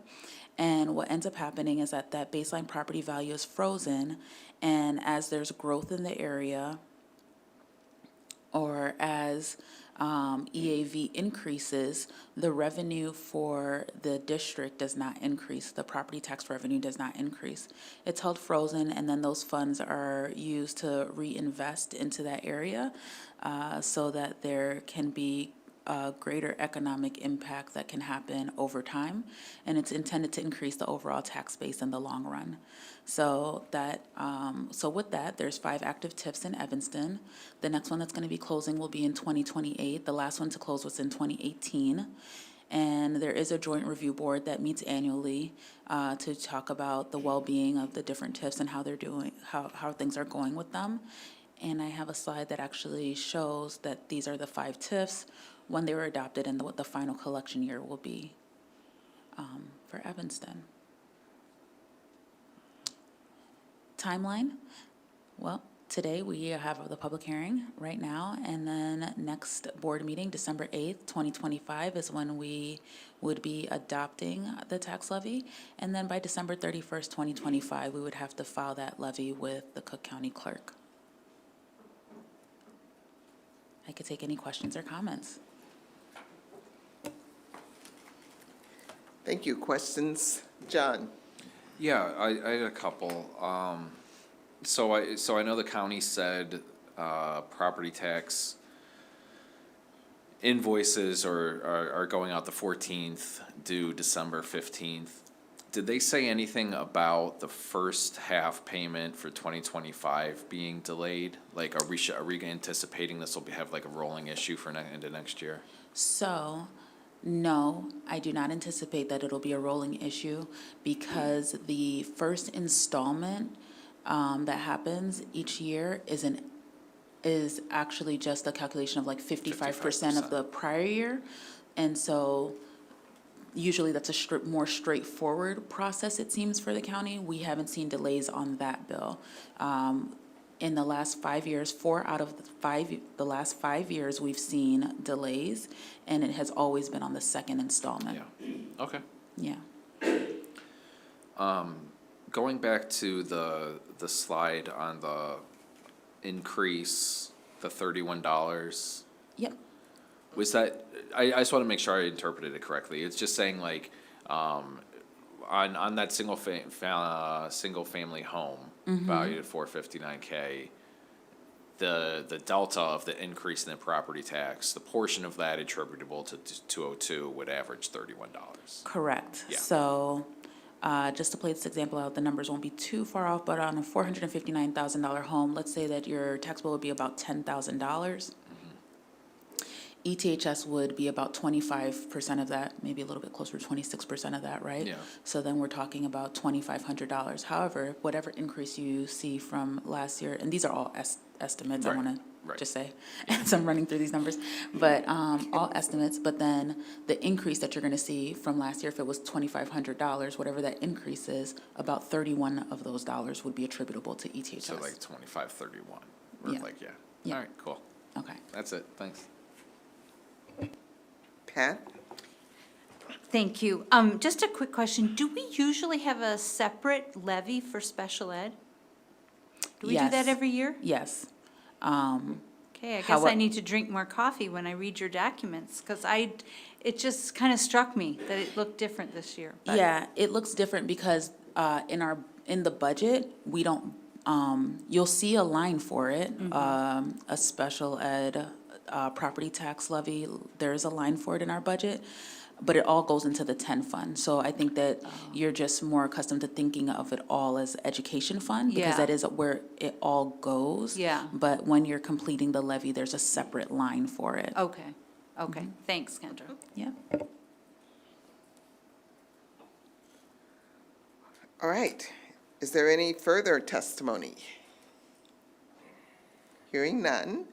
And what ends up happening is that that baseline property value is frozen, and as there's growth in the area, or as EAV increases, the revenue for the district does not increase. The property tax revenue does not increase. It's held frozen, and then those funds are used to reinvest into that area so that there can be greater economic impact that can happen over time, and it's intended to increase the overall tax base in the long run. So that, so with that, there's 5 active TIFs in Evanston. The next one that's going to be closing will be in 2028. The last one to close was in 2018. And there is a joint review board that meets annually to talk about the well-being of the different TIFs and how they're doing, how things are going with them. And I have a slide that actually shows that these are the 5 TIFs, when they were adopted, and what the final collection year will be for Evanston. Timeline, well, today we have the public hearing right now, and then next board meeting, December 8th, 2025, is when we would be adopting the tax levy. And then by December 31st, 2025, we would have to file that levy with the Cook County Clerk. I could take any questions or comments. Thank you. Questions? John? Yeah, I had a couple. So I know the county said property tax invoices are going out the 14th, due December 15th. Did they say anything about the first half payment for 2025 being delayed? Like, are we anticipating this will have like a rolling issue for into next year? So, no, I do not anticipate that it'll be a rolling issue, because the first installment that happens each year is actually just a calculation of like 55% of the prior year. And so usually that's a more straightforward process, it seems, for the county. We haven't seen delays on that bill. In the last 5 years, 4 out of the last 5 years, we've seen delays, and it has always been on the second installment. Yeah. Okay. Yeah. Going back to the slide on the increase, the $31. Yep. Was that, I just want to make sure I interpreted it correctly. It's just saying like, on that single family home valued at $459K, the delta of the increase in the property tax, the portion of that attributable to 202 would average $31. Correct. Yeah. So, just to play this example out, the numbers won't be too far off, but on a $459,000 home, let's say that your tax bill would be about $10,000. ETHS would be about 25% of that, maybe a little bit closer to 26% of that, right? Yeah. So then we're talking about $2,500. However, whatever increase you see from last year, and these are all estimates, I Right, want to right. just say, as I'm running through these numbers, but all estimates, but then the increase that you're going to see from last year, if it was $2,500, whatever that increase is, about 31 of those dollars would be attributable to ETHS. So like 2531, or Yeah. like, yeah. Yeah. All right, cool. Okay. That's it, thanks. Pat? Thank you. Just a quick question. Do we usually have a separate levy for special ed? Do we do that Yes. every year? Yes. Okay, I guess I need to drink more coffee when I read your documents, because it just kind of struck me that it looked different this year. but- Yeah, it looks different because in the budget, we don't, you'll see a line for it, a special ed property tax levy. There's a line for it in our budget, but it all goes into the 10 fund. So I think that you're just more accustomed to thinking of it all as education fund, because Yeah. that is where it all goes. Yeah. But when you're completing the levy, there's a separate line for it. Okay, okay. Thanks, Kendra. Yeah. All right. Is there any further testimony? Hearing none,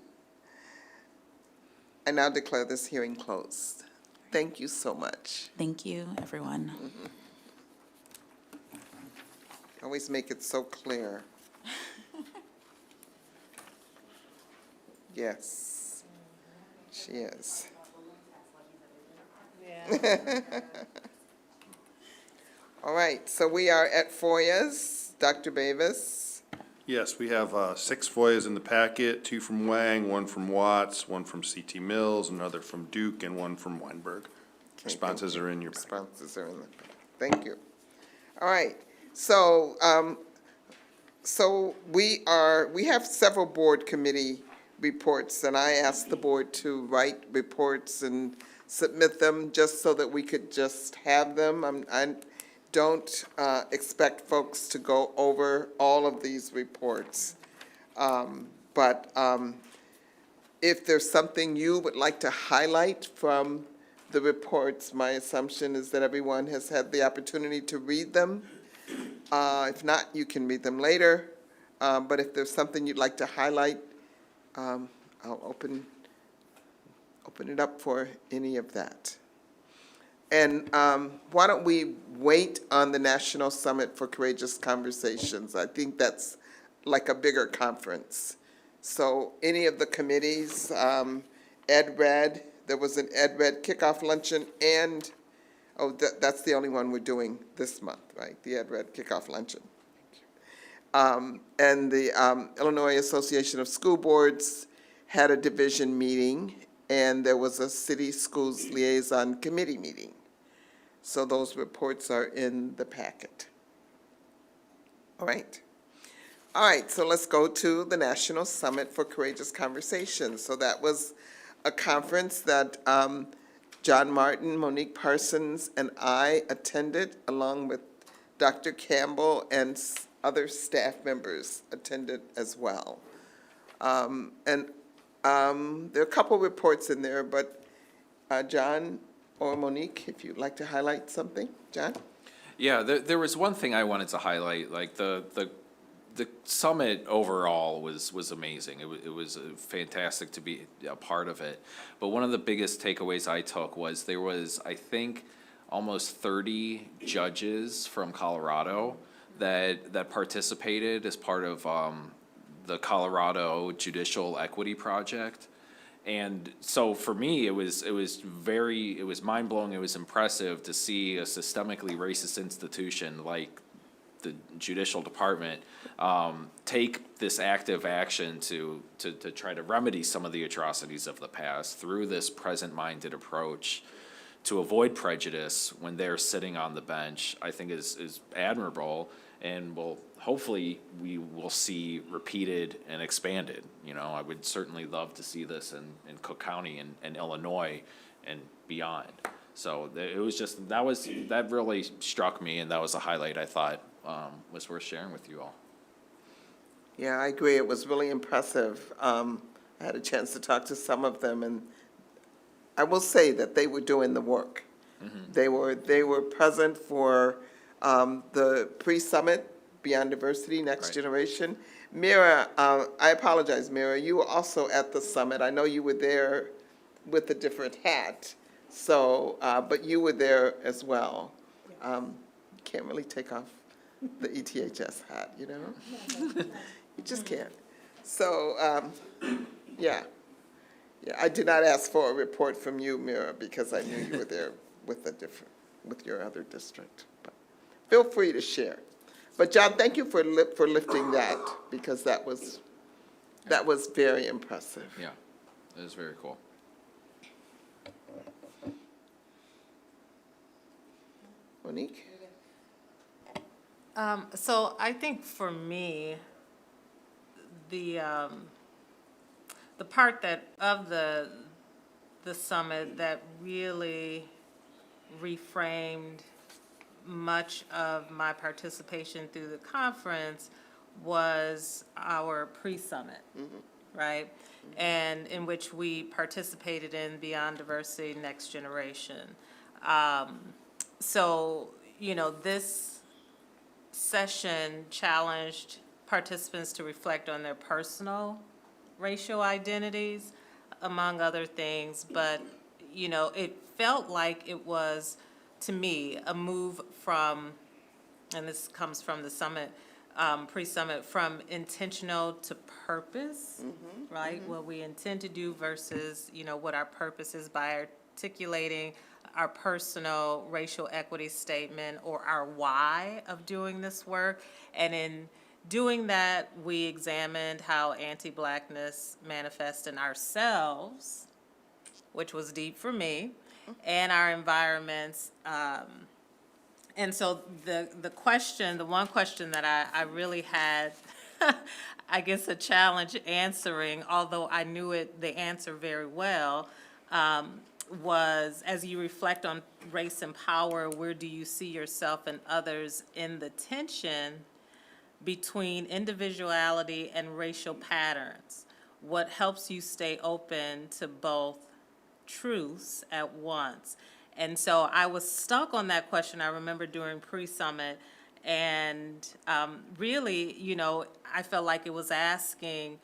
I now declare this hearing closed. Thank you so much. Thank you, everyone. Always make it so clear. Yes, she is. All right, so we are at FOIAs. Dr. Bavis, Yes, we have 6 FOIAs in the packet, 2 from Wang, 1 from Watts, 1 from CT Mills, another from Duke, and 1 from Weinberg. Responses are in your packet. Responses are in the, thank you. All right, so, we have several board committee reports, and I asked the board to write reports and submit them just so that we could just have them. I don't expect folks to go over all of these reports. But if there's something you would like to highlight from the reports, my assumption is that everyone has had the opportunity to read them. If not, you can read them later. But if there's something you'd like to highlight, I'll open it up for any of that. And why don't we wait on the National Summit for Courageous Conversations? I think that's like a bigger conference. So any of the committees, Ed Red, there was an Ed Red kickoff luncheon, and, that's the only one we're doing this month, right? The Ed Red kickoff luncheon. And the Illinois Association of School Boards had a division meeting, and there was a City Schools Liaison Committee meeting. So those reports are in the packet. All right. All right, so let's go to the National Summit for Courageous Conversations. So that was a conference that John Martin, Monique Parsons, and I attended, along with Dr. Campbell and other staff members attended as well. There are a couple reports in there, but John or Monique, if you'd like to highlight something. John? Yeah, there was one thing I wanted to highlight, like the summit overall was amazing. It was fantastic to be a part of it. But one of the biggest takeaways I took was there was, I think, almost 30 judges from Colorado that participated as part of the Colorado Judicial Equity Project. And so for me, it was mind-blowing, it was impressive to see a systemically racist institution like the judicial department take this active action to try to remedy some of the atrocities of the past through this present-minded approach to avoid prejudice when they're sitting on the bench, I think is admirable, and hopefully we will see repeated and expanded. You know, I would certainly love to see this in Cook County and Illinois and beyond. So it was just, that really struck me, and that was a highlight I thought was worth sharing with you all. Yeah, I agree. It was really impressive. I had a chance to talk to some of them, and I will say that they were doing the work. Mm-hmm. They were present for the pre-summit, Beyond Diversity, Next Generation. Mira, I apologize, Mira, you were also at the summit. I know you were there with a different hat, so, but you were there as well. Can't really take off the ETHS hat, you know? You just can't. So, yeah. Yeah, I did not ask for a report from you, Mira, because I knew you were there with your other district. But feel free to share. But John, thank you for lifting that, because that was very impressive. Yeah, it was very cool. Monique? So I think for me, the part of the summit that really reframed much of my participation through the conference was our pre-summit, right? And in which we participated in Beyond Diversity, Next Generation. So, you know, this session challenged participants to reflect on their personal racial identities, among other things, but, you know, it felt like it was, to me, a move from, and this comes from the summit, pre-summit, from intentional to purpose, right? What we intend to do versus, you know, what our purpose is by articulating our personal racial equity statement or our why of doing this work. And in doing that, we examined how anti-Blackness manifests in ourselves, which was deep for me, and our environments. And so the one question that I really had, I guess, a challenge answering, although I knew the answer very well, was, as you reflect on race and power, where do you see yourself and others in the tension between individuality and racial patterns? What helps you stay open to both truths at once? And so I was stuck on that question, I remember, during pre-summit, and really, you know, I felt like it was asking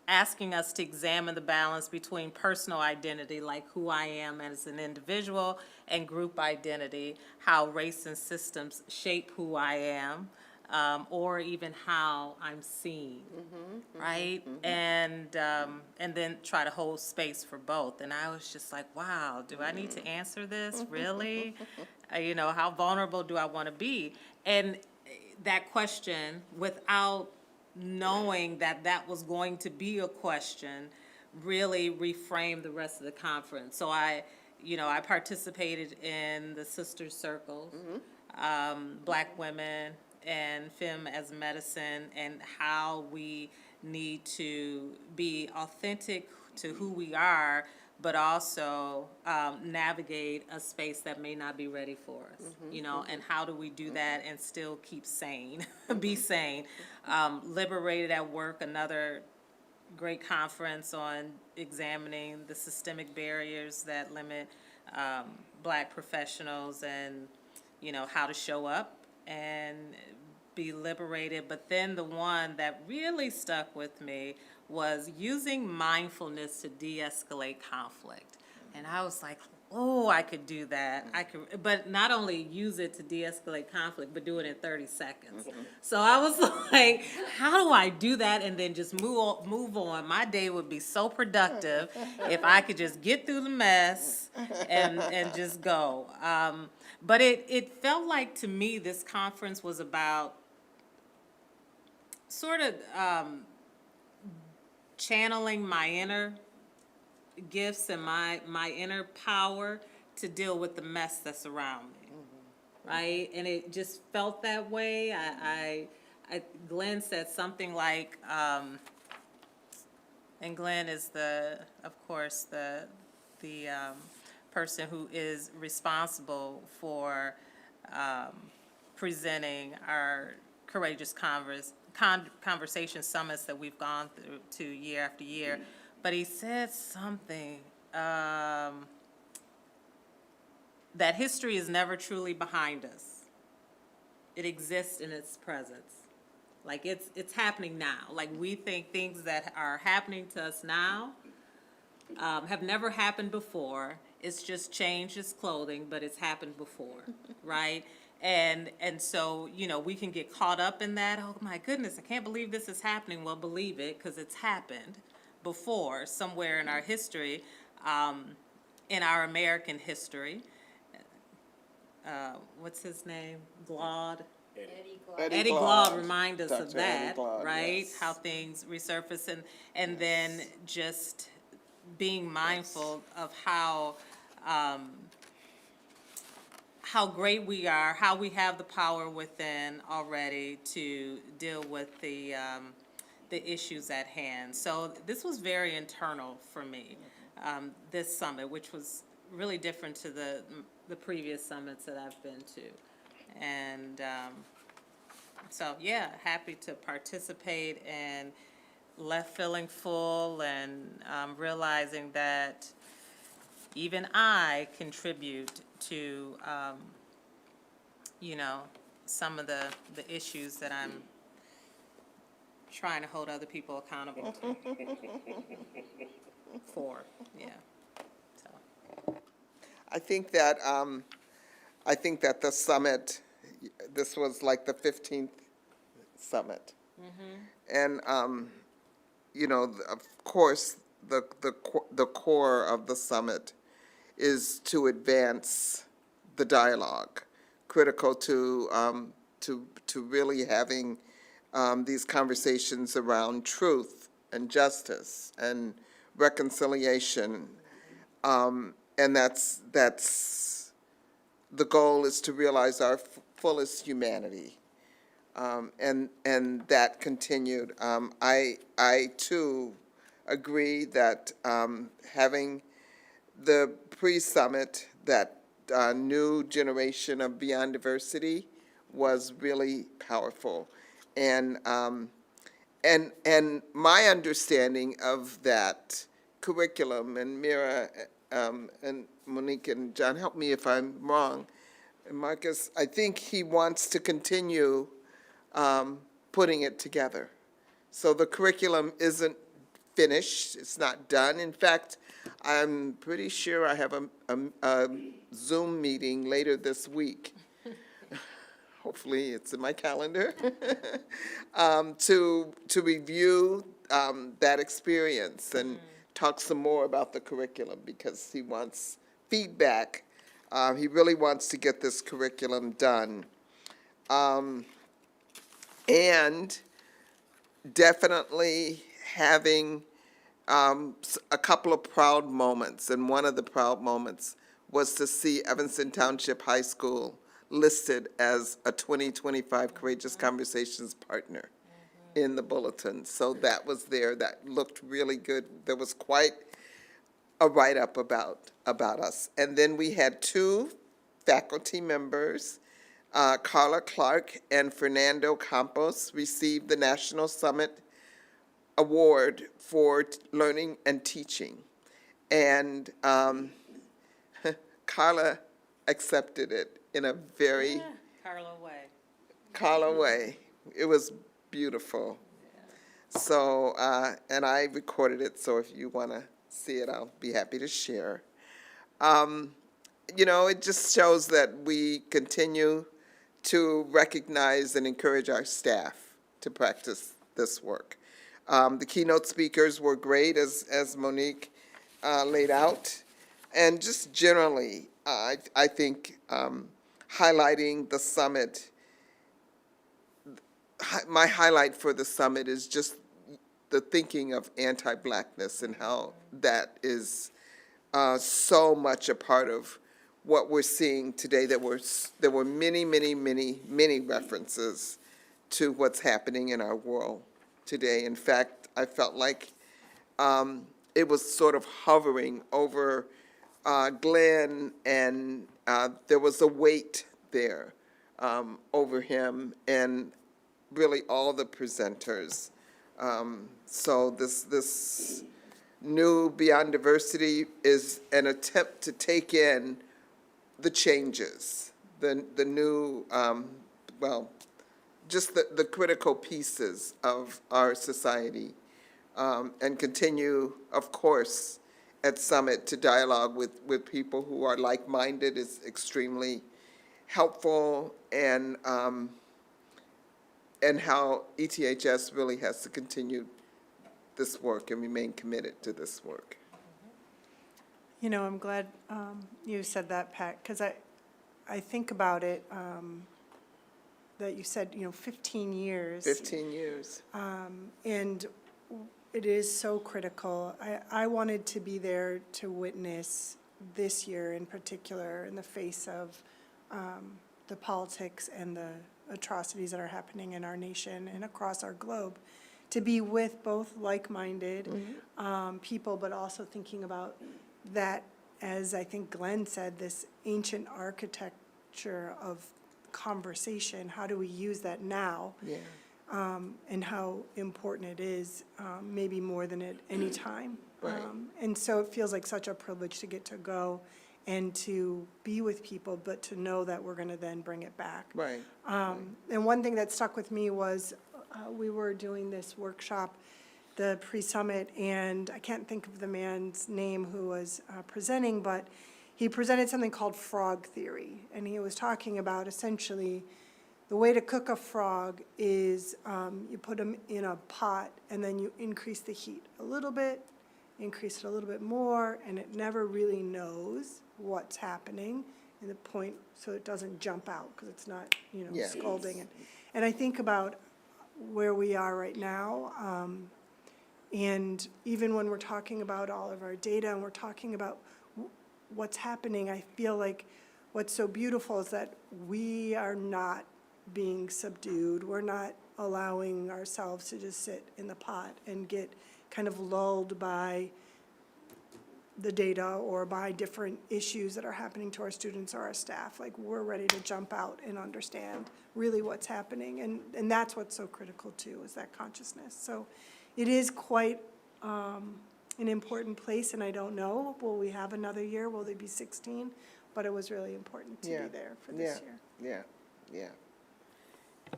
us to examine the balance between personal identity, like who I am as an individual, and group identity, how race and systems shape who I am, or even how I'm seen, right? And then try to hold space for both. And I was just like, wow, do I need to answer this, really? You know, how vulnerable do I want to be? And that question, without knowing that that was going to be a question, really reframed the rest of the conference. So I participated in the Sisters Circles, Black Women, and Femme as Medicine, and how we need to be authentic to who we are, but also navigate a space that may not be ready for us, you know, and how do we do that and still keep sane, be sane. Liberated at Work, another great conference on examining the systemic barriers that limit Black professionals, and, you know, how to show up and be liberated. But then the one that really stuck with me was using mindfulness to de-escalate conflict. And I was like, oh, I could do that. I could, but not only use it to de-escalate conflict, but do it in 30 seconds. So I was like, how do I do that and then just move on? My day would be so productive if I could just get through the mess and just go. But it felt like, to me, this conference was about sort of channeling my inner gifts and my inner power to deal with the mess that's around me, right? And it just felt that way. Glenn said something like, and Glenn is of course the person who is responsible for presenting our Courageous Conversation Summits that we've gone through to year after year. But he said something, that history is never truly behind us. It exists in its presence. Like it's happening now. Like we think things that are happening to us now have never happened before. It's just changed its clothing, but it's happened before, right? And so, you know, we can get caught up in that. Oh my goodness, I can't believe this is happening. Well, believe it, because it's happened before somewhere in our history, in our American history. What's his name? Glaude. Eddie Glaude remind us of that, right? Yes. How things resurface, and then just being mindful of how great we are, how we have the power within already to deal with the issues at hand. So this was very internal for me, this summit, which was really different to the previous summits that I've been to. And so, yeah, happy to participate and left feeling full and realizing that even I contribute to, you know, some of the issues that I'm trying to hold other people accountable for, yeah. So. I think that the summit, this was like the 15th summit. And, you know, of course, the core of the summit is to advance the dialogue, critical to to really having these conversations around truth and justice and reconciliation. And that's the goal, is to realize our fullest humanity. And that continued. I too agree that having the pre-summit, that new generation of Beyond Diversity, was really powerful. And my understanding of that curriculum, and Mira and Monique and John, help me if I'm wrong, and Marcus, I think he wants to continue putting it together. So the curriculum isn't finished, it's not done. In fact, I'm pretty sure I have a Zoom meeting later this week. Hopefully, it's in my calendar, to review that experience and talk some more about the curriculum, because he wants feedback. He really wants to get this curriculum done. And definitely having a couple of proud moments, and one of the proud moments was to see Evanston Township High School listed as a 2025 Courageous Conversations partner in the bulletin. So that was there. That looked really good. There was quite a write-up about us. And then we had two faculty members, Carla Clark and Fernando Campos, received the National Summit Award for Learning and Teaching. And Carla accepted it in a very Carla way. It was beautiful. So, and I recorded it, so if you want to see it, I'll be happy to share. You know, it just shows that we continue to recognize and encourage our staff to practice this work. The keynote speakers were great, as Monique laid out. And just generally, I think highlighting the summit, my highlight for the summit is just the thinking of anti-Blackness and how that is so much a part of what we're seeing today. There were many, many, many, many references to what's happening in our world today. In fact, I felt like it was sort of hovering over Glenn, and there was a weight there over him and really all the presenters. So this new Beyond Diversity is an attempt to take in the changes, the new, well, just the critical pieces of our society, and continue, of course, at Summit to dialogue with people who are like-minded is extremely helpful, and how ETHS really has to continue this work and remain committed to this work. You know, I'm glad you said that, Pat, because I think about it, that you said, 15 years. 15 years. And it is so critical. I wanted to be there to witness this year in particular, in the face of the politics and the atrocities that are happening in our nation and across our globe, to be with both like-minded people, but also thinking about that, as I think Glenn said, this ancient architecture of conversation. How do we use that now? Yeah. And how important it is, maybe more than at any time. Right. And so it feels like such a privilege to get to go and to be with people, but to know that we're going to then bring it back. Right. And one thing that stuck with me was we were doing this workshop, the pre-summit, and I can't think of the man's name who was presenting, but he presented something called frog theory. And he was talking about essentially the way to cook a frog is you put them in a pot and then you increase the heat a little bit, increase it a little bit more, and it never really knows what's happening in the point, so it doesn't jump out, because it's not, Yeah. scolding. And I think about where we are right now, and even when we're talking about all of our data and we're talking about what's happening, I feel like what's so beautiful is that we are not being subdued. We're not allowing ourselves to just sit in the pot and get kind of lulled by the data or by different issues that are happening to our students or our staff. Like, we're ready to jump out and understand really what's happening. And that's what's so critical too, is that consciousness. So it is quite an important place, and I don't know, will we have another year? Will they be 16? But it was really important to be there for this year.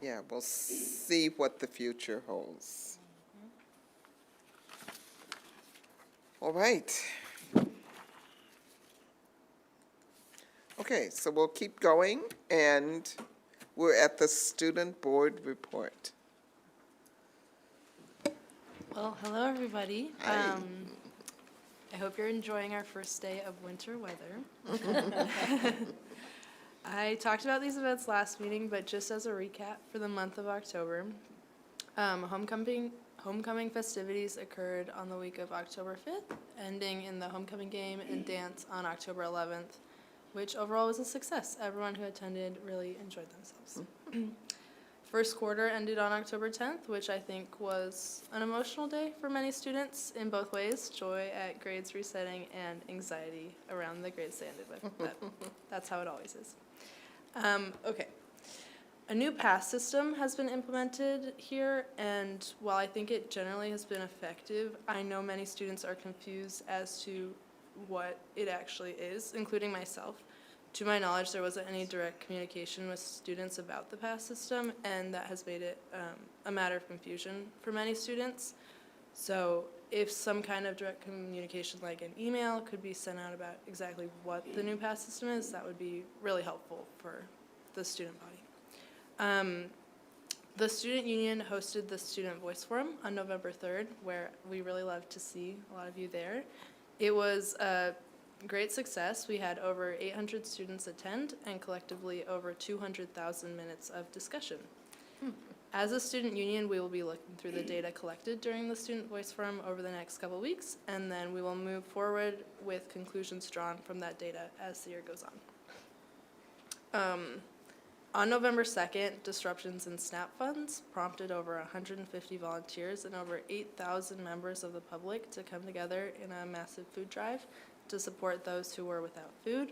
Yeah, we'll see what the future holds. All right. Okay, so we'll keep going, and we're at the student board report. Well, hello, everybody. Hi. I hope you're enjoying our first day of winter weather. I talked about these events last meeting, but just as a recap for the month of October, homecoming festivities occurred on the week of October 5th, ending in the homecoming game and dance on October 11th, which overall was a success. Everyone who attended really enjoyed themselves. First quarter ended on October 10th, which I think was an emotional day for many students in both ways, joy at grades resetting and anxiety around the grades they ended with, but that's how it always is. Okay. A new pass system has been implemented here, and while I think it generally has been effective, I know many students are confused as to what it actually is, including myself. To my knowledge, there wasn't any direct communication with students about the pass system, and that has made it a matter of confusion for many students. So if some kind of direct communication, like an email, could be sent out about exactly what the new pass system is, that would be really helpful for the student body. The student union hosted the Student Voice Forum on November 3rd, where we really loved to see a lot of you there. It was a great success. We had over 800 students attend and collectively over 200,000 minutes of discussion. As a student union, we will be looking through the data collected during the Student Voice Forum over the next couple weeks, and then we will move forward with conclusions drawn from that data as the year goes on. On November 2nd, disruptions in SNAP funds prompted over 150 volunteers and over 8,000 members of the public to come together in a massive food drive to support those who were without food.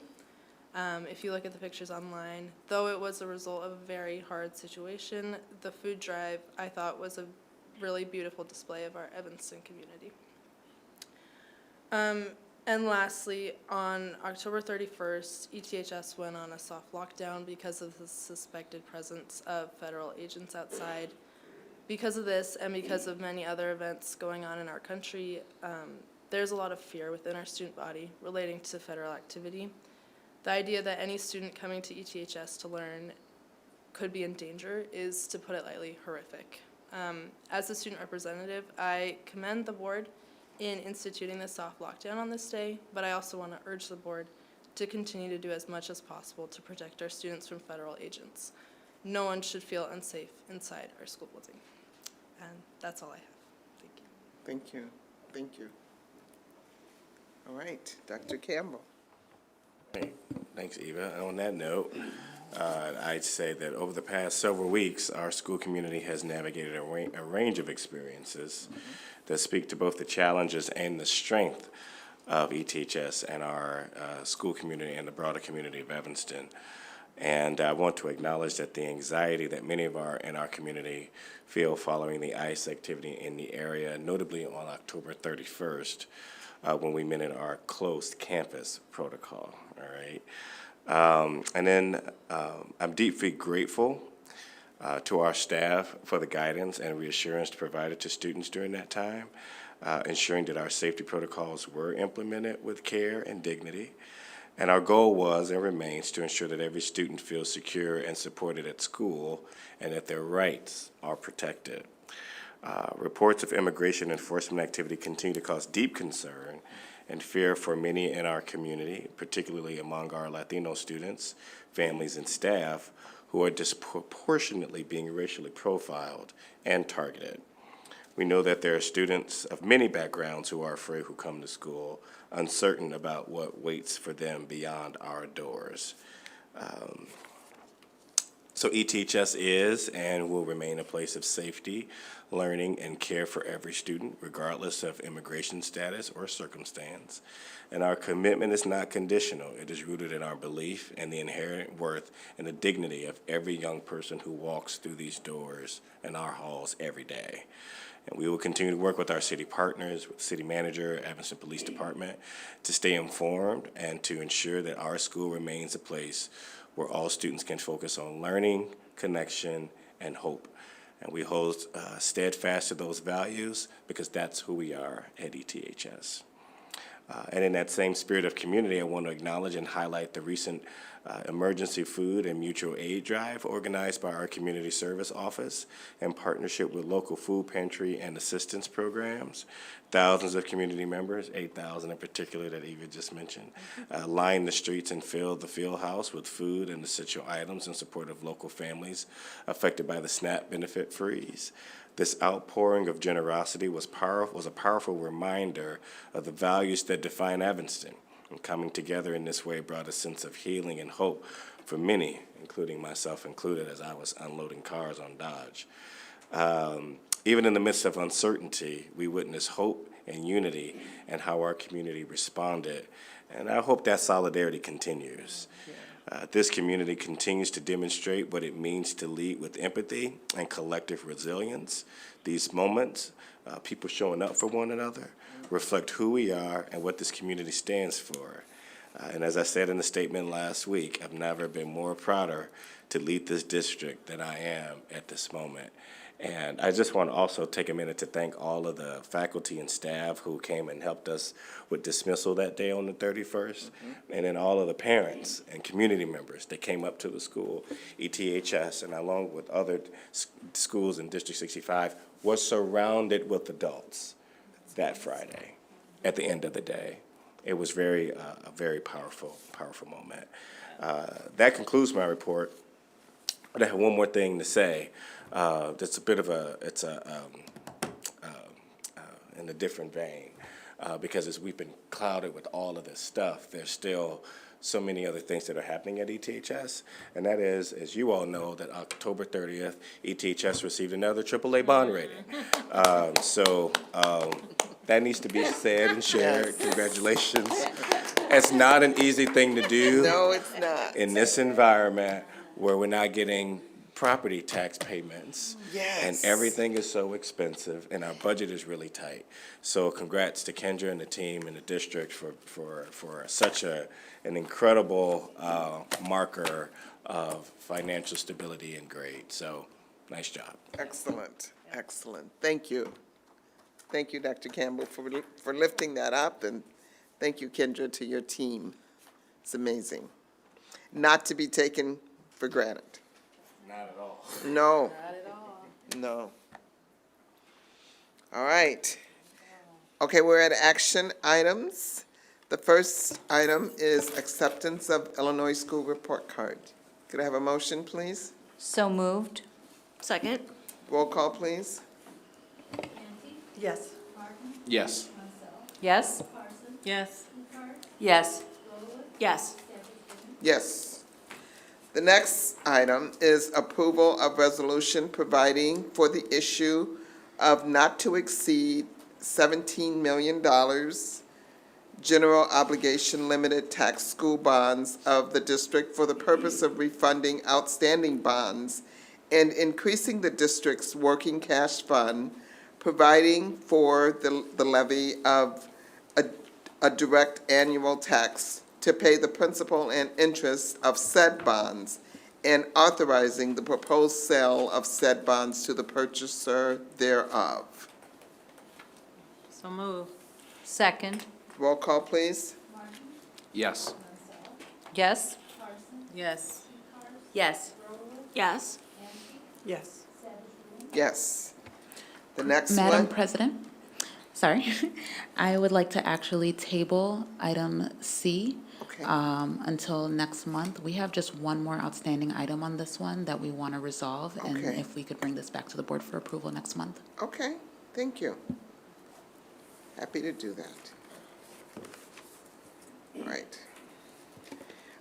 If you look at the pictures online, though it was a result of a very hard situation, the food drive, I thought, was a really beautiful display of our Evanston community. And lastly, on October 31st, ETHS went on a soft lockdown because of the suspected presence of federal agents outside. Because of this, and because of many other events going on in our country, there's a lot of fear within our student body relating to federal activity. The idea that any student coming to ETHS to learn could be in danger is, to put it lightly, horrific. As a student representative, I commend the board in instituting the soft lockdown on this day, but I also want to urge the board to continue to do as much as possible to protect our students from federal agents. No one should feel unsafe inside our school building. And that's all I have. Thank you. Thank you, thank you. All right, Dr. Campbell. Hey, thanks, Eva. And on that note, I'd say that over the past several weeks, our school community has navigated a range of experiences that speak to both the challenges and the strength of ETHS and our school community and the broader community of Evanston. And I want to acknowledge that the anxiety that many of in our community feel following the ICE activity in the area, notably on October 31st, when we met in our closed campus protocol, all right? And then I'm deeply grateful to our staff for the guidance and reassurance provided to students during that time, ensuring that our safety protocols were implemented with care and dignity. And our goal was and remains to ensure that every student feels secure and supported at school and that their rights are protected. Reports of immigration enforcement activity continue to cause deep concern and fear for many in our community, particularly among our Latino students, families, and staff who are disproportionately being racially profiled and targeted. We know that there are students of many backgrounds who are afraid who come to school, uncertain about what waits for them beyond our doors. So ETHS is and will remain a place of safety, learning, and care for every student, regardless of immigration status or circumstance. And our commitment is not conditional. It is rooted in our belief and the inherent worth and the dignity of every young person who walks through these doors and our halls every day. And we will continue to work with our city partners, with the city manager, Evanston Police Department, to stay informed and to ensure that our school remains a place where all students can focus on learning, connection, and hope. And we hold steadfast to those values because that's who we are at ETHS. And in that same spirit of community, I want to acknowledge and highlight the recent emergency food and mutual aid drive organized by our Community Service Office in partnership with local food pantry and assistance programs. Thousands of community members, 8,000 in particular that Eva just mentioned, lined the streets and filled the field house with food and essential items in support of local families affected by the SNAP benefit freeze. This outpouring of generosity was a powerful reminder of the values that define Evanston. And coming together in this way brought a sense of healing and hope for many, including myself included, as I was unloading cars on Dodge. Even in the midst of uncertainty, we witnessed hope and unity and how our community responded. And I hope that solidarity continues. This community continues to demonstrate what it means to lead with empathy and collective resilience. These moments, people showing up for one another, reflect who we are and what this community stands for. And as I said in the statement last week, I've never been more prouder to lead this district than I am at this moment. And I just want to also take a minute to thank all of the faculty and staff who came and helped us with dismissal that day on the 31st, and then all of the parents and community members that came up to the school. ETHS, and along with other schools in District 65, was surrounded with adults that Friday at the end of the day. It was a very powerful moment. That concludes my report. But I have one more thing to say. That's a bit of in a different vein, because as we've been clouded with all of this stuff, there's still so many other things that are happening at ETHS, and that is, as you all know, that October 30th, ETHS received another AAA bond rating. That needs to be said and shared. Yes. Congratulations. It's not an easy thing to do. No, it's not. In this environment where we're not getting property tax payments. Yes. And everything is so expensive, and our budget is really tight. So congrats to Kendra and the team and the district for such an incredible marker of financial stability and grade. So nice job. Excellent, excellent. Thank you. Thank you, Dr. Campbell, for lifting that up, and thank you, Kendra, to your team. It's amazing. Not to be taken for granted. Not at all. No. Not at all. No. All right. Okay, we're at action items. The first item is acceptance of Illinois School Report Card. Could I have a motion, please? So moved. Second? Roll call, please. Yes. Yes. Yes? Yes. Yes. Yes. Yes. The next item is approval of resolution providing for the issue of not to exceed $17 million general obligation limited tax school bonds of the district for the purpose of refunding outstanding bonds and increasing the district's working cash fund, providing for the levy of a direct annual tax to pay the principal and interest of said bonds, and authorizing the proposed sale of said bonds to the purchaser thereof. So move. Second. Roll call, please. Yes. Yes? Yes. Yes. Yes. Yes. Yes. The next Madam one, President, sorry, I would like to actually table item C Okay. until next month. We have just one more outstanding item on this one that we want to resolve, and Okay. if we could bring this back to the board for approval next month. Okay, thank you. Happy to do that. Right.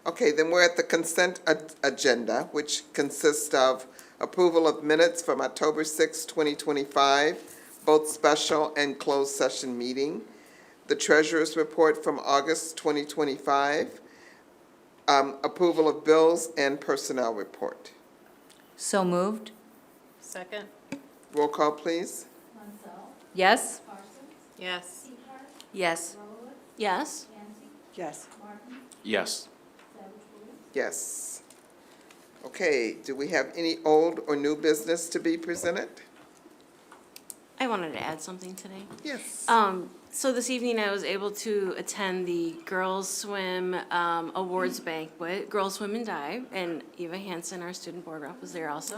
Okay, then we're at the consent agenda, which consists of approval of minutes from October 6, 2025, both special and closed session meeting, the treasurer's report from August 2025, approval of bills and personnel report. So moved? Second? Roll call, please. Yes? Yes. Yes. Yes? Yes. Yes. Yes. Okay, do we have any old or new business to be presented? I wanted to add something today. Yes. So this evening I was able to attend the Girls Swim Awards Banquet, Girls Swim and Dive, and Eva Hansen, our student board rep, was there also.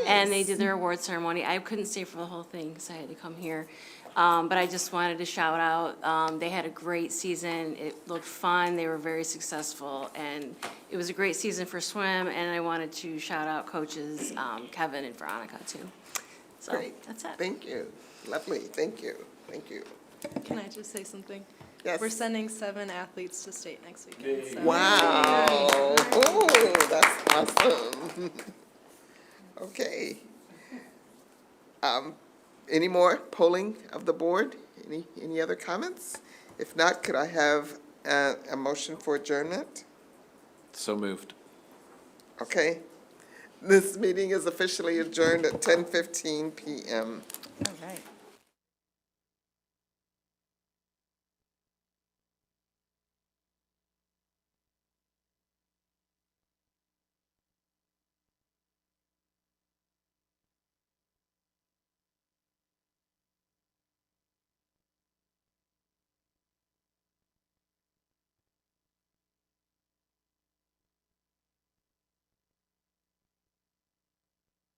And they did their award ceremony. I couldn't stay for the whole thing because I had to come here. But I just wanted to shout out, they had a great season. It looked fun. They were very successful. And it was a great season for swim. And I wanted to shout out coaches Kevin and Veronica too. So Great. that's it. Thank you. Lovely, thank you, thank you. Can I just say something? Yes. We're sending 7 athletes to state next weekend. So. Wow, ooh, that's awesome. Okay. Any more polling of the board? Any other comments? If not, could I have a motion for adjournment? So moved. Okay. This meeting is officially adjourned at 10:15 PM. All right.